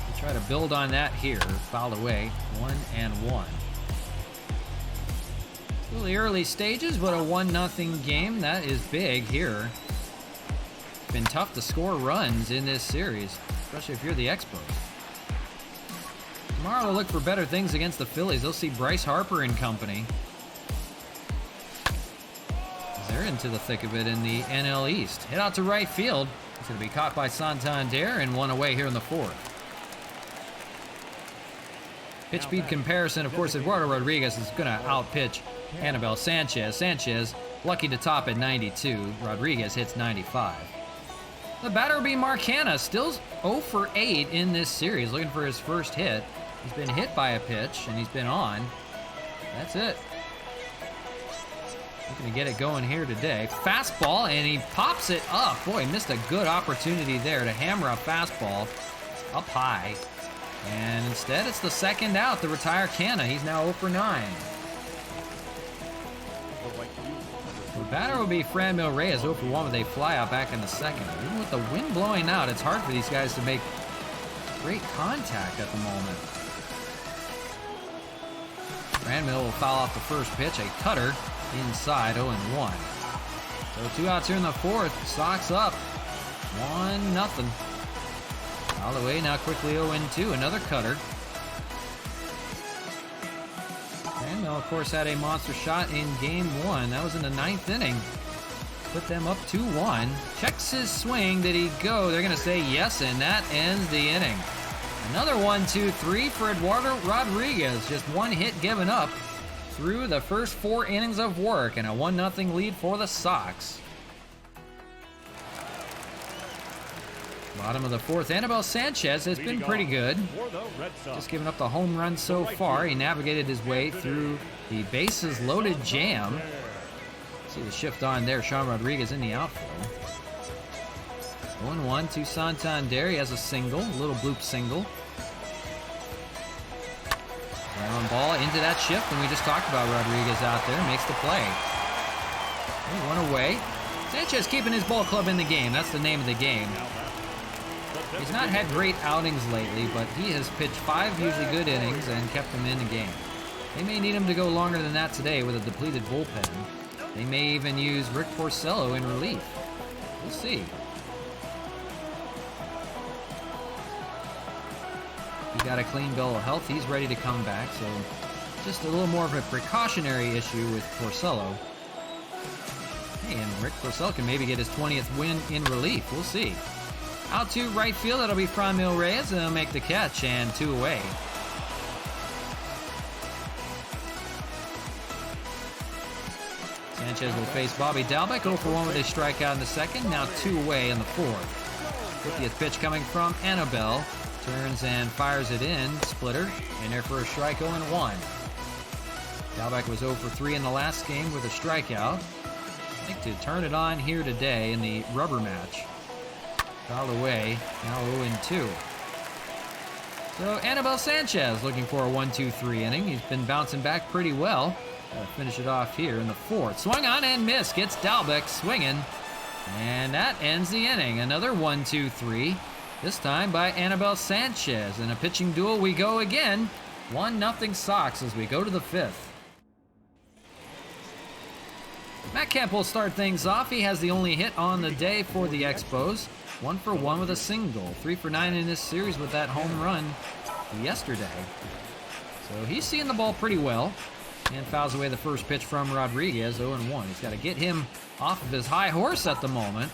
They try to build on that here. Fouled away, 1-1. Still the early stages, but a 1-0 game. That is big here. It's been tough to score runs in this series, especially if you're the Expos. Tomorrow they'll look for better things against the Phillies. They'll see Bryce Harper and company. They're into the thick of it in the NL East. Hit out to right field. It's going to be caught by Santander and 1 away here in the 4th. Pitch speed comparison, of course, Eduardo Rodriguez is going to outpitch Anibal Sanchez. Sanchez lucky to top at 92. Rodriguez hits 95. The batter will be Mark Hanna, still 0 for 8 in this series, looking for his first hit. He's been hit by a pitch, and he's been on. That's it. Looking to get it going here today. Fastball, and he pops it up. Boy, missed a good opportunity there to hammer a fastball up high. And instead, it's the second out to retire Canna. He's now 0 for 9. The batter will be Franmil Reyes, 0 for 1 with a flyout back in the second. Even with the wind blowing out, it's hard for these guys to make great contact at the moment. Franmil will foul off the first pitch, a cutter inside, 0-1. So 2 outs here in the 4th. SAWX up, 1-0. All the way now, quickly 0-2. Another cutter. Franmil, of course, had a monster shot in Game 1. That was in the 9th inning. Put them up 2-1. Checks his swing. Did he go? They're going to say yes, and that ends the inning. Another 1-2-3 for Eduardo Rodriguez. Just 1 hit given up through the first 4 innings of work, and a 1-0 lead for the SAWX. Bottom of the 4th, Anibal Sanchez has been pretty good. Just giving up the home run so far. He navigated his way through the bases loaded jam. See the shift on there. Sean Rodriguez in the outfield. 1-1 to Santander. He has a single, a little bloop single. Ground ball into that shift, and we just talked about Rodriguez out there. Makes the play. 1 away. Sanchez keeping his ball club in the game. That's the name of the game. He's not had great outings lately, but he has pitched 5 usually good innings and kept them in the game. They may need him to go longer than that today with a depleted bullpen. They may even use Rick Porcello in relief. We'll see. He got a clean bill of health. He's ready to come back, so just a little more of a precautionary issue with Porcello. Hey, and Rick Porcello can maybe get his 20th win in relief. We'll see. Out to right field, that'll be Franmil Reyes, and he'll make the catch, and 2 away. Sanchez will face Bobby Dalbec, 0 for 1 with a strikeout in the second, now 2 away in the 4th. 50th pitch coming from Anibal, turns and fires it in, splitter, and there for a strike, 0-1. Dalbec was 0 for 3 in the last game with a strikeout. I think to turn it on here today in the rubber match. Fouled away, now 0-2. So Anibal Sanchez looking for a 1-2-3 inning. He's been bouncing back pretty well. Gotta finish it off here in the 4th. Swung on and missed, gets Dalbec swinging. And that ends the inning. Another 1-2-3, this time by Anibal Sanchez. In a pitching duel we go again. 1-0 SAWX as we go to the 5th. Matt Kemp will start things off. He has the only hit on the day for the Expos. 1 for 1 with a single. 3 for 9 in this series with that home run yesterday. So he's seeing the ball pretty well. And fouls away the first pitch from Rodriguez, 0-1. He's got to get him off of his high horse at the moment.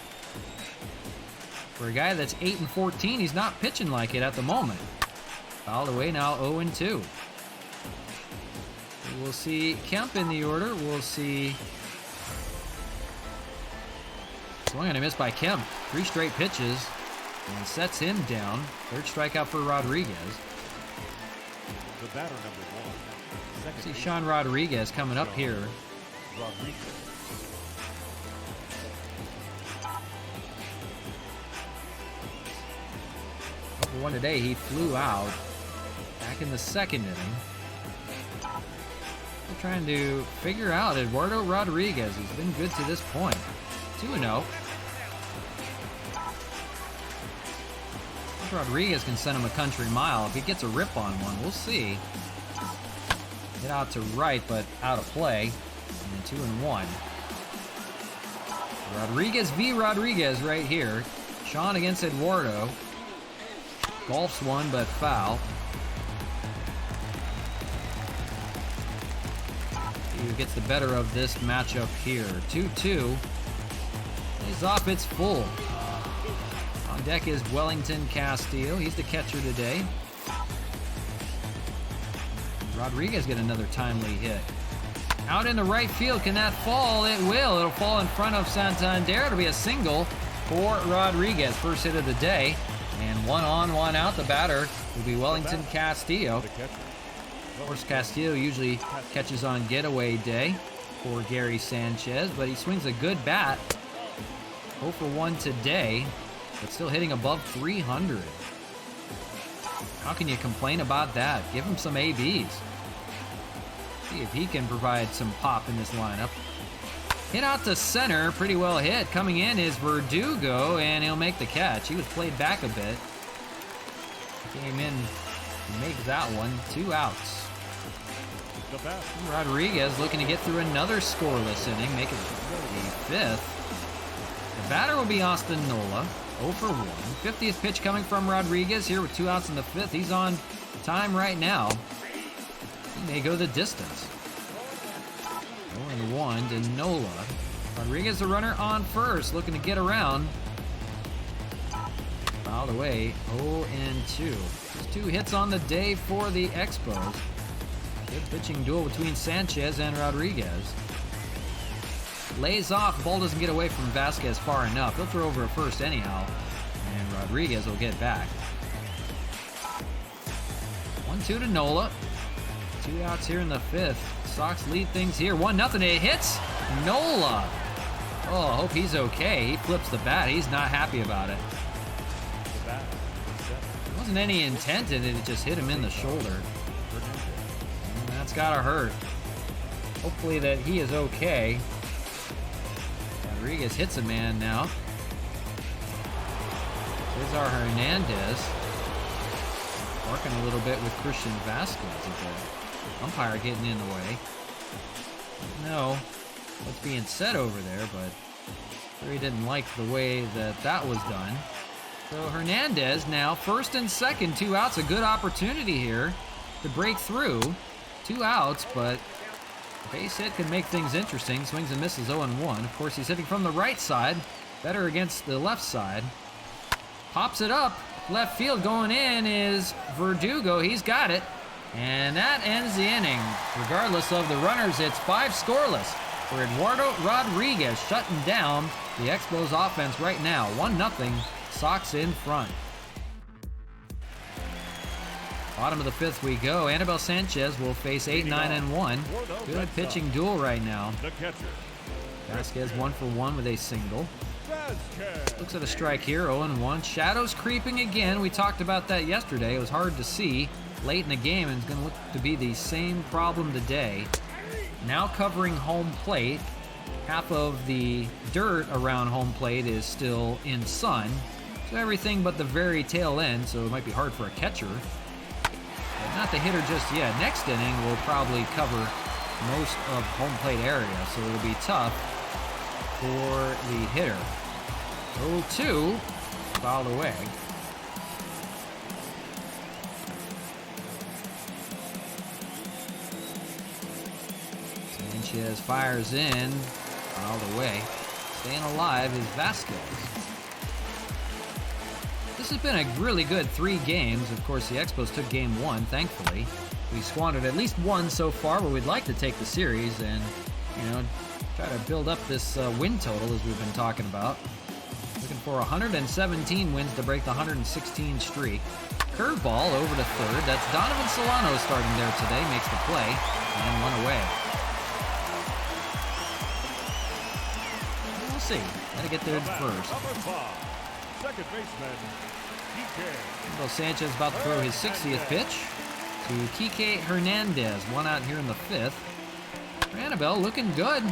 For a guy that's 8-14, he's not pitching like it at the moment. Fouled away now, 0-2. We'll see Kemp in the order. We'll see... Swung and a miss by Kemp. 3 straight pitches and sets him down. 3rd strikeout for Rodriguez. The batter number 1. See Sean Rodriguez coming up here. for one today, he flew out back in the second inning. We're trying to figure out Eduardo Rodriguez. He's been good to this point. 2-0. Rodriguez can send him a country mile. If he gets a rip on one, we'll see. Hit out to right, but out of play. And 2-1. Rodriguez v. Rodriguez right here. Sean against Eduardo. Golfs one, but foul. Who gets the better of this matchup here? 2-2. He's off, it's full. On deck is Wellington Castillo. He's the catcher today. Rodriguez get another timely hit. Out in the right field, can that fall? It will. It'll fall in front of Santander. It'll be a single for Rodriguez. First hit of the day. And 1 on, 1 out. The batter will be Wellington Castillo. Of course, Castillo usually catches on getaway day for Gary Sanchez, but he swings a good bat. 0 for 1 today, but still hitting above 300. How can you complain about that? Give him some ABs. See if he can provide some pop in this lineup. Hit out to center, pretty well hit. Coming in is Verdugo, and he'll make the catch. He was played back a bit. Came in to make that one. 2 outs. Rodriguez looking to get through another scoreless inning, make it the 5th. The batter will be Austin Nola. 0 for 1. 50th pitch coming from Rodriguez here with 2 outs in the 5th. He's on time right now. He may go the distance. 0-1 to Nola. Rodriguez, the runner on first, looking to get around. Fouled away. 0-2. Just 2 hits on the day for the Expos. Good pitching duel between Sanchez and Rodriguez. Lays off. Ball doesn't get away from Vasquez far enough. He'll throw over at first anyhow. And Rodriguez will get back. 1-2 to Nola. 2 outs here in the 5th. Sox lead things here. 1-0. It hits Nola. Oh, I hope he's okay. He flips the bat. He's not happy about it. There wasn't any intent in it. It just hit him in the shoulder. And that's gotta hurt. Hopefully that he is okay. Rodriguez hits a man now. Cesar Hernandez working a little bit with Christian Vasquez. The umpire getting in the way. I don't know what's being said over there, but he didn't like the way that was done. So Hernandez now first and second, 2 outs. A good opportunity here to break through. 2 outs, but base hit can make things interesting. Swings and misses 0-1. Of course, he's hitting from the right side. Better against the left side. Pops it up. Left field going in is Verdugo. He's got it. And that ends the inning. Regardless of the runners, it's 5 scoreless for Eduardo Rodriguez, shutting down the Expos offense right now. 1-0. Sox in front. Bottom of the 5th we go. Anibal Sanchez will face 8, 9, and 1. Good pitching duel right now. Vasquez 1 for 1 with a single. Looks at a strike here, 0-1. Shadows creeping again. We talked about that yesterday. It was hard to see late in the game, and it's going to look to be the same problem today. Now covering home plate. Half of the dirt around home plate is still in sun. So everything but the very tail end, so it might be hard for a catcher. But not the hitter just yet. Next inning will probably cover most of home plate area, so it'll be tough for the hitter. 0-2, fouled away. Sanchez fires in, fouled away. Staying alive is Vasquez. This has been a really good 3 games. Of course, the Expos took game 1, thankfully. We squandered at least 1 so far, but we'd like to take the series and, try to build up this win total as we've been talking about. Looking for 117 wins to break the 116 streak. Curveball over to third. That's Donovan Solano starting there today. Makes the play and 1 away. We'll see. Gotta get there first. Number 5, second baseman DK. Sanchez about to throw his 60th pitch to Kike Hernandez. 1 out here in the 5th. Annabelle looking good.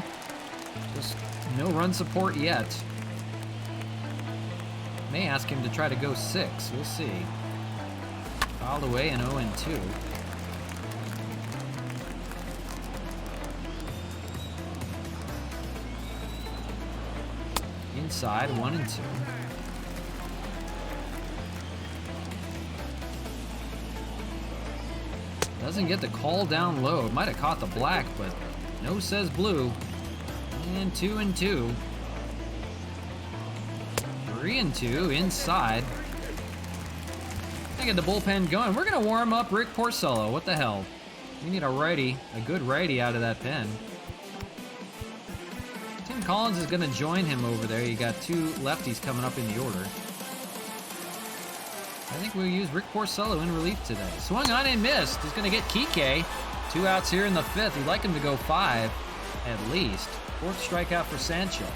Just no run support yet. May ask him to try to go 6. We'll see. Fouled away in 0-2. Inside 1-2. Doesn't get the call down low. Might have caught the black, but no says blue. And 2-2. 3-2 inside. Get the bullpen going. We're gonna warm up Rick Porcello. What the hell? We need a righty, a good righty out of that pen. Tim Collins is gonna join him over there. You got 2 lefties coming up in the order. I think we'll use Rick Porcello in relief today. Swung on and missed. He's gonna get Kike. 2 outs here in the 5th. We'd like him to go 5 at least. 4th strikeout for Sanchez.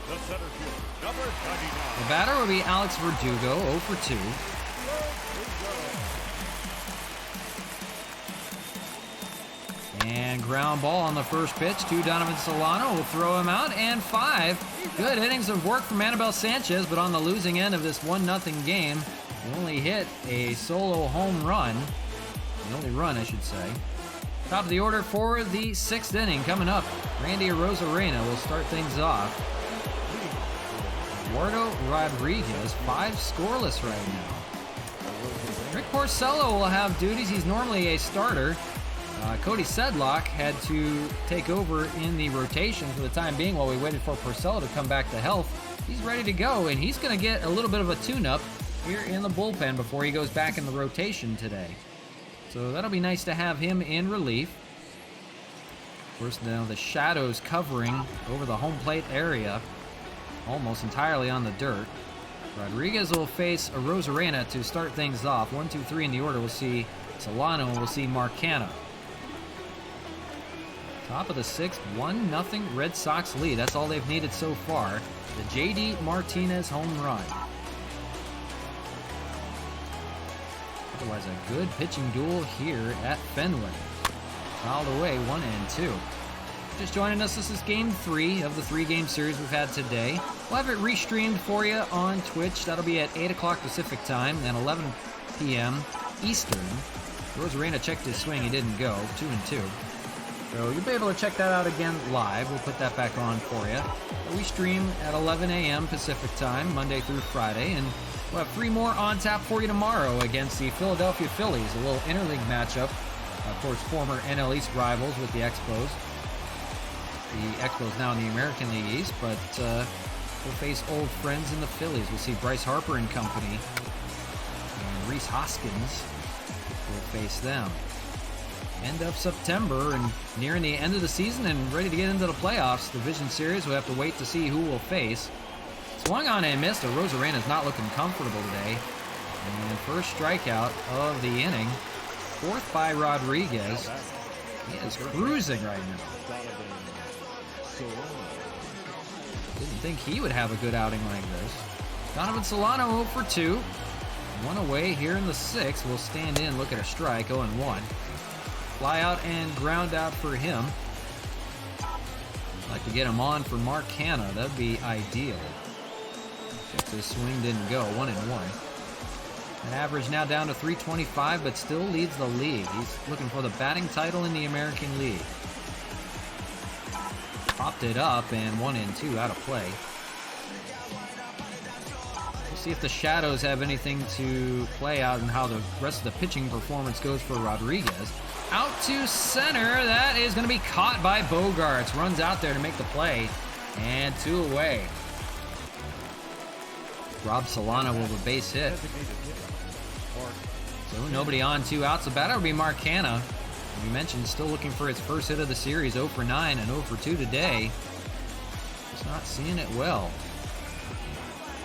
The center fielder, number 99. The batter will be Alex Verdugo, 0 for 2. And ground ball on the first pitch to Donovan Solano. Will throw him out, and 5. Good innings of work from Anibal Sanchez, but on the losing end of this 1-0 game, he only hit a solo home run. The only run, I should say. Top of the order for the 6th inning coming up. Randy Arozarena will start things off. Eduardo Rodriguez, 5 scoreless right now. Rick Porcello will have duties. He's normally a starter. Cody Sedlock had to take over in the rotation for the time being while we waited for Porcello to come back to health. He's ready to go, and he's going to get a little bit of a tune-up here in the bullpen before he goes back in the rotation today. So that'll be nice to have him in relief. Of course, now the shadows covering over the home plate area, almost entirely on the dirt. Rodriguez will face Arozarena to start things off. 1, 2, 3 in the order. We'll see Solano and we'll see Marcano. Top of the 6th, 1-0 Red Sox lead. That's all they've needed so far. The J.D. Martinez home run. Otherwise, a good pitching duel here at Fenway. Fouled away, 1-2. Just joining us, this is Game 3 of the 3-game series we've had today. We'll have it restreamed for you on Twitch. That'll be at 8 o'clock Pacific time and 11 p.m. Eastern. Arozarena checked his swing. He didn't go. 2-2. So you'll be able to check that out again live. We'll put that back on for you. We stream at 11 a.m. Pacific time, Monday through Friday, and we'll have 3 more on tap for you tomorrow against the Philadelphia Phillies, a little interleague matchup. Of course, former NL East rivals with the Expos. The Expos now in the American League East, but we'll face old friends in the Phillies. We'll see Bryce Harper and company, and Rhys Hoskins will face them. End of September and nearing the end of the season and ready to get into the playoffs. Division series, we'll have to wait to see who we'll face. Swung on and missed. Arozarena's not looking comfortable today. And first strikeout of the inning. 4th by Rodriguez. He is cruising right now. Didn't think he would have a good outing like this. Donovan Solano 0 for 2. 1 away here in the 6th. We'll stand in, look at a strike, 0-1. Fly out and ground out for him. I'd like to get him on for Mark Hanna. That'd be ideal. Checked his swing, didn't go. 1-1. An average now down to 325, but still leads the league. He's looking for the batting title in the American League. Popped it up and 1-2 out of play. We'll see if the shadows have anything to play out and how the rest of the pitching performance goes for Rodriguez. Out to center. That is going to be caught by Bogarts. Runs out there to make the play. And 2 away. Rob Solano with a base hit. So nobody on, 2 outs. The batter will be Mark Hanna. We mentioned still looking for his first hit of the series. 0 for 9 and 0 for 2 today. Just not seeing it well.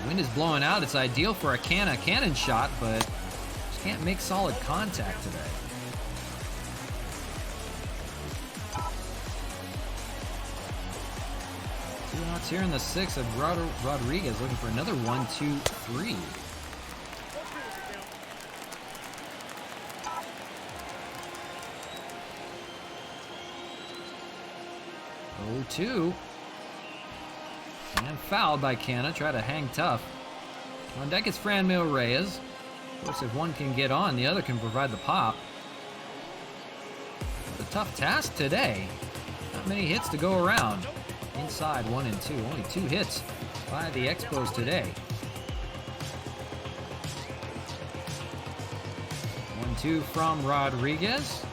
The wind is blowing out. It's ideal for a cannon shot, but just can't make solid contact today. Here in the 6th of Rodriguez looking for another 1, 2, 3. 0-2. And fouled by Canna. Try to hang tough. On deck is Franmil Reyes. Of course, if one can get on, the other can provide the pop. A tough task today. Not many hits to go around. Inside 1 and 2. Only 2 hits by the Expos today. 1-2 from Rodriguez.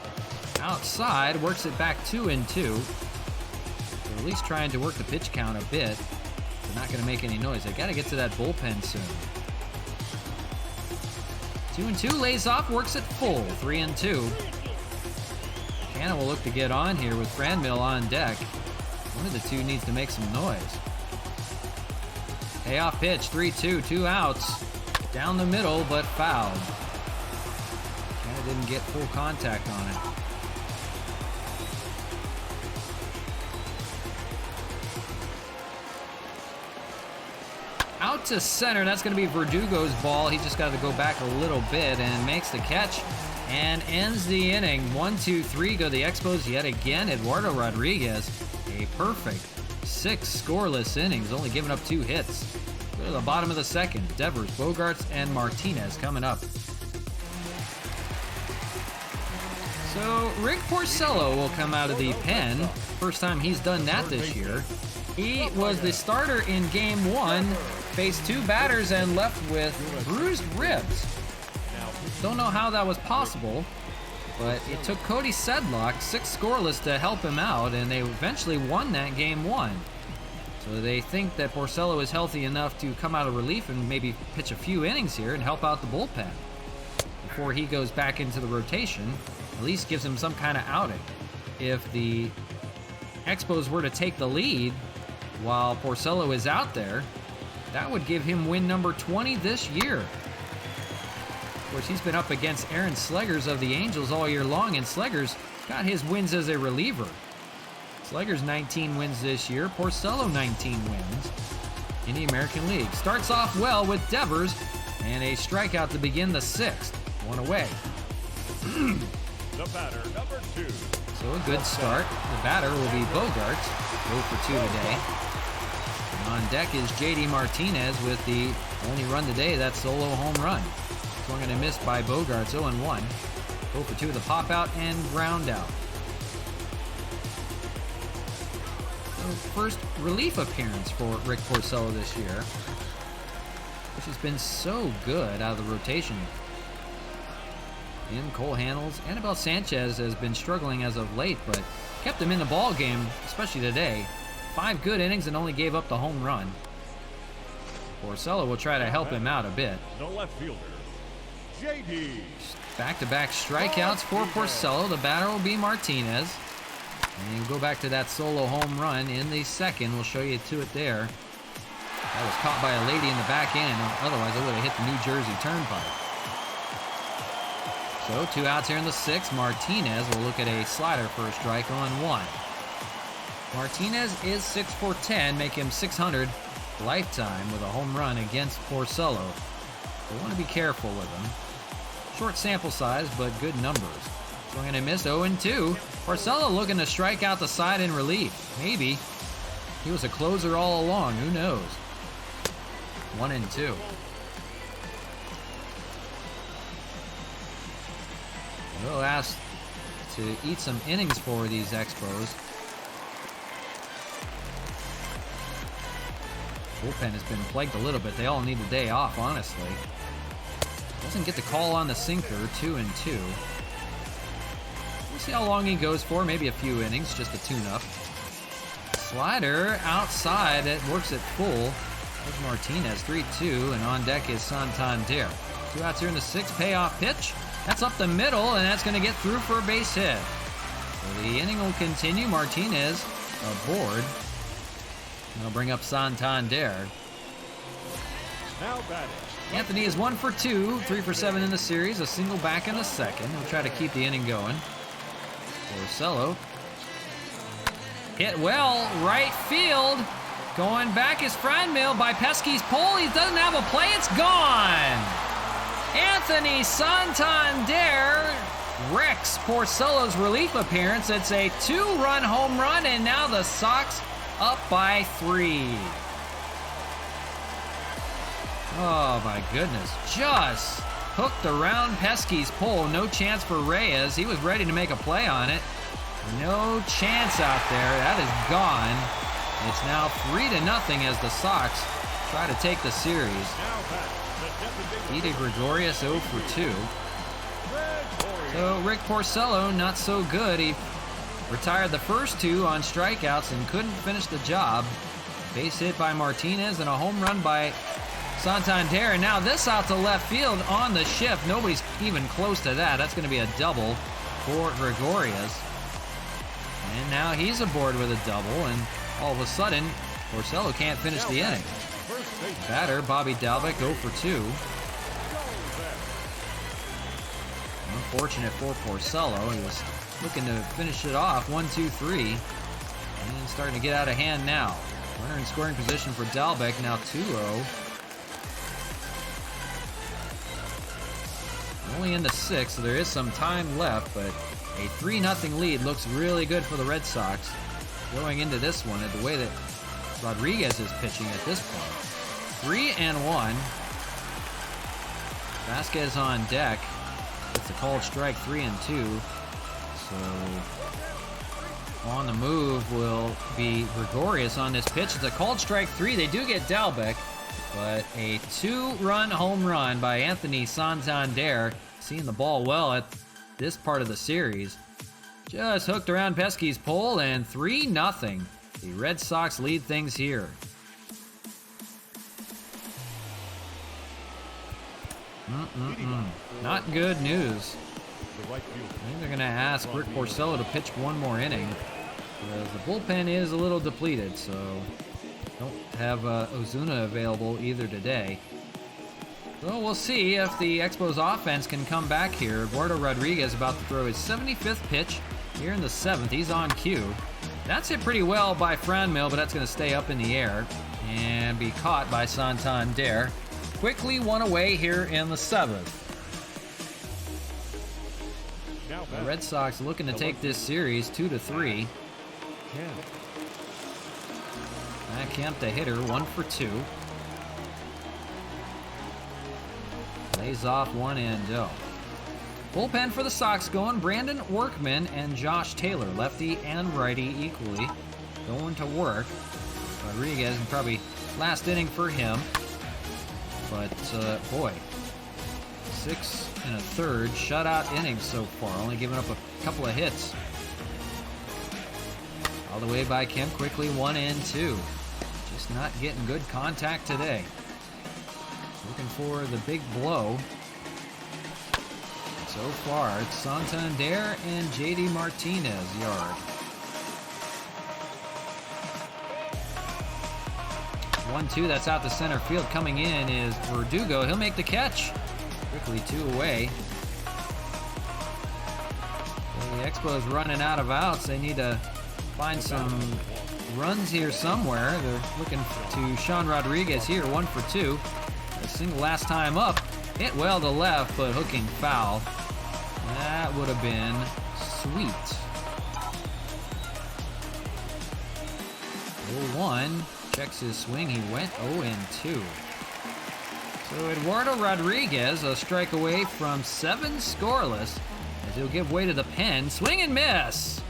Outside, works it back 2 and 2. They're at least trying to work the pitch count a bit. They're not going to make any noise. They got to get to that bullpen soon. 2 and 2 lays off, works it full. 3 and 2. Canna will look to get on here with Franmil on deck. One of the two needs to make some noise. Payoff pitch, 3-2, 2 outs. Down the middle, but fouled. Canna didn't get full contact on it. Out to center, that's going to be Verdugo's ball. He just got to go back a little bit and makes the catch and ends the inning. 1-2-3 go the Expos yet again. Eduardo Rodriguez, a perfect 6 scoreless innings, only giving up 2 hits. Go to the bottom of the second. Devers, Bogarts, and Martinez coming up. So Rick Porcello will come out of the pen. First time he's done that this year. He was the starter in game 1, faced 2 batters and left with bruised ribs. Don't know how that was possible, but it took Cody Sedlock 6 scoreless to help him out, and they eventually won that game 1. So they think that Porcello is healthy enough to come out of relief and maybe pitch a few innings here and help out the bullpen before he goes back into the rotation. At least gives him some kind of outing. If the Expos were to take the lead while Porcello is out there, that would give him win number 20 this year. Of course, he's been up against Aaron Slegers of the Angels all year long, and Slegers got his wins as a reliever. Slegers 19 wins this year, Porcello 19 wins in the American League. Starts off well with Devers, and a strikeout to begin the 6th. 1 away. The batter, number 2. So a good start. The batter will be Bogarts, 0 for 2 today. And on deck is JD Martinez with the only run today, that solo home run. Swung and a miss by Bogarts, 0 and 1. 0 for 2 with a pop out and ground out. So first relief appearance for Rick Porcello this year, which has been so good out of the rotation. And Cole Hamels, Anibal Sanchez has been struggling as of late, but kept him in the ball game, especially today. 5 good innings and only gave up the home run. Porcello will try to help him out a bit. The left fielder, JD. Back-to-back strikeouts for Porcello. The batter will be Martinez. And you go back to that solo home run in the 2nd. We'll show you to it there. That was caught by a lady in the back end. Otherwise, it would have hit the New Jersey Turnpike. So 2 outs here in the 6th. Martinez will look at a slider for a strike on 1. Martinez is 6 for 10, make him 600 lifetime with a home run against Porcello. We want to be careful with him. Short sample size, but good numbers. Swing and a miss, 0 and 2. Porcello looking to strike out the side in relief. Maybe. He was a closer all along, who knows? 1 and 2. We'll ask to eat some innings for these Expos. Bullpen has been plagued a little bit. They all need a day off, honestly. Doesn't get the call on the sinker, 2 and 2. We'll see how long he goes for, maybe a few innings, just a tune-up. Slider outside, it works it full. There's Martinez, 3-2, and on deck is Santander. 2 outs here in the 6th, payoff pitch. That's up the middle, and that's going to get through for a base hit. So the inning will continue. Martinez aboard. And they'll bring up Santander. Now batting. Anthony is 1 for 2, 3 for 7 in the series. A single back in the 2nd. He'll try to keep the inning going. Porcello hit well, right field. Going back is Franmil by Pesky's pole. He doesn't have a play. It's gone. Anthony Santander Rex Porcello's relief appearance. It's a 2-run home run, and now the Sox up by 3. Oh my goodness, just hooked around Pesky's pole. No chance for Reyes. He was ready to make a play on it. No chance out there. That is gone. It's now 3-0 as the Sox try to take the series. Didi Gregorius 0 for 2. So Rick Porcello, not so good. He retired the first 2 on strikeouts and couldn't finish the job. Base hit by Martinez and a home run by Santander. And now this out to left field on the shift. Nobody's even close to that. That's going to be a double for Gregorius. And now he's aboard with a double, and all of a sudden, Porcello can't finish the inning. Batter, Bobby Dalbec, 0 for 2. Unfortunate for Porcello. He was looking to finish it off, 1-2-3. And starting to get out of hand now. Runner in scoring position for Dalbec, now 2-0. Only in the 6th, so there is some time left, but a 3-0 lead looks really good for the Red Sox going into this one, and the way that Rodriguez is pitching at this point. 3-1. Vasquez on deck. It's a called strike, 3-2. So on the move will be Gregorius on this pitch. It's a called strike 3. They do get Dalbec, but a 2-run home run by Anthony Santander. Seeing the ball well at this part of the series. Just hooked around Pesky's pole, and 3-0. The Red Sox lead things here. Not good news. I think they're going to ask Rick Porcello to pitch one more inning, because the bullpen is a little depleted, so don't have Ozuna available either today. So we'll see if the Expos offense can come back here. Eduardo Rodriguez about to throw his 75th pitch here in the 7th. He's on cue. That's hit pretty well by Franmil, but that's going to stay up in the air and be caught by Santander. Quickly one away here in the 7th. The Red Sox looking to take this series 2-3. Matt Kemp, the hitter, 1 for 2. Lays off 1-0. Bullpen for the Sox going Brandon Workman and Josh Taylor, lefty and righty equally, going to work. Rodriguez, and probably last inning for him. But boy, 6 1/3 shutout innings so far, only giving up a couple of hits. All the way by Kemp, quickly 1-2. Just not getting good contact today. Looking for the big blow. So far, it's Santander and JD Martinez yard. 1-2, that's out to center field. Coming in is Verdugo. He'll make the catch. Quickly 2 away. The Expos running out of outs. They need to find some runs here somewhere. They're looking to Sean Rodriguez here, 1 for 2. A single last time up. Hit well to left, but hooking foul. That would have been sweet. 0-1. Checks his swing. He went 0-2. So Eduardo Rodriguez, a strike away from 7 scoreless, as he'll give way to the pen. Swing and miss.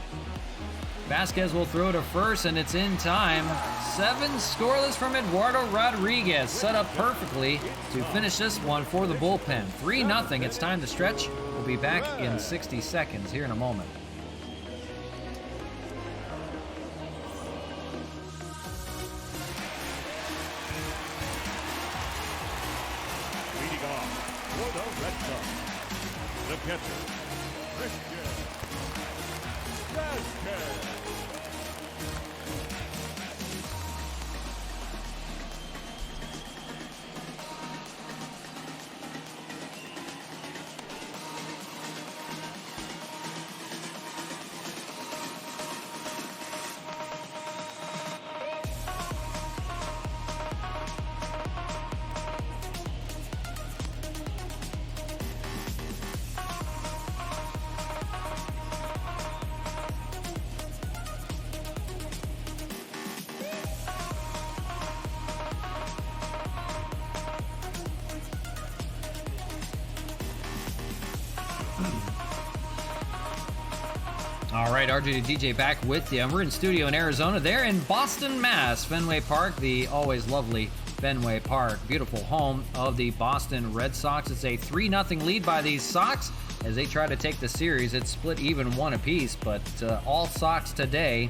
Vasquez will throw to first, and it's in time. 7 scoreless from Eduardo Rodriguez, set up perfectly to finish this one for the bullpen. 3-0. It's time to stretch. We'll be back in 60 seconds here in a moment. Leading off for the Red Sox, the catcher, Christian Vasquez. All right, RJ to DJ back with you. We're in studio in Arizona. They're in Boston, Mass. Fenway Park, the always lovely Fenway Park. Beautiful home of the Boston Red Sox. It's a 3-0 lead by these Sox as they try to take the series. It's split even one apiece, but all Sox today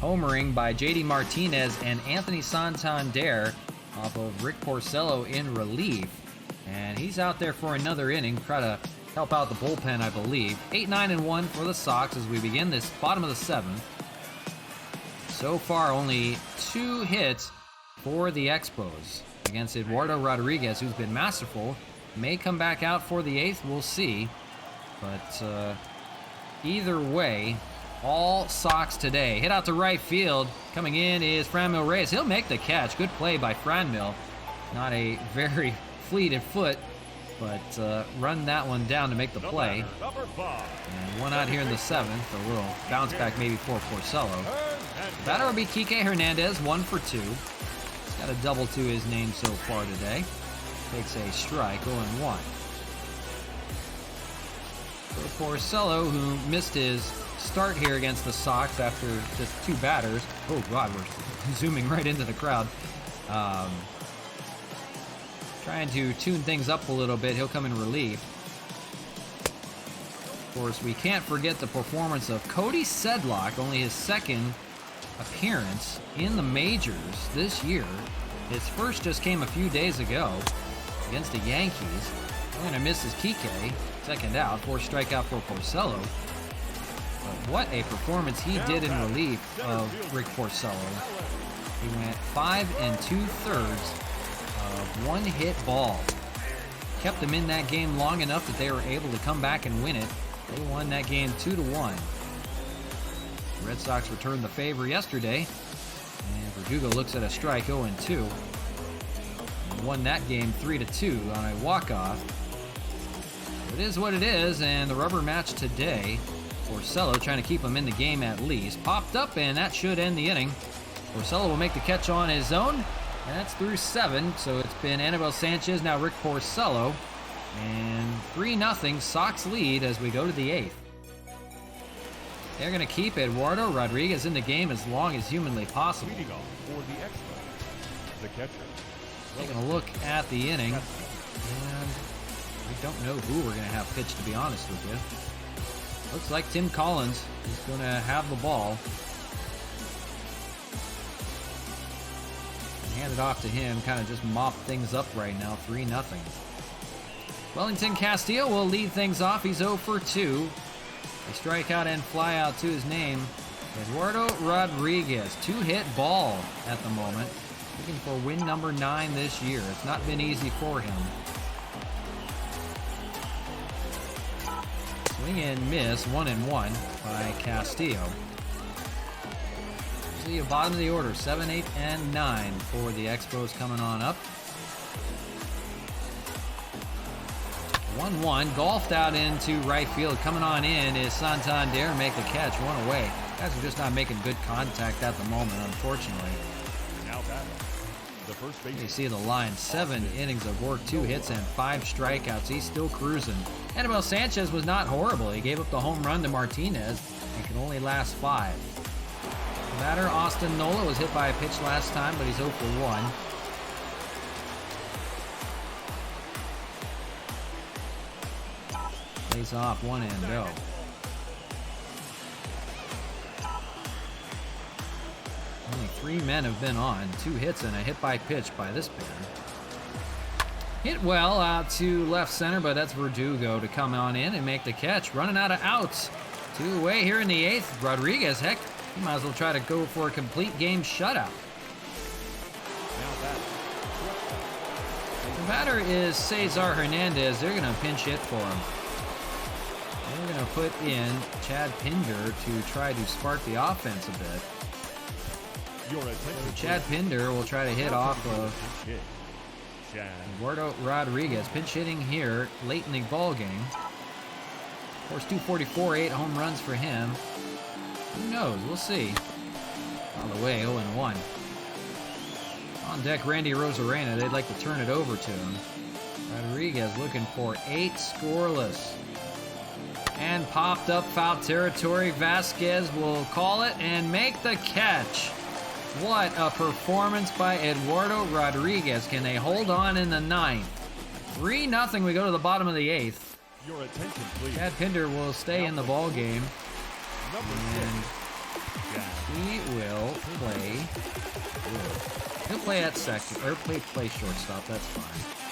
homering by JD Martinez and Anthony Santander off of Rick Porcello in relief. And he's out there for another inning, try to help out the bullpen, I believe. 8-9-1 for the Sox as we begin this bottom of the 7th. So far, only 2 hits for the Expos against Eduardo Rodriguez, who's been masterful. May come back out for the 8th, we'll see. But either way, all Sox today. Hit out to right field. Coming in is Franmil Reyes. He'll make the catch. Good play by Franmil. Not a very fleet of foot, but run that one down to make the play. And one out here in the 7th. A little bounce back maybe for Porcello. Batter will be Kike Hernandez, 1 for 2. He's got a double to his name so far today. Takes a strike, 0-1. For Porcello, who missed his start here against the Sox after just 2 batters. Oh God, we're zooming right into the crowd. Trying to tune things up a little bit. He'll come in relief. Of course, we can't forget the performance of Cody Sedlock, only his 2nd appearance in the majors this year. His first just came a few days ago against the Yankees. Only gonna miss his Kike. 2nd out, 4 strikeout for Porcello. But what a performance he did in relief of Rick Porcello. He went 5 2/3 of 1-hit ball. Kept them in that game long enough that they were able to come back and win it. They won that game 2-1. The Red Sox returned the favor yesterday, and Verdugo looks at a strike, 0-2. And won that game 3-2 on a walk-off. It is what it is, and the rubber match today. Porcello trying to keep him in the game at least. Popped up, and that should end the inning. Porcello will make the catch on his own, and that's through 7. So it's been Anibal Sanchez, now Rick Porcello. And 3-0 Sox lead as we go to the 8th. They're going to keep Eduardo Rodriguez in the game as long as humanly possible. Leading off for the Expos, the catcher. Taking a look at the inning, and we don't know who we're going to have pitch, to be honest with you. Looks like Tim Collins is going to have the ball. Hand it off to him, kind of just mop things up right now, 3-0. Wellington Castillo will lead things off. He's 0 for 2. A strikeout and fly out to his name. Eduardo Rodriguez, 2-hit ball at the moment. Looking for win number 9 this year. It's not been easy for him. Swing and miss, 1-1 by Castillo. See the bottom of the order, 7, 8, and 9 for the Expos coming on up. 1-1, golfed out into right field. Coming on in is Santander, make the catch, 1 away. Guys are just not making good contact at the moment, unfortunately. Now batting, the first base. You see the line, 7 innings of work, 2 hits and 5 strikeouts. He's still cruising. Anibal Sanchez was not horrible. He gave up the home run to Martinez and can only last 5. The batter, Austin Nola, was hit by a pitch last time, but he's 0 for 1. Lays off, 1-0. Only 3 men have been on. 2 hits and a hit by pitch by this batter. Hit well out to left center, but that's Verdugo to come on in and make the catch. Running out of outs. 2 away here in the 8th. Rodriguez, heck, he might as well try to go for a complete game shutout. The batter is Cesar Hernandez. They're going to pinch hit for him. They're going to put in Chad Pinder to try to spark the offense a bit. So Chad Pinder will try to hit off of Eduardo Rodriguez. Pinch hitting here late in the ball game. Of course, 244, 8 home runs for him. Who knows? We'll see. On the way, 0-1. On deck, Randy Rosarena. They'd like to turn it over to him. Rodriguez looking for 8 scoreless. And popped up foul territory. Vasquez will call it and make the catch. What a performance by Eduardo Rodriguez. Can they hold on in the ninth? 3-0. We go to the bottom of the eighth. Your attention, please. Chad Pinder will stay in the ball game. And he will play. He'll play at second, or play shortstop. That's fine.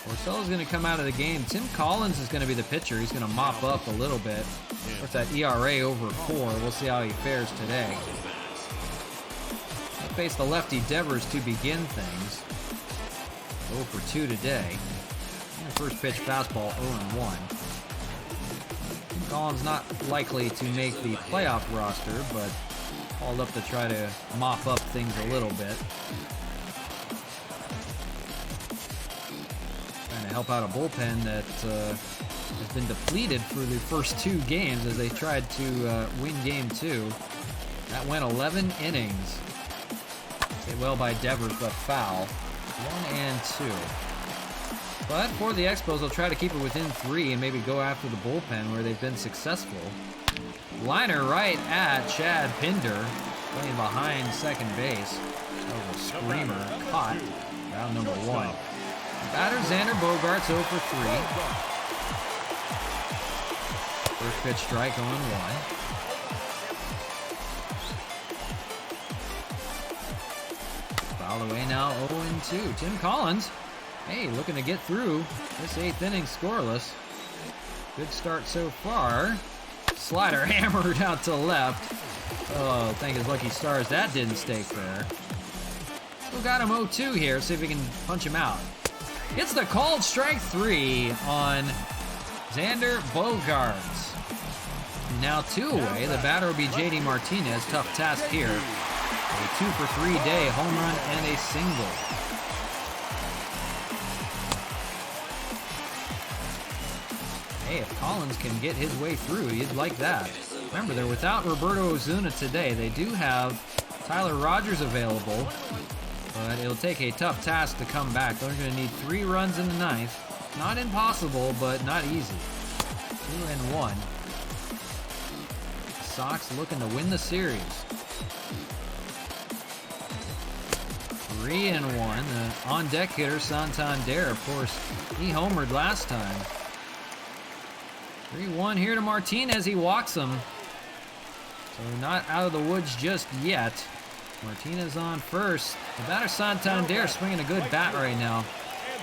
Porcello's going to come out of the game. Tim Collins is going to be the pitcher. He's going to mop up a little bit. With that ERA over 4, we'll see how he fares today. He'll face the lefty Devers to begin things. 0 for 2 today. And first pitch fastball 0-1. Tim Collins not likely to make the playoff roster, but called up to try to mop up things a little bit. Trying to help out a bullpen that has been depleted for the first 2 games as they tried to win game 2. That went 11 innings. Hit well by Devers, but foul. 1 and 2. But for the Expos, they'll try to keep it within 3 and maybe go after the bullpen where they've been successful. Liner right at Chad Pinder, playing behind second base. That was a screamer. Caught. Round number 1. Batter Xander Bogaerts 0 for 3. First pitch strike 0-1. Fouled away now 0-2. Tim Collins, hey, looking to get through this 8th inning scoreless. Good start so far. Slider hammered out to left. Oh, thank his lucky stars that didn't stay fair. Still got him 0-2 here. See if we can punch him out. Gets the called strike 3 on Xander Bogaerts. Now 2 away. The batter will be J.D. Martinez. Tough task here. A 2 for 3 day home run and a single. Hey, if Collins can get his way through, you'd like that. Remember, they're without Roberto Ozuna today. They do have Tyler Rogers available, but it'll take a tough task to come back. They're going to need 3 runs in the 9th. Not impossible, but not easy. 2-1. Sox looking to win the series. 3-1. The on-deck hitter, Santander, of course, he homered last time. 3-1 here to Martinez. He walks him. So not out of the woods just yet. Martinez on first. The batter Santander swinging a good bat right now.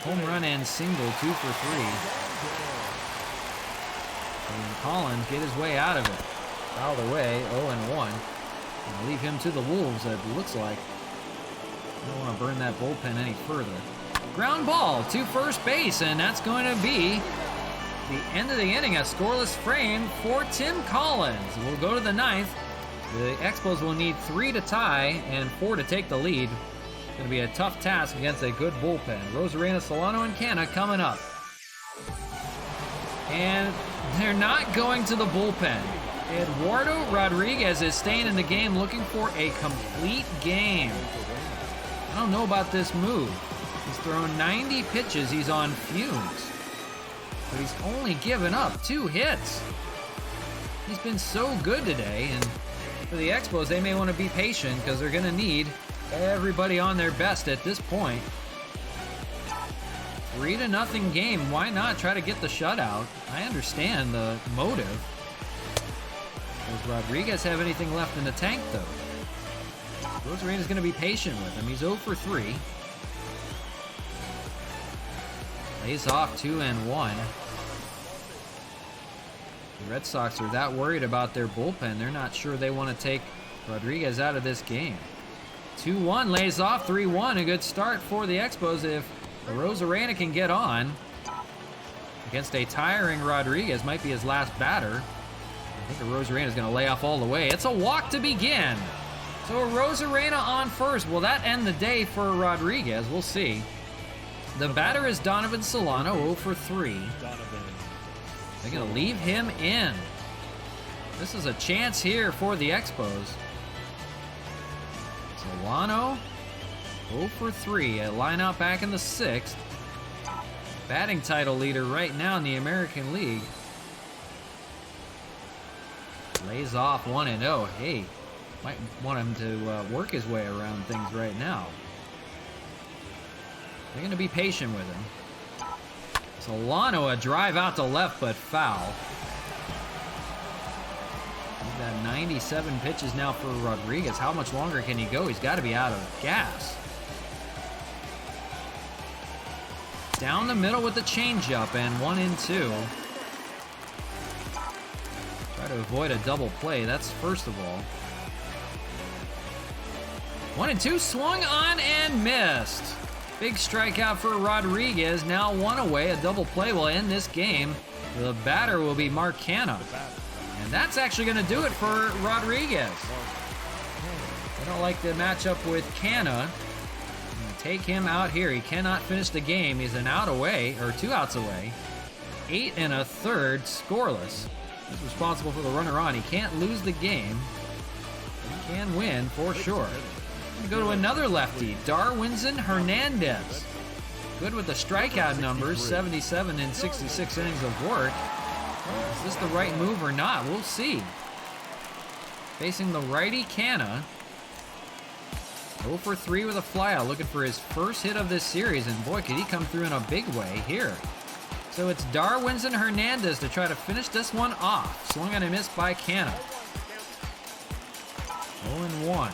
Home run and single, 2 for 3. And Collins get his way out of it. Fouled away, 0-1. Gonna leave him to the Wolves, it looks like. Don't want to burn that bullpen any further. Ground ball to first base, and that's going to be the end of the inning. A scoreless frame for Tim Collins. We'll go to the 9th. The Expos will need 3 to tie and 4 to take the lead. It's going to be a tough task against a good bullpen. Rosarena, Solano, and Canna coming up. And they're not going to the bullpen. Eduardo Rodriguez is staying in the game looking for a complete game. I don't know about this move. He's thrown 90 pitches. He's on fumes. But he's only given up 2 hits. He's been so good today, and for the Expos, they may want to be patient because they're going to need everybody on their best at this point. 3-0 game. Why not try to get the shutout? I understand the motive. Does Rodriguez have anything left in the tank, though? Rosarena's going to be patient with him. He's 0 for 3. Lays off 2-1. The Red Sox are that worried about their bullpen. They're not sure they want to take Rodriguez out of this game. 2-1, lays off 3-1. A good start for the Expos if Rosarena can get on. Against a tiring Rodriguez, might be his last batter. I think Rosarena's going to lay off all the way. It's a walk to begin. So Rosarena on first. Will that end the day for Rodriguez? We'll see. The batter is Donovan Solano, 0 for 3. They're going to leave him in. This is a chance here for the Expos. Solano, 0 for 3. A line out back in the 6th. batting title leader right now in the American League. Lays off 1-0. Hey, might want him to work his way around things right now. They're going to be patient with him. Solano, a drive out to left, but foul. He's got 97 pitches now for Rodriguez. How much longer can he go? He's got to be out of gas. Down the middle with the changeup, and 1-2. Try to avoid a double play. That's first of all. 1-2, swung on and missed. Big strikeout for Rodriguez. Now 1 away. A double play will end this game. The batter will be Mark Canha. And that's actually going to do it for Rodriguez. I don't like the matchup with Canha. Take him out here. He cannot finish the game. He's an out away, or 2 outs away. 8 1/3 scoreless. He's responsible for the runner on. He can't lose the game. He can win for sure. We go to another lefty, Darwinson Hernandez. Good with the strikeout numbers, 77 in 66 innings of work. Is this the right move or not? We'll see. Facing the righty Canha. 0 for 3 with a flyout, looking for his first hit of this series, and boy, could he come through in a big way here. So it's Darwinson Hernandez to try to finish this one off. Swung and a miss by Canha. 0-1.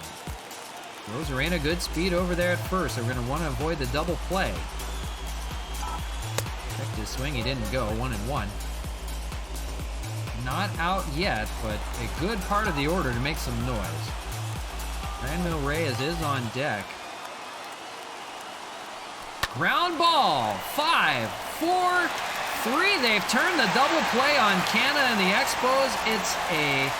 Rosarena, good speed over there at first. They're going to want to avoid the double play. Checked his swing, he didn't go. 1-1. Not out yet, but a good part of the order to make some noise. Franmil Reyes is on deck. Ground ball. 5, 4, 3. They've turned the double play on Canha and the Expos. It's a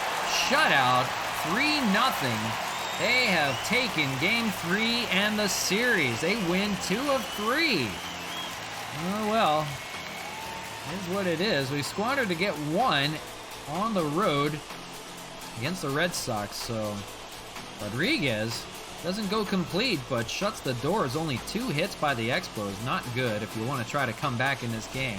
shutout. 3-0. They have taken Game 3 and the series. They win 2 of 3. Oh, well, here's what it is. We squandered to get 1 on the road against the Red Sox. So Rodriguez doesn't go complete, but shuts the doors. Only 2 hits by the Expos. Not good if you want to try to come back in this game.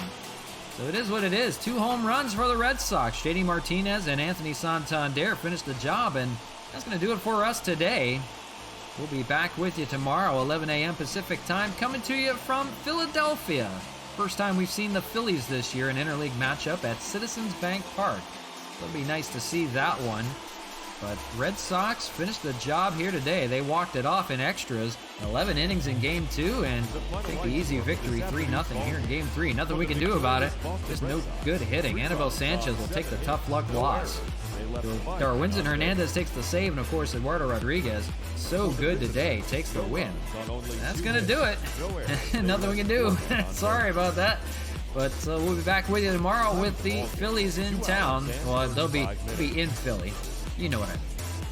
So it is what it is. 2 home runs for the Red Sox. Shady Martinez and Anthony Santander finished the job, and that's going to do it for us today. We'll be back with you tomorrow, 11 a.m. Pacific time, coming to you from Philadelphia. First time we've seen the Phillies this year in interleague matchup at Citizens Bank Park. It'll be nice to see that one. But Red Sox finished the job here today. They walked it off in extras. 11 innings in Game 2, and take the easy victory 3-0 here in Game 3. Nothing we can do about it. Just no good hitting. Anibal Sanchez will take the tough luck loss. Darwinson Hernandez takes the save, and of course Eduardo Rodriguez, so good today, takes the win. That's gonna do it. Nothing we can do. Sorry about that. But we'll be back with you tomorrow with the Phillies in town. Well, they'll be in Philly. You know what I mean.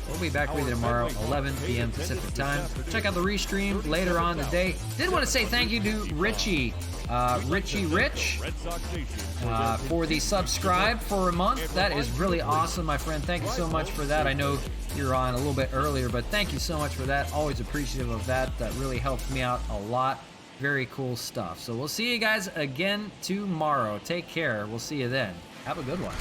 We'll be back with you tomorrow, 11 p.m. Pacific time. Check out the restream later on today. Did want to say thank you to Richie Rich, for the subscribe for a month. That is really awesome, my friend. Thank you so much for that. I know you're on a little bit earlier, but thank you so much for that. Always appreciative of that. That really helps me out a lot. Very cool stuff. So we'll see you guys again tomorrow. Take care. We'll see you then. Have a good one.